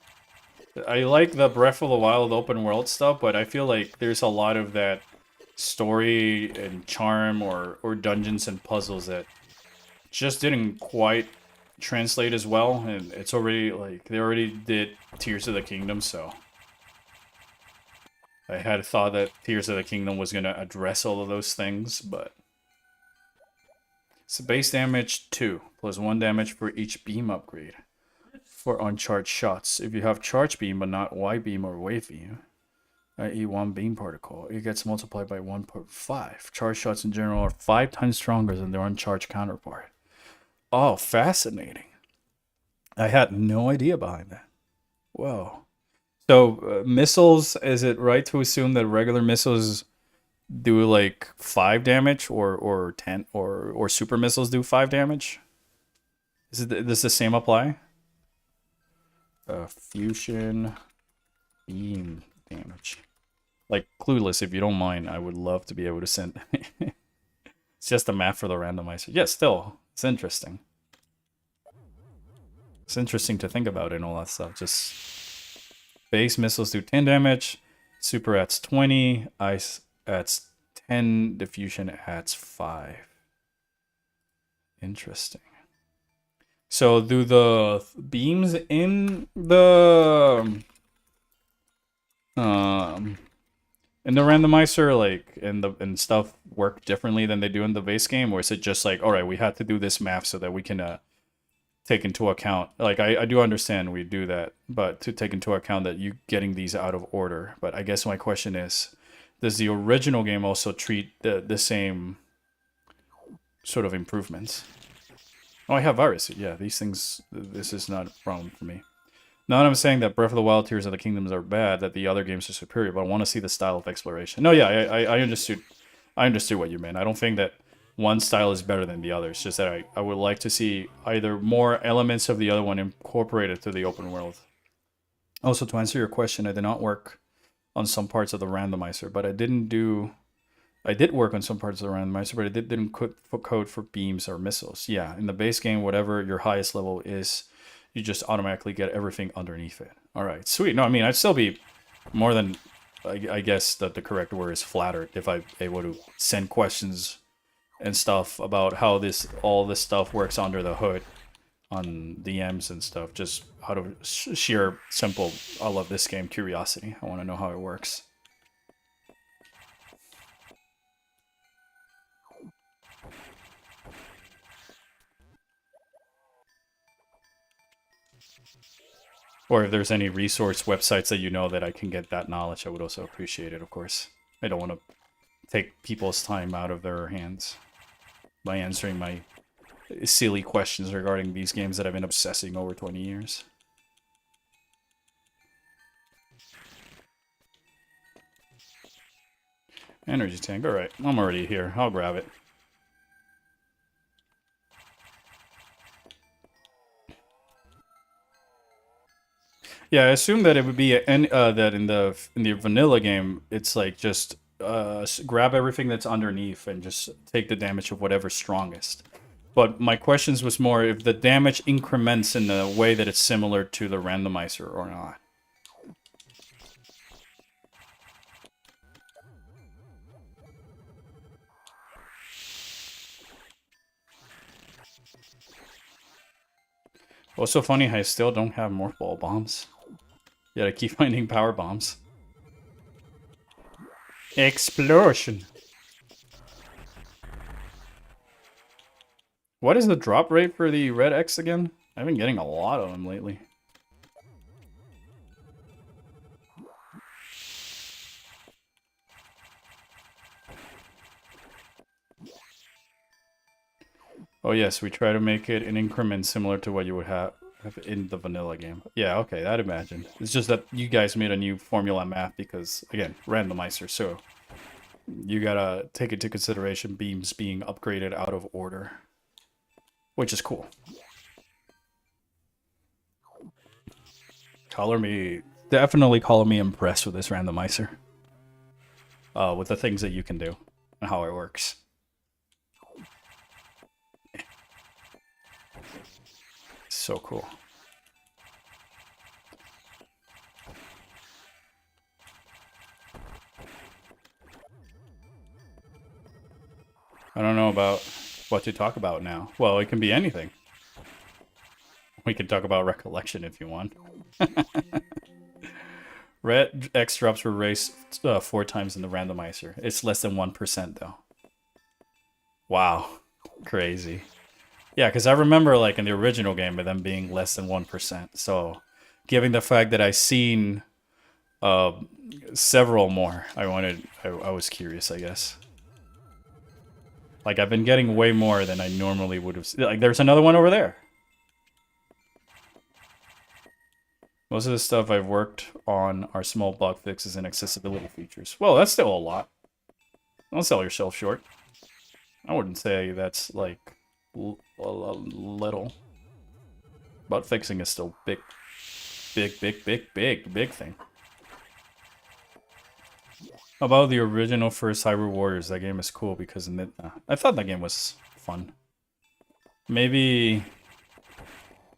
I like the Breath of the Wild open world stuff, but I feel like there's a lot of that story and charm or dungeons and puzzles that just didn't quite translate as well, and it's already like they already did Tears of the Kingdom, so I had thought that Tears of the Kingdom was gonna address all of those things, but it's base damage 2 plus 1 damage for each beam upgrade for uncharged shots. If you have charge beam but not wide beam or wave beam, i.e. 1 beam particle, it gets multiplied by 1.5. Charge shots in general are 5 times stronger than their uncharged counterpart. Oh, fascinating. I had no idea behind that. Whoa. So, missiles, is it right to assume that regular missiles do like 5 damage or 10 or super missiles do 5 damage? Does the same apply? Fusion beam damage. Like Clueless, if you don't mind, I would love to be able to send. It's just a map for the randomizer. Yeah, still, it's interesting. It's interesting to think about and all that stuff. Just base missiles do 10 damage, super adds 20, ice adds 10, diffusion adds 5. Interesting. So do the beams in the randomizer, like and stuff, work differently than they do in the base game, or is it just like, all right, we had to do this map so that we can take into account, like I do understand we do that, but to take into account that you getting these out of order. But I guess my question is, does the original game also treat the same sort of improvements? Oh, I have virus. Yeah, these things, this is not a problem for me. Not that I'm saying that Breath of the Wild, Tears of the Kingdoms are bad, that the other games are superior, but I want to see the style of exploration. No, yeah, I understood. I understood what you meant. I don't think that one style is better than the other. It's just that I would like to see either more elements of the other one incorporated to the open world. Also, to answer your question, I did not work on some parts of the randomizer, but I did work on some parts of the randomizer, but I didn't code for beams or missiles. Yeah, in the base game, whatever your highest level is, you just automatically get everything underneath it. All right, sweet. No, I mean, I'd still be more than, I guess that the correct word is flattered if I'm able to send questions and stuff about how all this stuff works under the hood on DMs and stuff. Just out of sheer simple, I love this game curiosity. I want to know how it works. Or if there's any resource websites that you know that I can get that knowledge, I would also appreciate it, of course. I don't want to take people's time out of their hands by answering my silly questions regarding these games that I've been obsessing over 20 years. Energy tank, alright. I'm already here. I'll grab it. Yeah, I assume that it would be that in the vanilla game, it's like just grab everything that's underneath and just take the damage of whatever's strongest. But my questions was more if the damage increments in a way that it's similar to the randomizer or not. Also funny, I still don't have more ball bombs. Yet I keep finding power bombs. Explosion. What is the drop rate for the red X again? I've been getting a lot of them lately. Oh yes, we try to make it in increments similar to what you would have in the vanilla game. Yeah, okay, I'd imagine. It's just that you guys made a new formula map because, again, randomizer, so you gotta take into consideration beams being upgraded out of order, which is cool. Definitely color me impressed with this randomizer. With the things that you can do and how it works. So cool. I don't know about what to talk about now. Well, it can be anything. We can talk about recollection if you want. Red X drops were raised 4 times in the randomizer. It's less than 1% though. Wow. Crazy. Yeah, because I remember like in the original game of them being less than 1%. So, given the fact that I've seen several more, I was curious, I guess. Like I've been getting way more than I normally would have. Like there's another one over there. Most of the stuff I've worked on are small bug fixes and accessibility features. Well, that's still a lot. Don't sell yourself short. I wouldn't say that's like little. Bug fixing is still big thing. About the original first Hyrule Warriors, that game is cool because I thought that game was fun. Maybe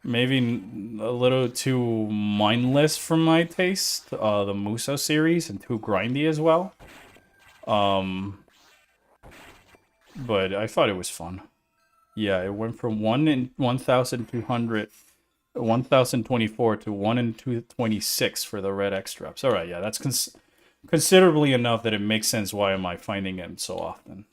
a little too mindless for my taste. The Muso series and too grindy as well. But I thought it was fun. Yeah, it went from 1 in 1024 to 1 in 226 for the red X drops. All right, yeah, that's considerably enough that it makes sense why am I finding them so often.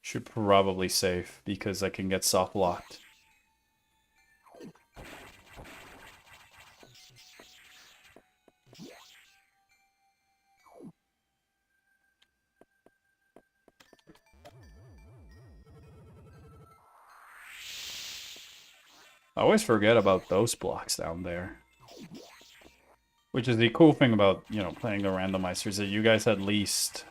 Should probably save because I can get soft locked. I always forget about those blocks down there. Which is the cool thing about, you know, playing the randomizers, that you guys at least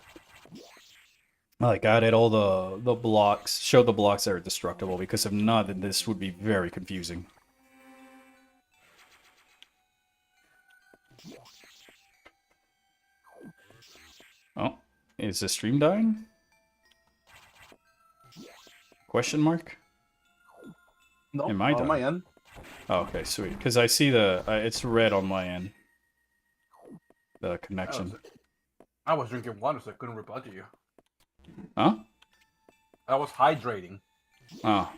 like added all the blocks, show the blocks that are destructible, because if not, then this would be very confusing. Oh, is the stream dying? Question mark? No, Am I on done? my end. Oh, okay, sweet. Because I see it's red on my end. The connection. I was drinking water, so I couldn't reply to you. Huh? I was hydrating. Oh.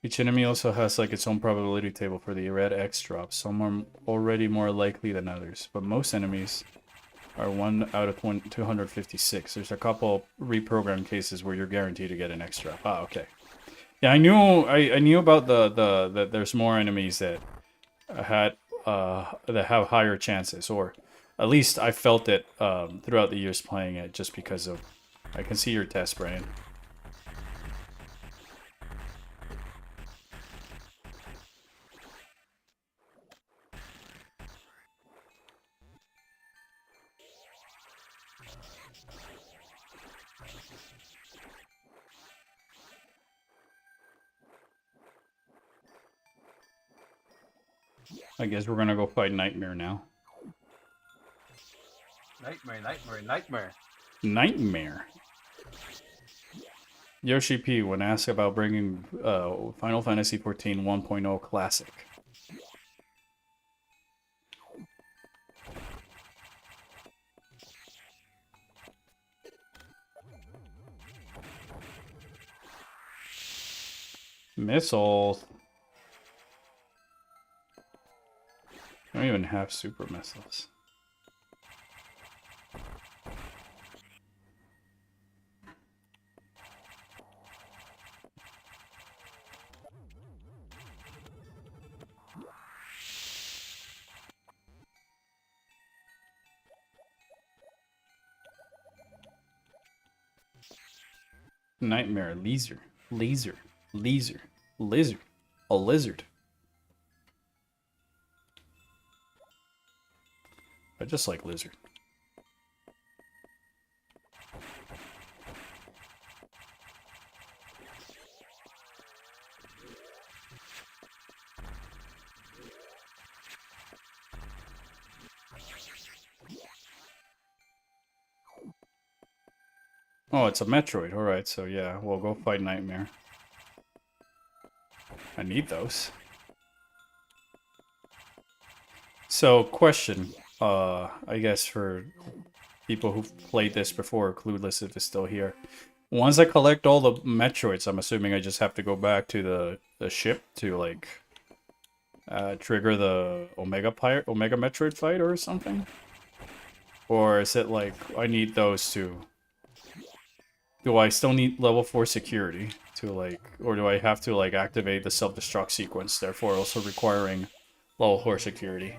Each enemy also has like its own probability table for the red X drop. Some are already more likely than others, but most enemies are 1 out of 256. There's a couple reprogrammed cases where you're guaranteed to get an X drop. Ah, okay. Yeah, I knew about that there's more enemies that have higher chances, or at least I felt it throughout the years playing it, just because of I can see your test, Brian. I guess we're gonna go fight Nightmare now. Nightmare. Nightmare. Yoshi P, when asked about bringing Final Fantasy XIV 1.0 Classic. Missiles. I don't even have super missiles. Nightmare, laser, laser, laser, lizard, a lizard. I just like lizard. Oh, it's a Metroid. Alright, so yeah, we'll go fight Nightmare. I need those. So, question. I guess for people who've played this before, clueless if it's still here. Once I collect all the Metroids, I'm assuming I just have to go back to the ship to, like, trigger the Omega Metroid fight or something? Or is it like, I need those two? Do I still need level 4 security to, like, or do I have to, like, activate the self-destruct sequence, therefore also requiring level 4 security?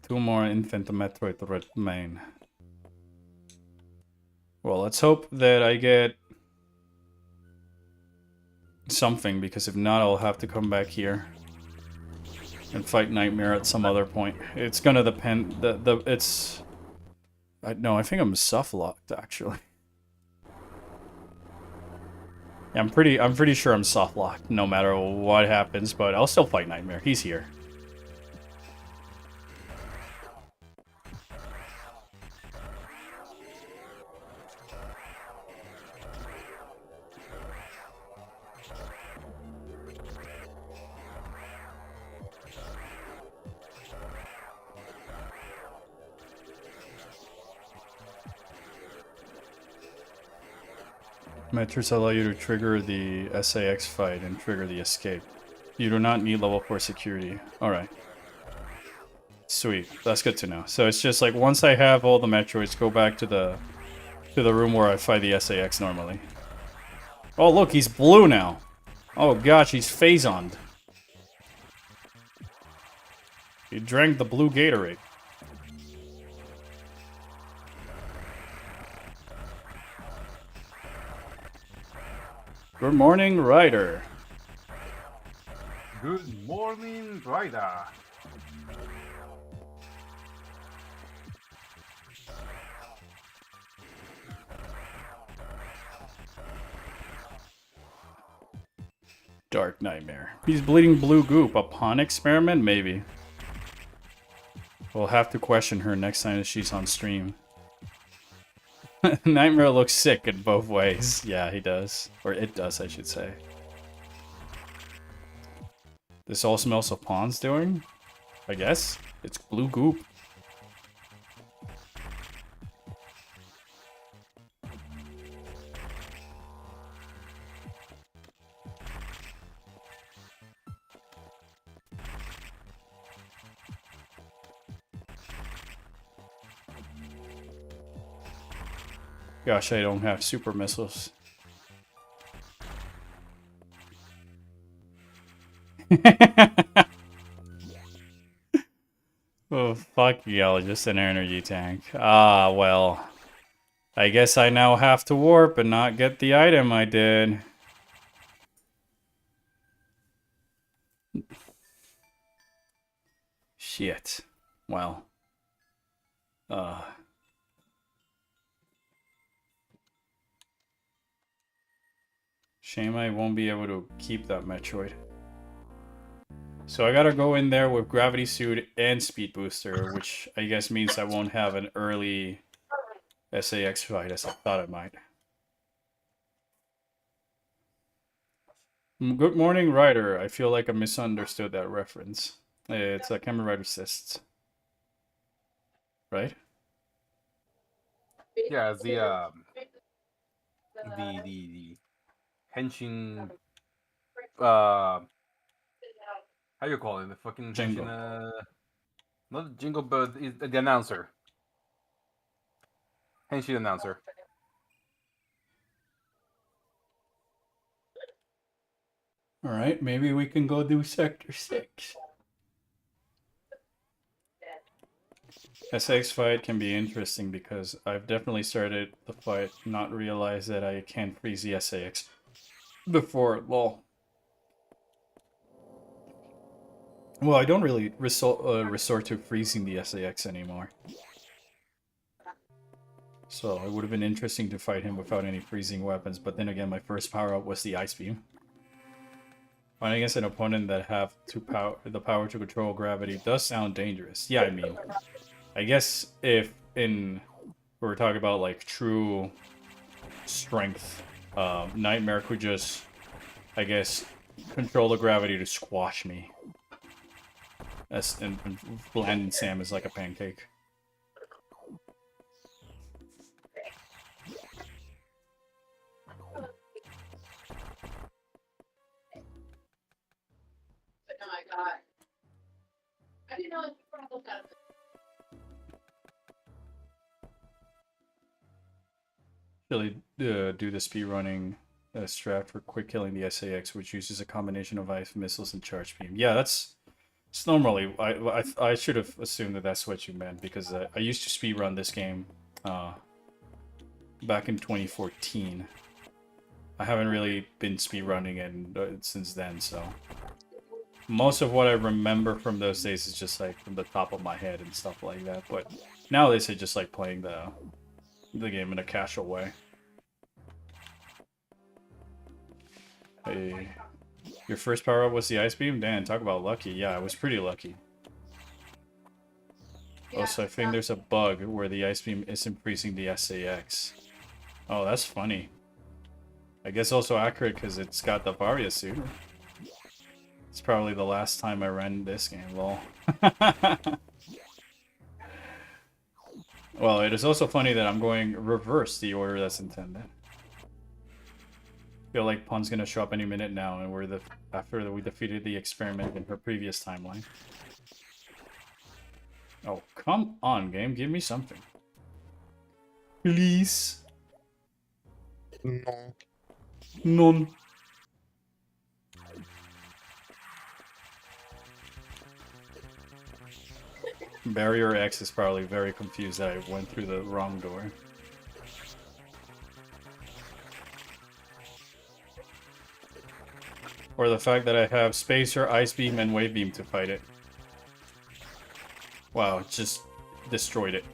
Two more infant Metroid remain. Well, let's hope that I get something, because if not, I'll have to come back here and fight Nightmare at some other point. It's gonna depend. No, I think I'm soft locked actually. Yeah, I'm pretty sure I'm soft locked no matter what happens, but I'll still fight Nightmare. He's here. Meters allow you to trigger the SAX fight and trigger the escape. You do not need level 4 security. Alright. Sweet. That's good to know. So it's just like, once I have all the Metroids, go back to the room where I fight the SAX normally. Oh look, he's blue now! Oh gosh, he's phasoned. He drank the blue Gatorade. Good morning, Ryder. Good morning, Ryder. Dark Nightmare. He's bleeding blue goop. Upon experiment? Maybe. We'll have to question her next time she's on stream. Nightmare looks sick in both ways. Yeah, he does. Or it does, I should say. This all smells of Pawn's doing? I guess. It's blue goop. Gosh, I don't have super missiles. Oh, fuck you, just an energy tank. Ah, well. I guess I now have to warp and not get the item I did. Shit. Well. Shame I won't be able to keep that Metroid. So I gotta go in there with Gravity Suit and Speed Booster, which I guess means I won't have an early SAX fight as I thought I might. Good morning, Ryder. I feel like I misunderstood that reference. It's a Kamen Rider Cysts. Right? Yeah, the henshin how you call it? The fucking Jingle. henshin not the jingle, but the announcer. Henshin announcer. All right, maybe we can go do Sector 6. SX fight can be interesting because I've definitely started the fight, not realize that I can't freeze the SAX before, lol. Well, I don't really resort to freezing the SAX anymore. So it would have been interesting to fight him without any freezing weapons, but then again, my first power-up was the Ice Beam. Fighting against an opponent that have the power to control gravity does sound dangerous. Yeah, I mean, I guess if we're talking about like true strength, Nightmare could just, I guess, control the gravity to squash me. And Bland Sam is like a pancake. Really do the speedrunning strat for quick killing the SAX, which uses a combination of ice missiles and charge beam. Yeah, it's normally I should have assumed that that's what you meant because I used to speedrun this game back in 2014. I haven't really been speedrunning and since then, so most of what I remember from those days is just like from the top of my head and stuff like that. But nowadays I just like playing the game in a casual way. Hey, your first power up was the Ice Beam? Dan, talk about lucky. Yeah, I was pretty lucky. Also, I think there's a bug where the Ice Beam isn't freezing the SAX. Oh, that's funny. I guess also accurate because it's got the Varia suit. It's probably the last time I ran this game, lol. Well, it is also funny that I'm going reverse the order that's intended. Feel like Pun's gonna show up any minute now, and after we defeated the experiment in her previous timeline. Oh, come on, game, give me something. Please. No. None. Barrier X is probably very confused that I went through the wrong door. Or the fact that I have Spacer, Ice Beam, and Wave Beam to fight it. Wow, it just destroyed it.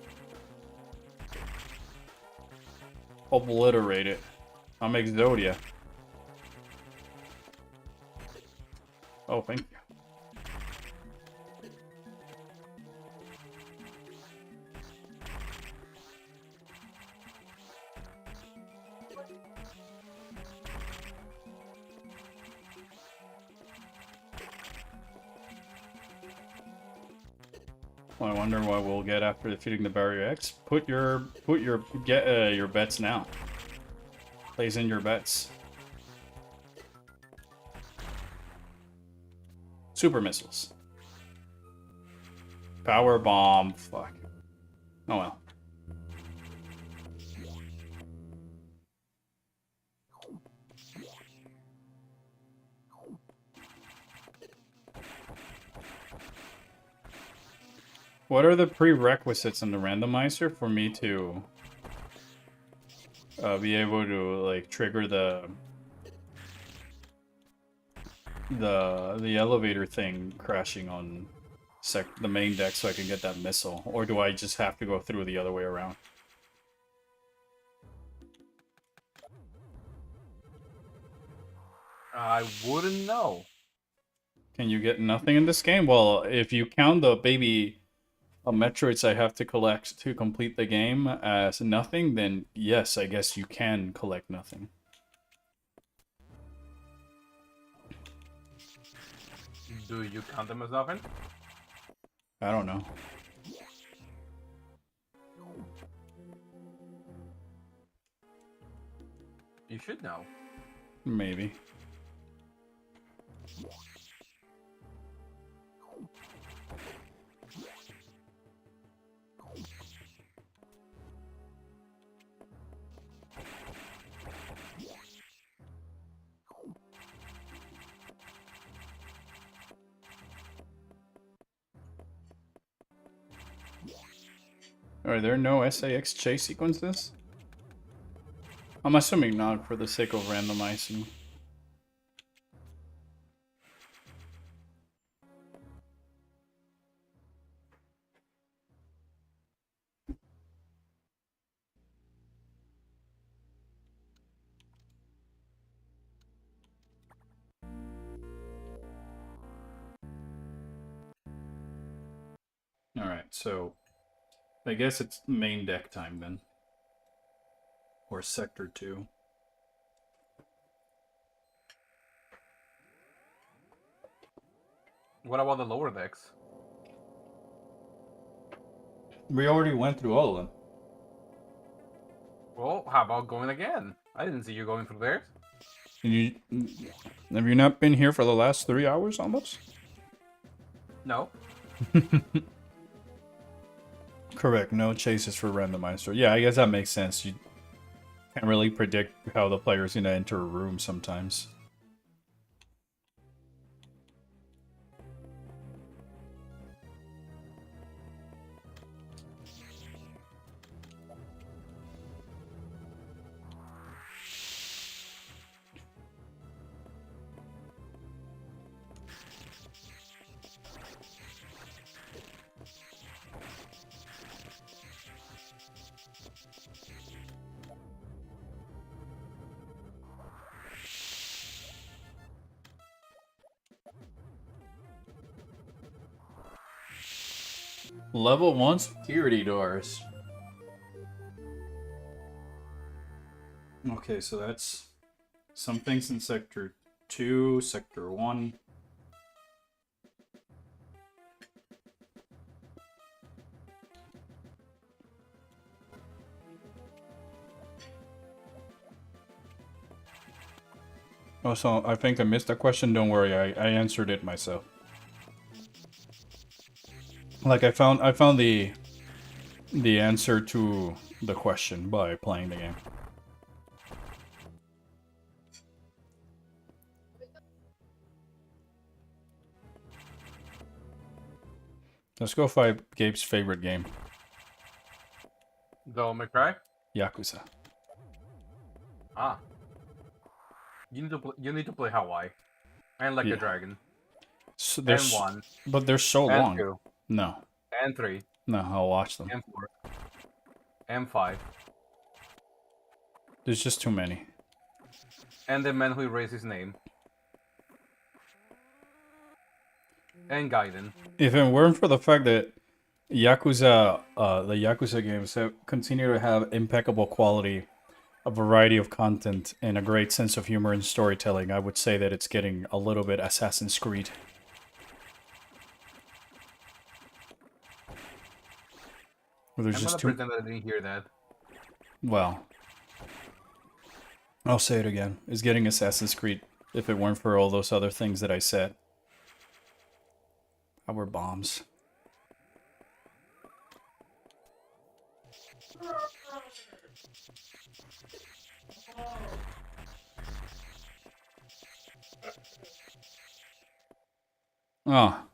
Obliterate it. I'm Exodia. Oh, thank you. Well, I wonder what we'll get after defeating the Barrier X. Put your bets now. Place in your bets. Super missiles. Power bomb. Fuck. Oh well. What are the prerequisites in the randomizer for me to be able to like trigger the elevator thing crashing on the main deck so I can get that missile, or do I just have to go through the other way around? I wouldn't know. Can you get nothing in this game? Well, if you count the baby Metroids I have to collect to complete the game as nothing, then yes, I guess you can collect nothing. Do you count them as nothing? I don't know. should know. Maybe. Are there no SAX chase sequences? I'm assuming not for the sake of randomizing. Alright, so I guess it's main deck time then. Or sector 2. What about the lower decks? We already went through all of them. Well, how about going again? I didn't see you going through there. Have you not been here for the last 3 hours almost? No. Correct, no chases for randomizer. Yeah, I guess that makes sense. You can't really predict how the player's gonna enter a room sometimes. Level 1 security doors. Okay, so that's some things in Sector 2, Sector 1. Oh, so I think I missed a question. Don't worry, I answered it myself. Like I found the answer to the question by playing the game. Let's go find Gabe's favorite game, Devil May Cry? Yakuza. Ah. You need to play Hawaii. And Like Yeah. a Dragon. So And 1. but they're so And long. 2. No, And 3. no, I'll watch them. And 4. And 5. There's just too many. And The Man Who Erased His Name. And Gaiden. If it weren't for the fact that Yakuza, the Yakuza games have continue to have impeccable quality, a variety of content, and a great sense of humor and storytelling, I would say that it's getting a little bit Assassin's Creed. There's I'm just gonna too... pretend I didn't hear that. Well, I'll say it again. It's getting Assassin's Creed if it weren't for all those other things that I said. Our bombs. Oh.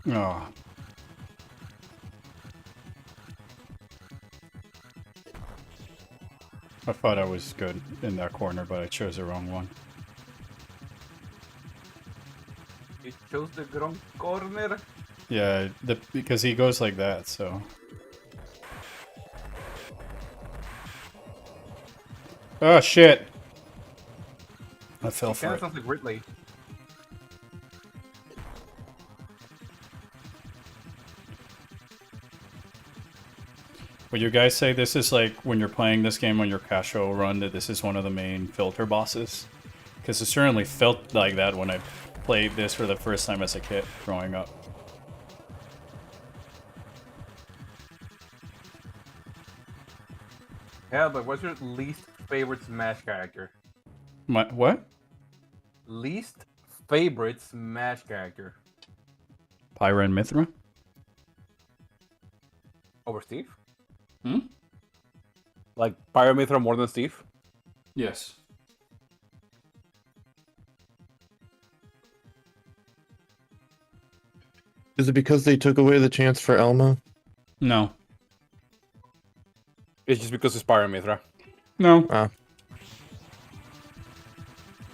Oh. I thought I was good in that corner, but I chose the wrong one. You chose the wrong corner. Yeah, because he goes like that, so... Oh, shit! I fell for Kind it. of sounds like Ridley. Would you guys say this is like when you're playing this game on your casual run, that this is one of the main filter bosses? Because it certainly felt like that when I played this for the first time as a kid growing up. Yeah, but what's your least favorite Smash character? What? Least favorite Smash character? Pyra and Mithra? Over Steve? Hmm? Like Pyramithra more than Steve? Yes. Is it because they took away the chance for Elma? No. It's just because it's Pyramithra. No. Ah.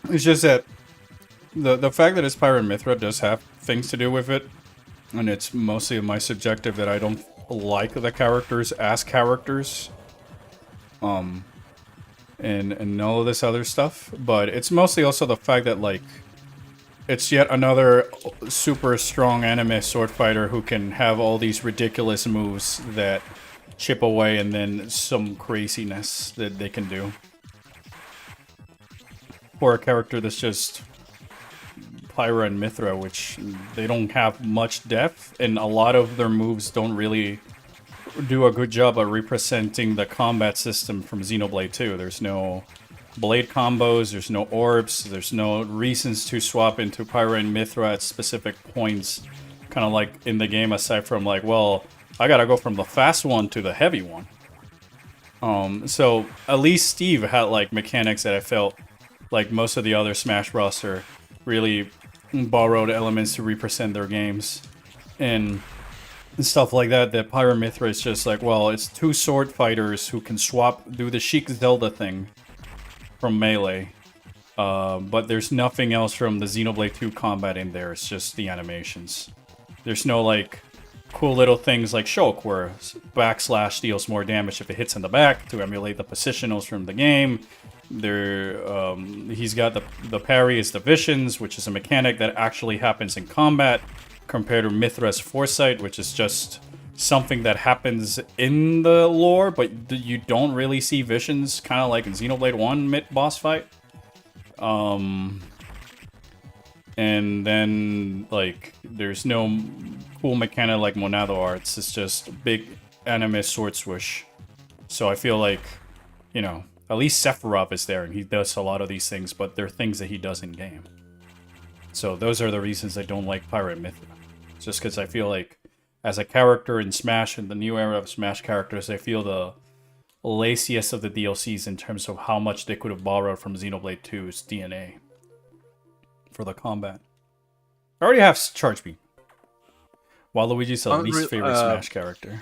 It's just that the fact that it's Pyra and Mithra does have things to do with it. And it's mostly my subjective that I don't like the characters as characters. And all of this other stuff. But it's mostly also the fact that, like, it's yet another super strong anime sword fighter who can have all these ridiculous moves that chip away and then some craziness that they can do. For a character that's just Pyra and Mithra, which they don't have much depth, and a lot of their moves don't really do a good job at representing the combat system from Xenoblade 2. There's no blade combos, there's no orbs, there's no reasons to swap into Pyra and Mithra at specific points, kind of like in the game, aside from like, well, I gotta go from the fast one to the heavy one. So at least Steve had like mechanics that I felt like most of the other Smash roster really borrowed elements to represent their games. And stuff like that, that Pyra Mithra is just like, well, it's two sword fighters who can swap, do the Sheik Zelda thing from Melee. But there's nothing else from the Xenoblade 2 combat in there, it's just the animations. There's no, like, cool little things like Shulk, where backslash deals more damage if it hits in the back to emulate the positionals from the game. He's got the parry is the Visions, which is a mechanic that actually happens in combat, compared to Mithra's Foresight, which is just something that happens in the lore, but you don't really see Visions, kind of like in Xenoblade 1 mid-boss fight. And then, like, there's no cool mechanic like Monado Arts, it's just big anime sword swoosh. So I feel like, you know, at least Sephiroth is there, and he does a lot of these things, but they're things that he does in-game. So those are the reasons I don't like Pyra and Mithra. Just because I feel like, as a character in Smash, in the new era of Smash characters, I feel the laziest of the DLCs in terms of how much they could have borrowed from Xenoblade 2's DNA for the combat. I already have Charge Beam. Waluigi's the least favorite Smash character.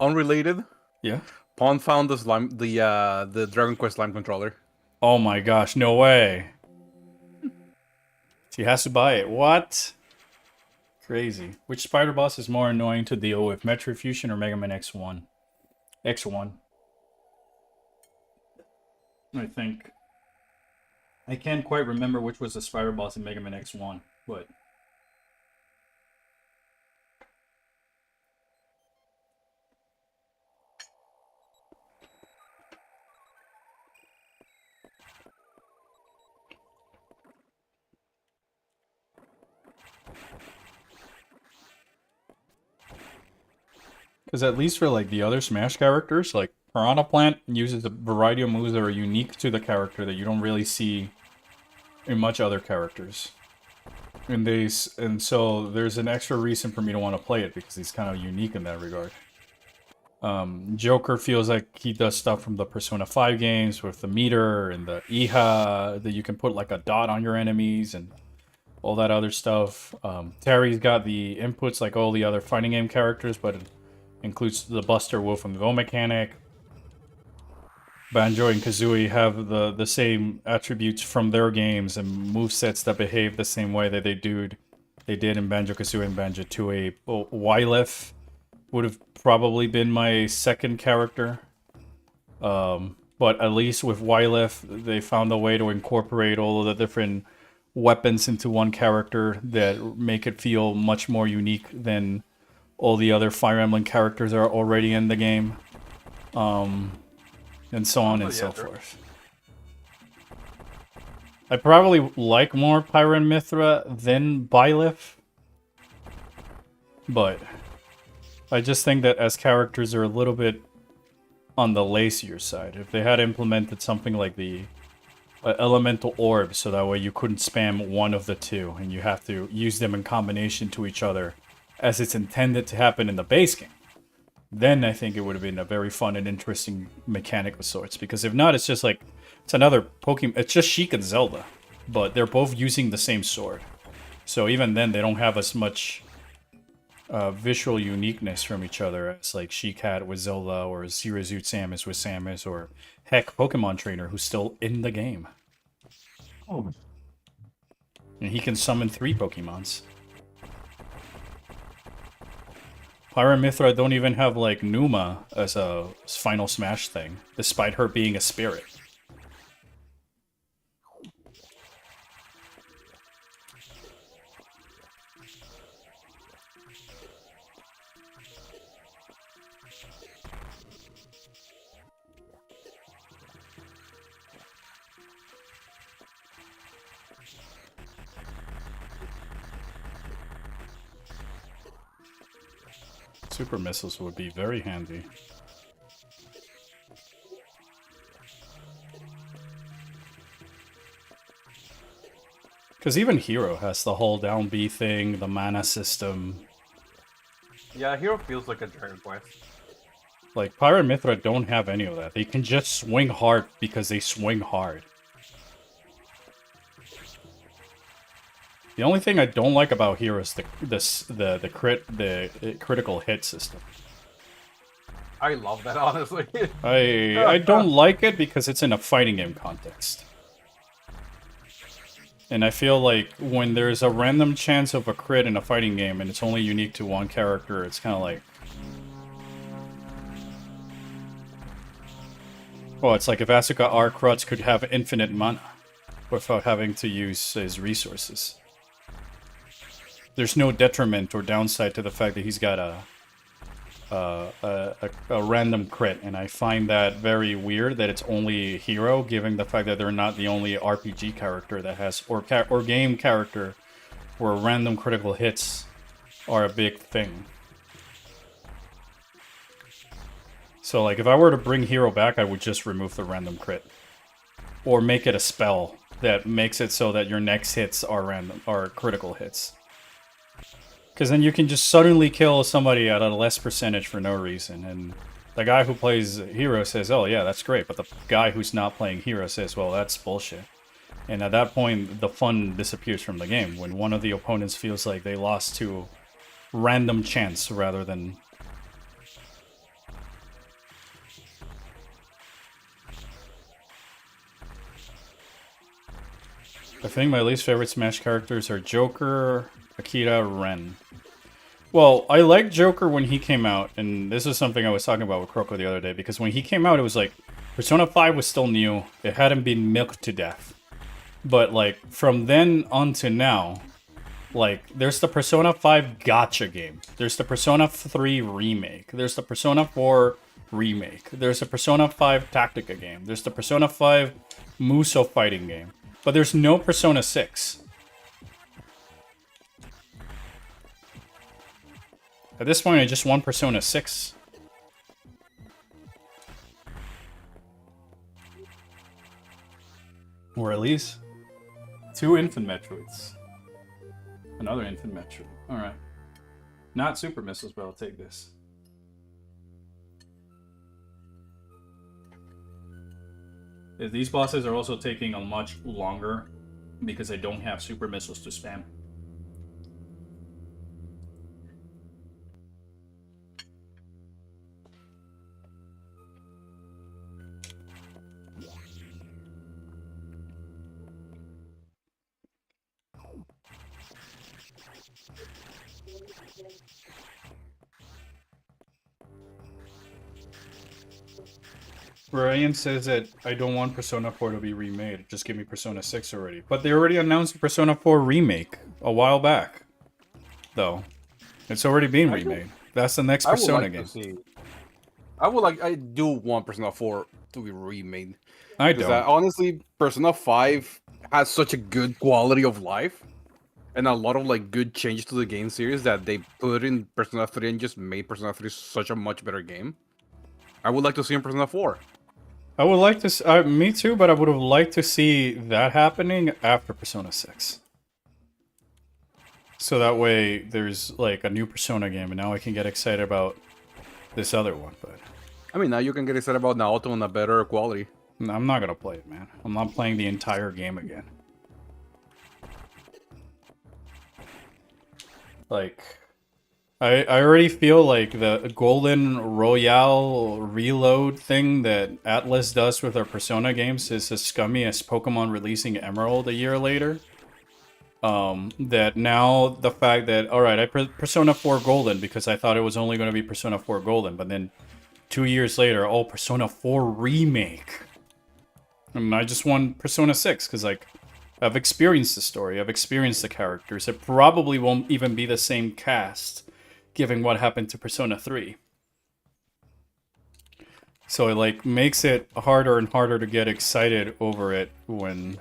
Unrelated. Yeah? Pawn found the Dragon Quest Slime controller. Oh my gosh, no way. She has to buy it. What? Crazy. Which spider boss is more annoying to deal with, Metroid Fusion or Mega Man X1? X1. I think. I can't quite remember which was the spider boss in Mega Man X1, but... Because at least for like the other Smash characters, like Piranha Plant uses a variety of moves that are unique to the character that you don't really see in much other characters. And so there's an extra reason for me to want to play it, because he's kind of unique in that regard. Joker feels like he does stuff from the Persona 5 games with the meter and the Iha, that you can put like a dot on your enemies and all that other stuff. Terry's got the inputs like all the other fighting game characters, but includes the Buster Wolf and Go mechanic. Banjo and Kazooie have the same attributes from their games and movesets that behave the same way that they did in Banjo Kazooie and Banjo Tooie. Well, Wyleth would have probably been my second character. But at least with Wyleth, they found a way to incorporate all of the different weapons into one character that make it feel much more unique than all the other Fire Emblem characters that are already in the game. And so on and so forth. I probably like more Pyra and Mithra than Byleth, but I just think that as characters are a little bit on the lazier side. If they had implemented something like the elemental orb, so that way you couldn't spam one of the two, and you have to use them in combination to each other, as it's intended to happen in the base game, then I think it would have been a very fun and interesting mechanic of sorts. Because if not, it's just like, it's another Pokemon. It's just Sheik and Zelda, but they're both using the same sword. So even then, they don't have as much visual uniqueness from each other as like Sheik had with Zelda, or Zero Suit Samus with Samus, or heck, Pokemon Trainer, who's still in the game. Oh. And he can summon 3 Pokemons. Pyra and Mithra don't even have, like, Numa as a Final Smash thing, despite her being a spirit. Super missiles would be very handy. Because even Hero has the whole down B thing, the mana system. Yeah, Hero feels like a Dragon Quest. Like, Pyra and Mithra don't have any of that. They can just swing hard because they swing hard. The only thing I don't like about Hero is the critical hit system. I love that, honestly. I don't like it because it's in a fighting game context. And I feel like when there's a random chance of a crit in a fighting game and it's only unique to one character, it's kind of like... Well, it's like if Asuka R. Crutz could have infinite mana without having to use his resources. There's no detriment or downside to the fact that he's got a random crit, and I find that very weird that it's only Hero, given the fact that they're not the only RPG character that has, or game character, where random critical hits are a big thing. So, like, if I were to bring Hero back, I would just remove the random crit, or make it a spell that makes it so that your next hits are critical hits. Because then you can just suddenly kill somebody at a less percentage for no reason. And the guy who plays Hero says, oh yeah, that's great. But the guy who's not playing Hero says, well, that's bullshit. And at that point, the fun disappears from the game. When one of the opponents feels like they lost to random chance rather than... I think my least favorite Smash characters are Joker, Akira, Ren. Well, I liked Joker when he came out, and this is something I was talking about with Kroko the other day, because when he came out, it was like, Persona 5 was still new, it hadn't been milked to death. But, like, from then on to now, like, there's the Persona 5 gacha game, there's the Persona 3 remake, there's the Persona 4 remake, there's the Persona 5 Tactica game, there's the Persona 5 Musou fighting game, but there's no Persona 6. At this point, I just want Persona 6. Or at least 2 Infant Metroids. Another Infant Metroid. Alright. Not Super Missiles, but I'll take this. These bosses are also taking a much longer because I don't have Super Missiles to spam. Brian says that I don't want Persona 4 to be remade. Just give me Persona 6 already. But they already announced a Persona 4 remake a while back, though. It's already being remade. That's the next Persona game. I do want Persona 4 to be remade. I Because don't. honestly, Persona 5 has such a good quality of life and a lot of like good changes to the game series that they put in Persona 3 and just made Persona 3 such a much better game. I would like to see in Persona 4. I would like to. Me too, but I would have liked to see that happening after Persona 6. So that way, there's like a new Persona game, and now I can get excited about this other one. But I mean, now you can get excited about Naoto in a better quality. I'm not gonna play it, man. I'm not playing the entire game again. Like, I already feel like the Golden Royale reload thing that Atlas does with our Persona games is as scummy as Pokemon releasing Emerald a year later. That now the fact that, alright, I Persona 4 Golden because I thought it was only going to be Persona 4 Golden, but then 2 years later, oh, Persona 4 Remake. And I just want Persona 6 because, like, I've experienced the story, I've experienced the characters. It probably won't even be the same cast, given what happened to Persona 3. So it, like, makes it harder and harder to get excited over it when,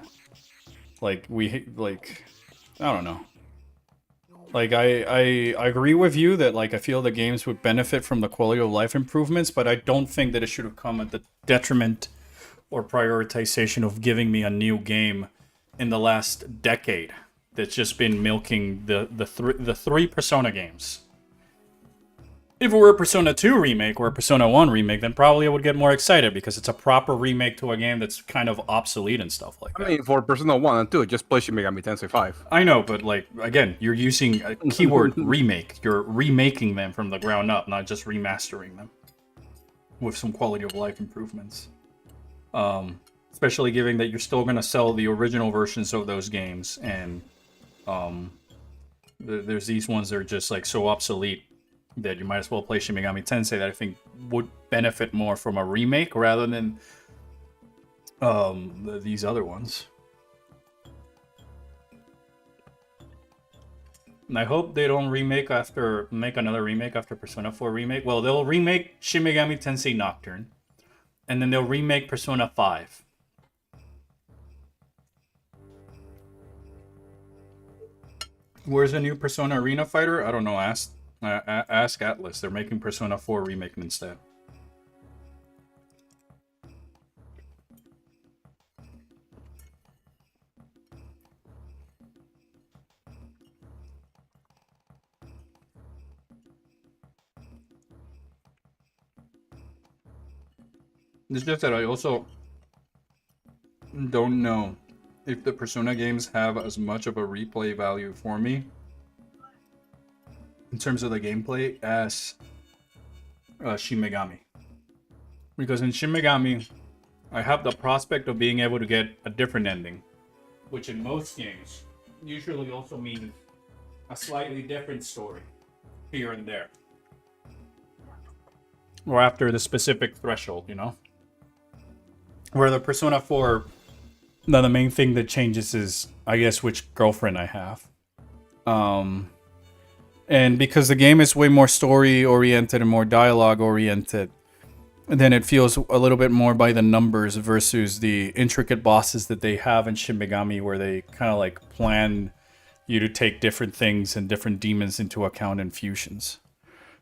like, I don't know. Like, I agree with you that, like, I feel the games would benefit from the quality of life improvements, but I don't think that it should have come at the detriment or prioritization of giving me a new game in the last decade that's just been milking the three Persona games. If it were a Persona 2 remake or a Persona 1 remake, then probably I would get more excited because it's a proper remake to a game that's kind of obsolete and stuff like that. I mean, for Persona 1 and 2, just play Shin Megami Tensei 5. I know, but, like, again, you're using a keyword remake. You're remaking them from the ground up, not just remastering them with some quality of life improvements. Especially given that you're still going to sell the original versions of those games, and there's these ones that are just, like, so obsolete that you might as well play Shin Megami Tensei that I think would benefit more from a remake rather than these other ones. And I hope they don't make another remake after Persona 4 remake. Well, they'll remake Shin Megami Tensei Nocturne, and then they'll remake Persona 5. Where's the new Persona Arena Fighter? I don't know. Ask Atlas. They're making Persona 4 remake instead. It's just that I also don't know if the Persona games have as much of a replay value for me in terms of the gameplay as Shin Megami. Because in Shin Megami, I have the prospect of being able to get a different ending, which in most games usually also means a slightly different story here and there. Or after the specific threshold, you know? Where the Persona 4, now the main thing that changes is, I guess, which girlfriend I have. And because the game is way more story-oriented and more dialogue-oriented, then it feels a little bit more by the numbers versus the intricate bosses that they have in Shin Megami, where they kind of like plan you to take different things and different demons into account in fusions.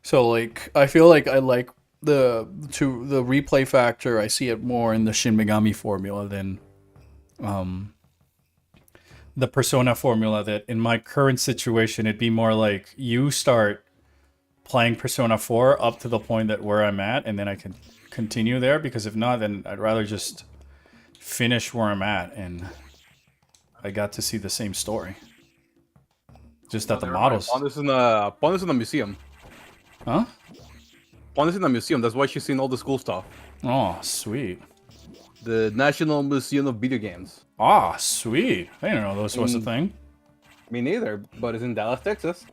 So like, I feel like I like the replay factor. I see it more in the Shin Megami formula than the Persona formula, that in my current situation, it'd be more like you start playing Persona 4 up to the point that where I'm at, and then I can continue there, because if not, then I'd rather just finish where I'm at, and I got to see the same story. Just that the models... Pawn is in a museum. Huh? Pawn is in a museum, that's why she's seen all the school stuff. Oh, sweet. The National Museum of Video Games. Ah, sweet. I didn't know this was a thing. Me neither, but it's in Dallas, Texas.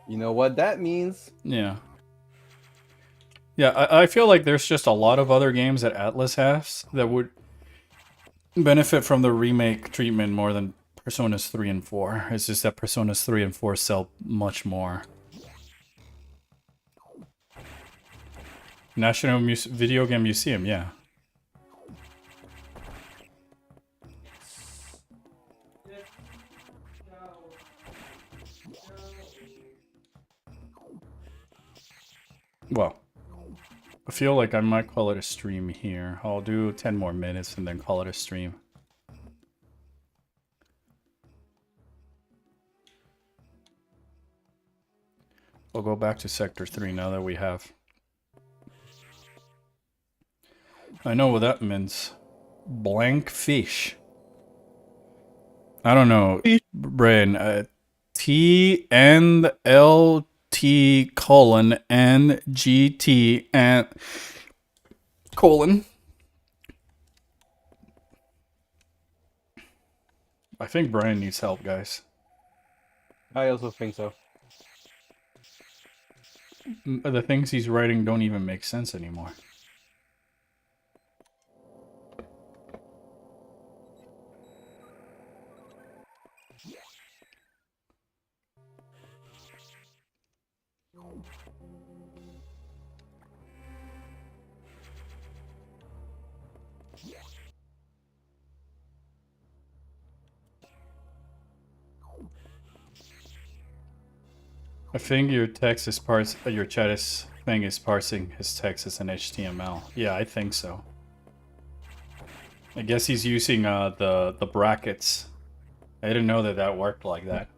You know what that means? Yeah. Yeah, I feel like there's just a lot of other games that Atlas has that would benefit from the remake treatment more than Personas 3 and 4. It's just that Personas 3 and 4 sell much more. National Video Game Museum, yeah. Well, I feel like I might call it a stream here. I'll do 10 more minutes and then call it a stream. We'll go back to Sector 3 now that we have. I know what that means. Blank fish. I don't know, Brain. T and L T colon N G T and colon. I think Brian needs help, guys. I also think so. The things he's writing don't even make sense anymore. I think your text is your chat is thing is parsing his text as an HTML. Yeah, I think so. I guess he's using the brackets. I didn't know that that worked like that.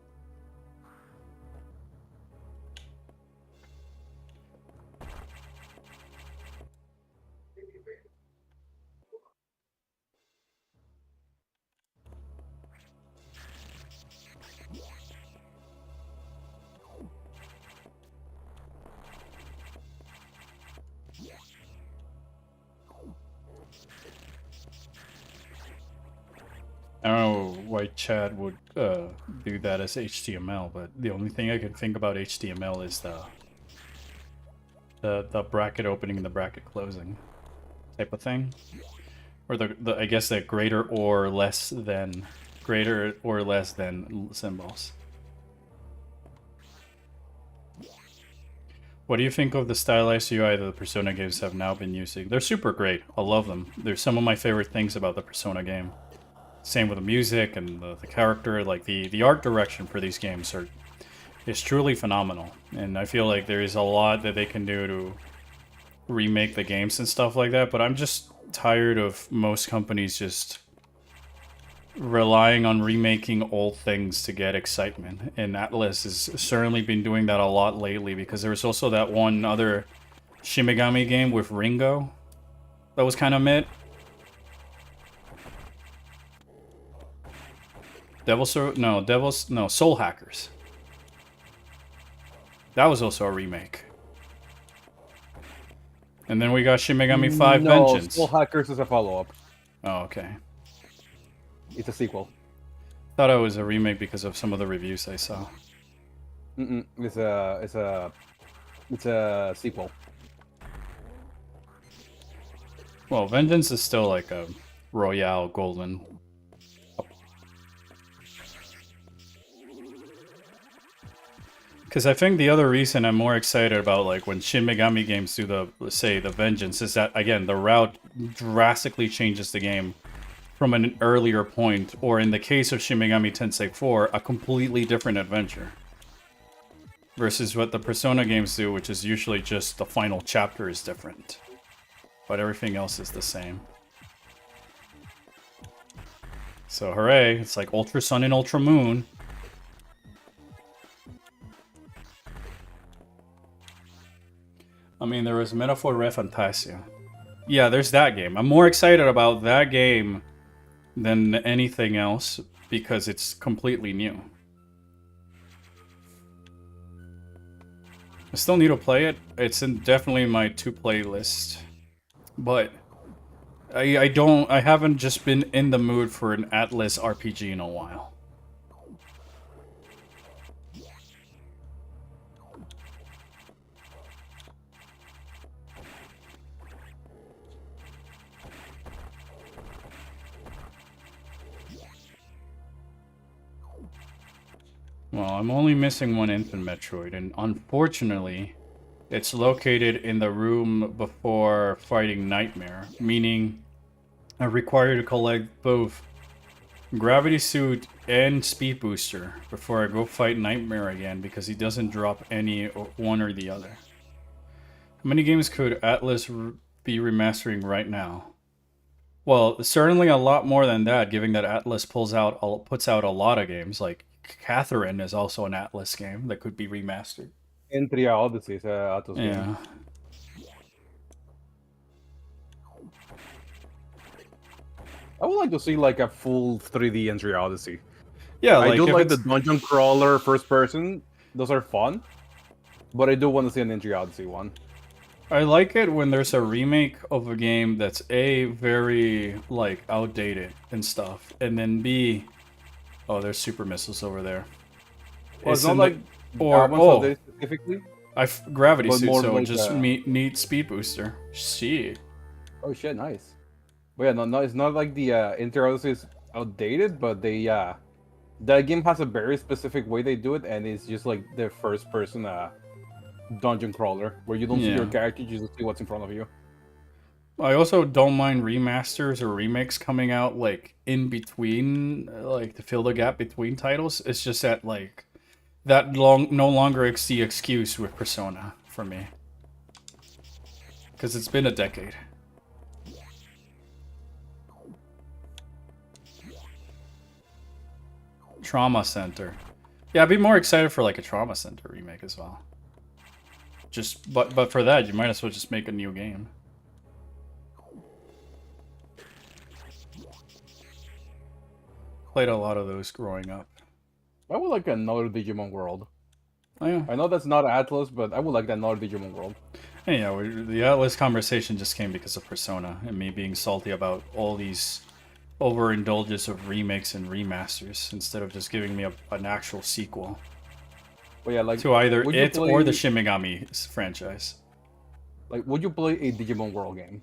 I don't know why Chad would do that as HTML, but the only thing I can think about HTML is the bracket opening and the bracket closing type of thing, or the I guess the greater or less than symbols. What do you think of the stylized UI that the Persona games have now been using? They're super great. I love them. They're some of my favorite things about the Persona game. Same with the music and the character, like the art direction for these games is truly phenomenal. And I feel like there is a lot that they can do to remake the games and stuff like that, but I'm just tired of most companies just relying on remaking old things to get excitement. And Atlas has certainly been doing that a lot lately, because there was also that one other Shin Megami game with Ringo that was kind of mid. Soul Hackers. That was also a remake. And then we got Shin Megami 5 Vengeance. Soul Hackers is a follow-up. Oh, okay. It's a sequel. Thought it was a remake because of some of the reviews I saw. It's a sequel. Well, Vengeance is still like a Royale Golden. Because I think the other reason I'm more excited about, like, when Shin Megami games do the Vengeance, is that, again, the route drastically changes the game from an earlier point, or in the case of Shin Megami Tensei 4, a completely different adventure. Versus what the Persona games do, which is usually just the final chapter is different. But everything else is the same. So hooray, it's like Ultra Sun and Ultra Moon. I mean, there was Metaphor Re Fantasia. Yeah, there's that game. I'm more excited about that game than anything else because it's completely new. I still need to play it. It's definitely in my to-play list. But I haven't just been in the mood for an Atlas RPG in a while. Well, I'm only missing one infant Metroid, and unfortunately, it's located in the room before fighting Nightmare, meaning I require to collect both Gravity Suit and Speed Booster before I go fight Nightmare again, because he doesn't drop any one or the other. How many games could Atlas be remastering right now? Well, certainly a lot more than that, given that Atlas puts out a lot of games. Like Catherine is also an Atlas game that could be remastered. Entry Odyssey is a Atos game. Yeah. I would like to see like a full 3D Entry Odyssey. Yeah, I do if like the it's- dungeon crawler first person. Those are fun. But I do want to see an Entry Odyssey one. I like it when there's a remake of a game that's A, very, like, outdated and stuff, and then B, oh, there's super missiles over there. Well, it's not in like or, that one's oh, outdated specifically. Gravity But Suit, more so like just a- neat Speed Booster. Shit. Oh shit, nice. But yeah, no, it's not like the Entry Odyssey is outdated, but they that game has a very specific way they do it, and it's just like the first person dungeon crawler where you don't see your Yeah. character, you just see what's in front of you. I also don't mind remasters or remakes coming out, like, in between, like, to fill the gap between titles. It's just that, like, that no longer is the excuse with Persona for me. Because it's been a decade. Trauma Center. Yeah, I'd be more excited for, like, a Trauma Center remake as well. But for that, you might as well just make a new game. Played a lot of those growing up. I would like another Digimon World. Oh, yeah. I know that's not Atlas, but I would like another Digimon World. Anyhow, the Atlas conversation just came because of Persona and me being salty about all these overindulgence of remakes and remasters instead of just giving me an actual sequel But yeah, like to either would you it or the play- Shin Megami franchise. Like, would you play a Digimon World game?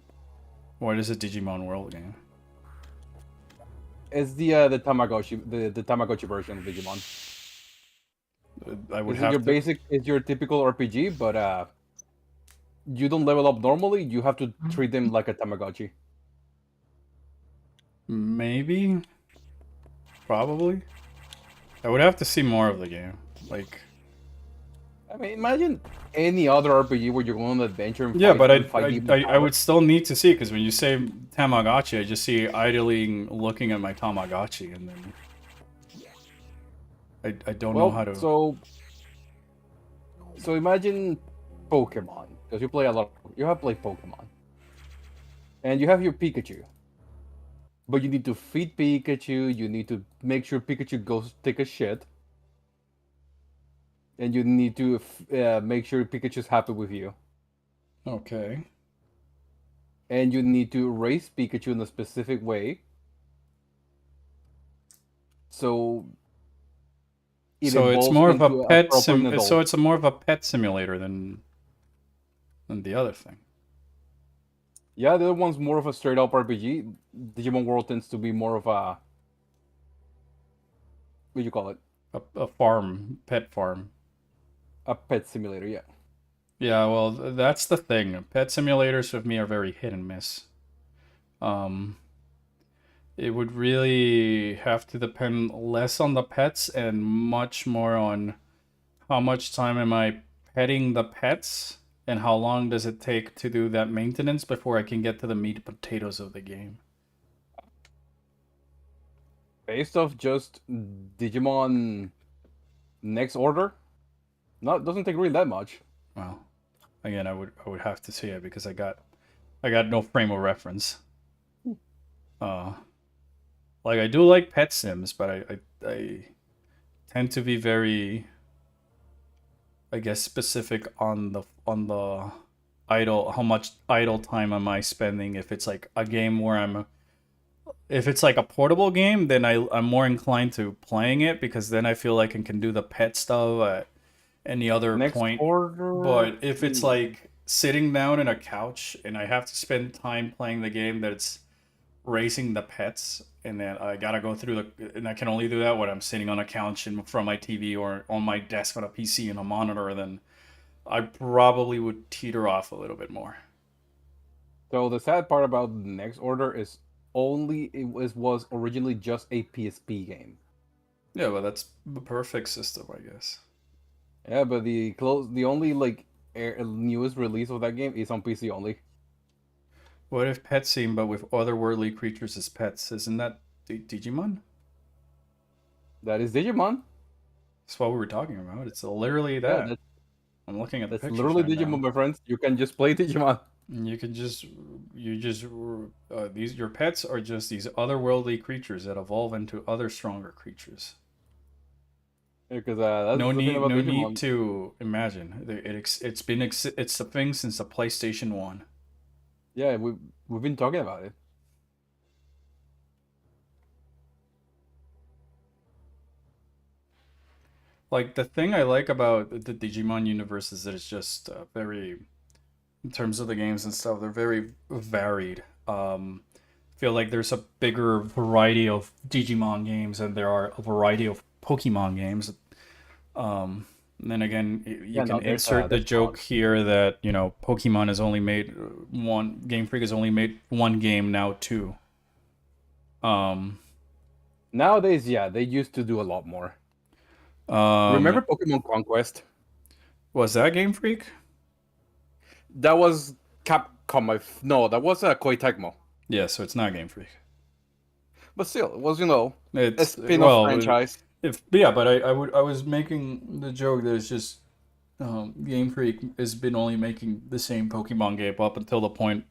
What is a Digimon World game? It's the Tamagotchi, the Tamagotchi version of Digimon. I would It's have your to. basic, it's your typical RPG, but you don't level up normally. You have to treat them like a Tamagotchi. Maybe. Probably. I would have to see more of the game. Like, I mean, imagine any other RPG where you go on an adventure and yeah, fight, but and fight evil I power. would still need to see, because when you say Tamagotchi, I just see idling looking at my Tamagotchi, and then I don't know how to. So imagine Pokemon, because you have played Pokemon, and you have your Pikachu, but you need to feed Pikachu. You need to make sure Pikachu goes take a shit, and you need to make sure Pikachu's happy with you, Okay. and you need to raise Pikachu in a specific way. So So it's evolves more of a into pet proper sim. adult. So it's more of a pet simulator than the other thing. Yeah, the other one's more of a straight up RPG. Digimon World tends to be more of a what do you call it? A pet farm. A pet simulator, yeah. Yeah, well, that's the thing. Pet simulators with me are very hit and miss. It would really have to depend less on the pets and much more on how much time am I petting the pets and how long does it take to do that maintenance before I can get to the meat and potatoes of the game. Based off just Digimon Next Order, doesn't take really that much. Well, again, I would have to see it because I got no frame of reference. Like I do like pet sims, but I tend to be very, I guess, specific on the idle, how much idle time am I spending. If it's like a game where if it's like a portable game, then I'm more inclined to playing it because then I feel like I can do the pet stuff at any other Next point. Order. But if it's like sitting down in a couch and I have to spend time playing the game that's raising the pets, and then I gotta go through and I can only do that when I'm sitting on a couch in front of my TV or on my desk on a PC and a monitor, then I probably would teeter off a little bit more. So the sad part about the next order is was originally just a PSP game. Yeah, but that's the perfect system, I guess. Yeah, but the only like newest release of that game is on PC only. What if pets seem but with otherworldly creatures as pets? Isn't that Digimon? That is Digimon. That's what we were talking about. It's literally Yeah, that. I'm looking at the that's pictures literally right Digimon, now. my friends. You can just play Digimon. You can just, these your pets are just these otherworldly creatures that evolve into other stronger creatures. Because that's No the thing need, about no Digimon. need to imagine. It's the thing since the PlayStation 1. Yeah, we've been talking about it. Like the thing I like about the Digimon universe is that it's just very, in terms of the games and stuff, they're very varied. Feel like there's a bigger variety of Digimon games than there are a variety of Pokemon games. And then again, you can insert the joke here that, you know, Pokemon has only made one, Game Freak has only made one game, now two. Nowadays, yeah, they used to do a lot more. Remember Pokemon Conquest? Was that Game Freak? That was Capcom. No, that was Koei Tecmo. Yeah, so it's not Game Freak. But still, it was, you know, It's a spin-off franchise. But I was making the joke that it's just Game Freak has been only making the same Pokemon game up until the point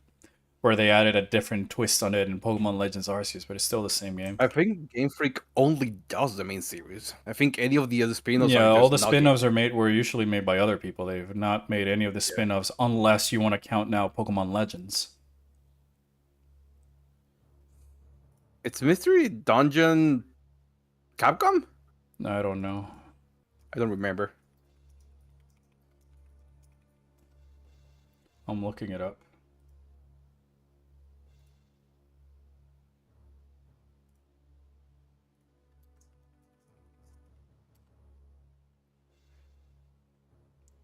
where they added a different twist on it in Pokemon Legends Arceus, but it's still the same game. I think Game Freak only does the main series. I think any of the other spin-offs Yeah, are just all the not spin-offs were usually made by other people. They've not made any of the spin-offs unless you want to count now Pokemon Legends. It's Mystery Dungeon Capcom? I don't know. I don't remember. I'm looking it up.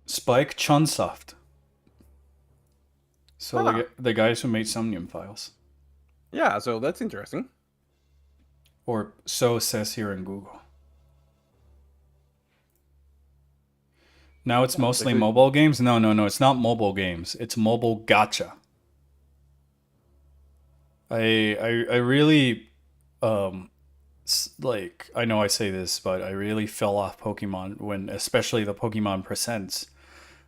Spike Chunsoft. So the guys who made Somnium Files. Yeah, so that's interesting. Or so says here in Google. Now it's mostly mobile games? No, it's not mobile games. It's mobile gacha. I really like, I know I say this, but I really fell off Pokemon when, especially the Pokemon Presents,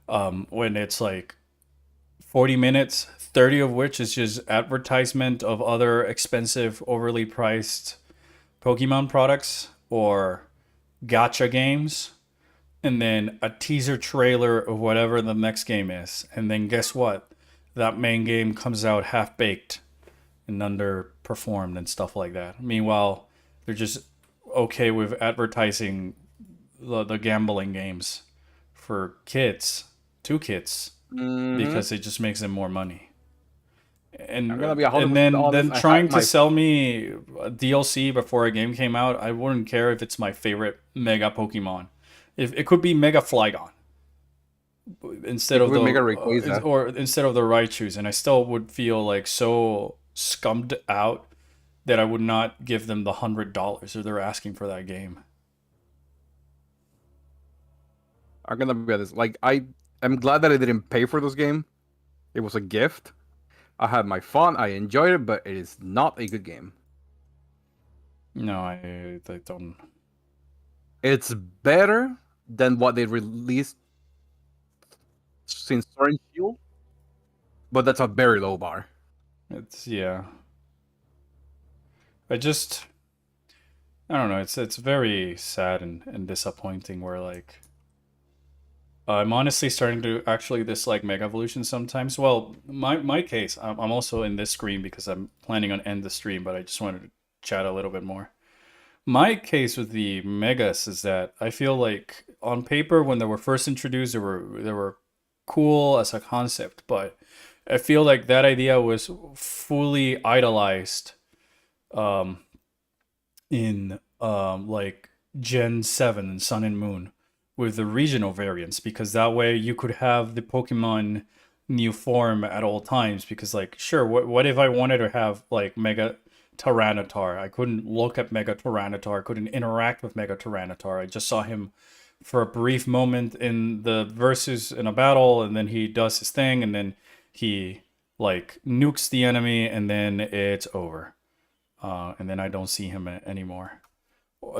when it's like 40 minutes, 30 of which is just advertisement of other expensive, overly priced Pokemon products or gacha games, and then a teaser trailer of whatever the next game is. And then guess what? That main game comes out half-baked and underperformed and stuff like that. Meanwhile, they're just okay with advertising the gambling games for kids, to kids, because it just makes them more money. And then trying to sell me a DLC before a game came out, I wouldn't care if it's my favorite Mega Pokemon. If it could be Mega Flygon instead of the or instead of the Raichus, and I still would feel like so scummed out that I would not give them the $100 that they're asking for that game. I'm gonna be honest. Like, I'm glad that I didn't pay for this game. It was a gift. I had my fun. I enjoyed it, but it is not a good game. No, I don't. It's better than what they released since Sword and Shield, but that's a very low bar. It's I don't know. It's very sad and disappointing. Where like I'm honestly starting to actually dislike Mega Evolution sometimes. Well, my case, I'm also in this stream because I'm planning on end the stream, but I just wanted to chat a little bit more. My case with the Megas is that I feel like on paper when they were first introduced, they were cool as a concept, but I feel like that idea was fully idolized um, in like Gen 7 and Sun and Moon with the regional variants, because that way you could have the Pokemon new form at all times. Because like, sure, what if I wanted to have like Mega Tyranitar? I couldn't look at Mega Tyranitar, couldn't interact with Mega Tyranitar. I just saw him for a brief moment in the versus in a battle, and then he does his thing, and then he like nukes the enemy, and then it's over. And then I don't see him anymore.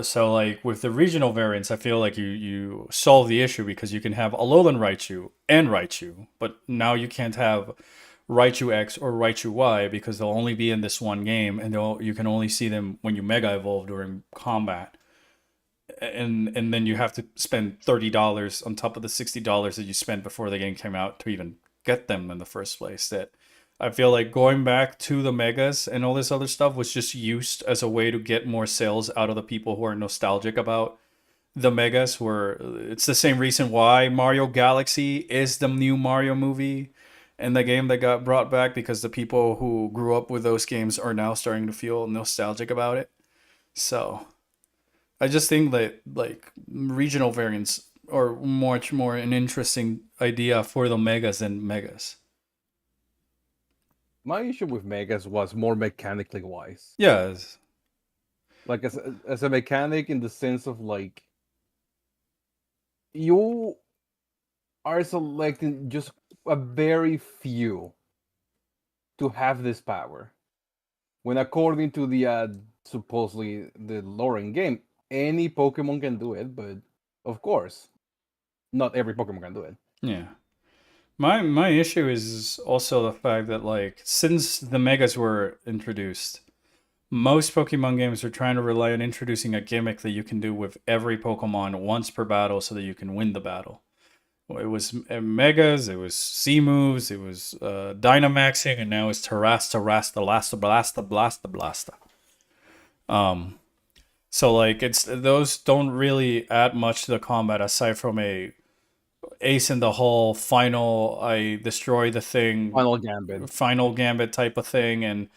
So like with the regional variants, I feel like you solve the issue, because you can have Alolan Raichu and Raichu, but now you can't have Raichu X or Raichu Y, because they'll only be in this one game, and you can only see them when you Mega Evolve during combat. And then you have to spend $30 on top of the $60 that you spent before the game came out to even get them in the first place. That I feel like going back to the megas and all this other stuff was just used as a way to get more sales out of the people who are nostalgic about the megas. Where it's the same reason why Mario Galaxy is the new Mario movie and the game that got brought back, because the people who grew up with those games are now starting to feel nostalgic about it. So I just think that like regional variants are much more an interesting idea for the megas than megas. My issue with Megas was more mechanically wise. Yes. Like as a mechanic, in the sense of like you are selecting just a very few to have this power. When according to the supposedly the lore in game, any Pokemon can do it, but of course, not every Pokemon can do it. Yeah. My issue is also the fact that like since the megas were introduced, most Pokemon games are trying to rely on introducing a gimmick that you can do with every Pokemon once per battle so that you can win the battle. It was Megas, it was C moves, it was Dynamaxing, and now it's Terrasta, Rasta, Lasta, Blasta, Blasta, Blasta. So like it's those don't really add much to the combat aside from a ace in the hole, final, I destroy the thing, final gambit type of thing, and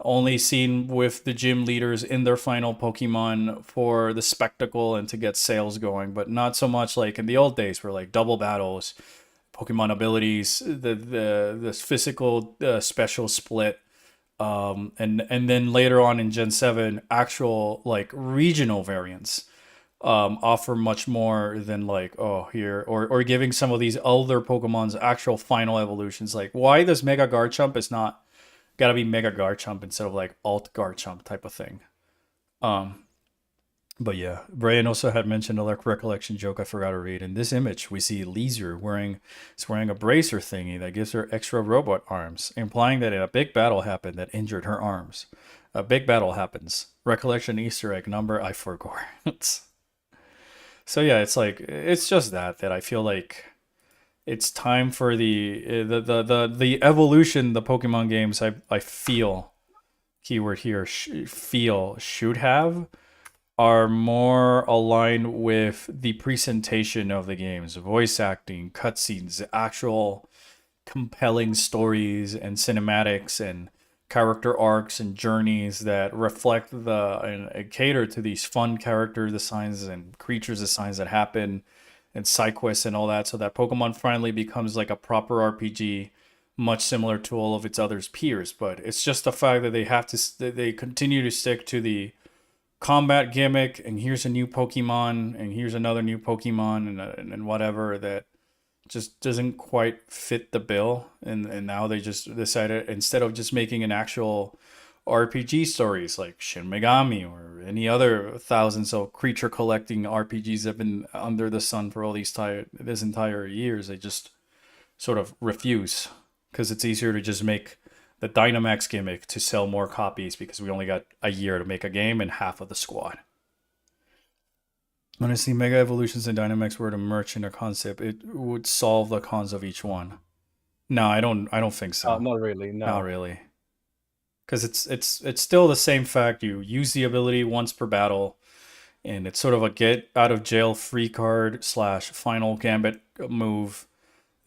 only seen with the gym leaders in their final Pokemon for the spectacle and to get sales going, but not so much like in the old days where like double battles, Pokemon abilities, the physical special split, and then later on in Gen 7, actual like regional variants offer much more than like here or giving some of these older Pokemon's actual final evolutions. Like why does Mega Garchomp is not gotta be Mega Garchomp instead of like Alt Garchomp type of thing. But yeah, Brian also had mentioned a recollection joke I forgot to read. In this image, we see Leisure wearing a bracer thingy that gives her extra robot arms, implying that a big battle happened that injured her arms. A big battle happens. Recollection Easter egg number I forgot. So yeah, it's like it's just that I feel like it's time for the evolution the Pokemon games I feel keyword here feel should have are more aligned with the presentation of the games, voice acting, cutscenes, actual compelling stories and cinematics and character arcs and journeys that reflect and cater to these fun character designs and creatures designs that happen and side quests and all that, so that Pokemon finally becomes like a proper RPG, much similar to all of its other peers. But it's just the fact that they continue to stick to the combat gimmick, and here's a new Pokemon, and here's another new Pokemon, and whatever, that just doesn't quite fit the bill. And now they just decided, instead of just making an actual RPG stories like Shin Megami or any other thousands of creature collecting RPGs that have been under the sun for all this entire years, they just sort of refuse, because it's easier to just make the Dynamax gimmick to sell more copies, because we only got a year to make a game and half of the squad. Honestly, Mega Evolutions and Dynamax were to merge in a concept, it would solve the cons of each one. No, I don't think so. Not really. No. Not really. Because it's still the same fact. You use the ability once per battle, and it's sort of a get out of jail free card / final gambit move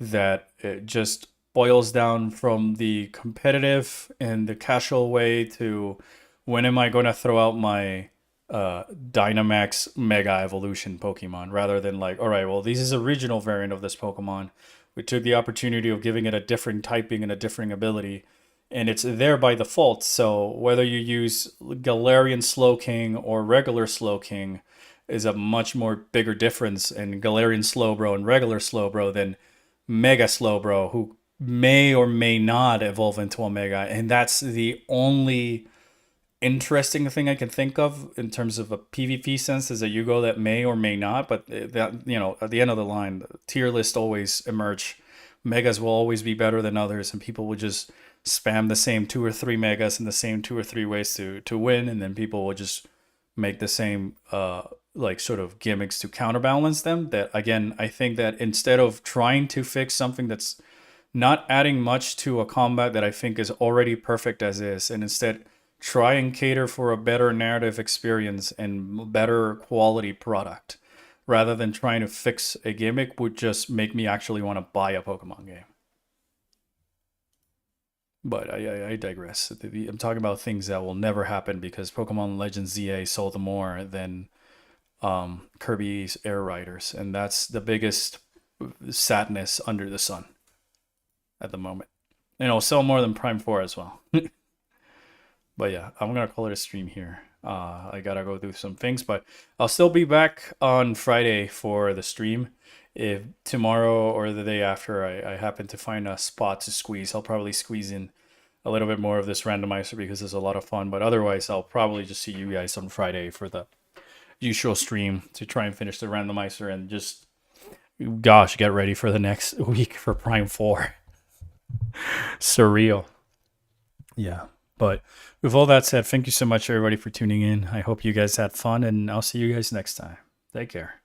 that it just boils down from the competitive and the casual way to when am I going to throw out my Dynamax Mega Evolution Pokemon rather than like, all right, well, this is a regional variant of this Pokemon. We took the opportunity of giving it a different typing and a different ability, and it's there by default. So whether you use Galarian Slowking or regular Slowking is a much more bigger difference in Galarian Slowbro and regular Slowbro than Mega Slowbro, who may or may not evolve into a Mega. And that's the only interesting thing I can think of in terms of a PvP sense is that you go that may or may not, but that, you know, at the end of the line, the tier list always emerge. Megas will always be better than others, and people will just spam the same 2 or 3 megas in the same 2 or 3 ways to win, and then people will just make the same like sort of gimmicks to counterbalance them. That again, I think that instead of trying to fix something that's not adding much to a combat that I think is already perfect as is, and instead try and cater for a better narrative experience and better quality product rather than trying to fix a gimmick would just make me actually want to buy a Pokemon game. But I digress. I'm talking about things that will never happen because Pokemon Legends ZA sold more than Kirby's Air Riders, and that's the biggest sadness under the sun at the moment. And it'll sell more than Prime 4 as well. But yeah, I'm gonna call it a stream here. I gotta go do some things, but I'll still be back on Friday for the stream. If tomorrow or the day after I happen to find a spot to squeeze, I'll probably squeeze in a little bit more of this randomizer because it's a lot of fun. But otherwise, I'll probably just see you guys on Friday for the usual stream to try and finish the randomizer and just, gosh, get ready for the next week for Prime 4. Surreal. Yeah. But with all that said, thank you so much, everybody, for tuning in. I hope you guys had fun, and I'll see you guys next time. Take care.